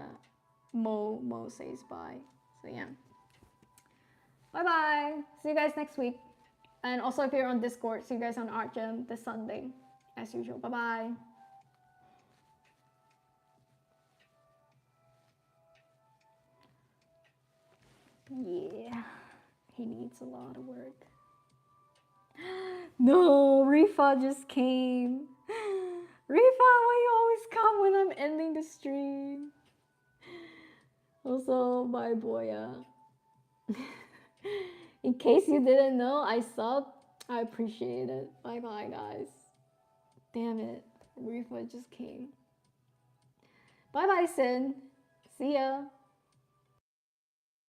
S1: Mo says bye. So yeah. Bye bye. See you guys next week. And also, if you're on Discord, see you guys on Art Gym this Sunday, as usual. Bye bye. Yeah, he needs a lot of work. No, Rifa just came. Rifa, why you always come when I'm ending the stream? Also, bye, Boya. In case you didn't know, I subbed. I appreciate it. Bye bye, guys. Damn it. Rifa just came. Bye bye, Sin. See ya.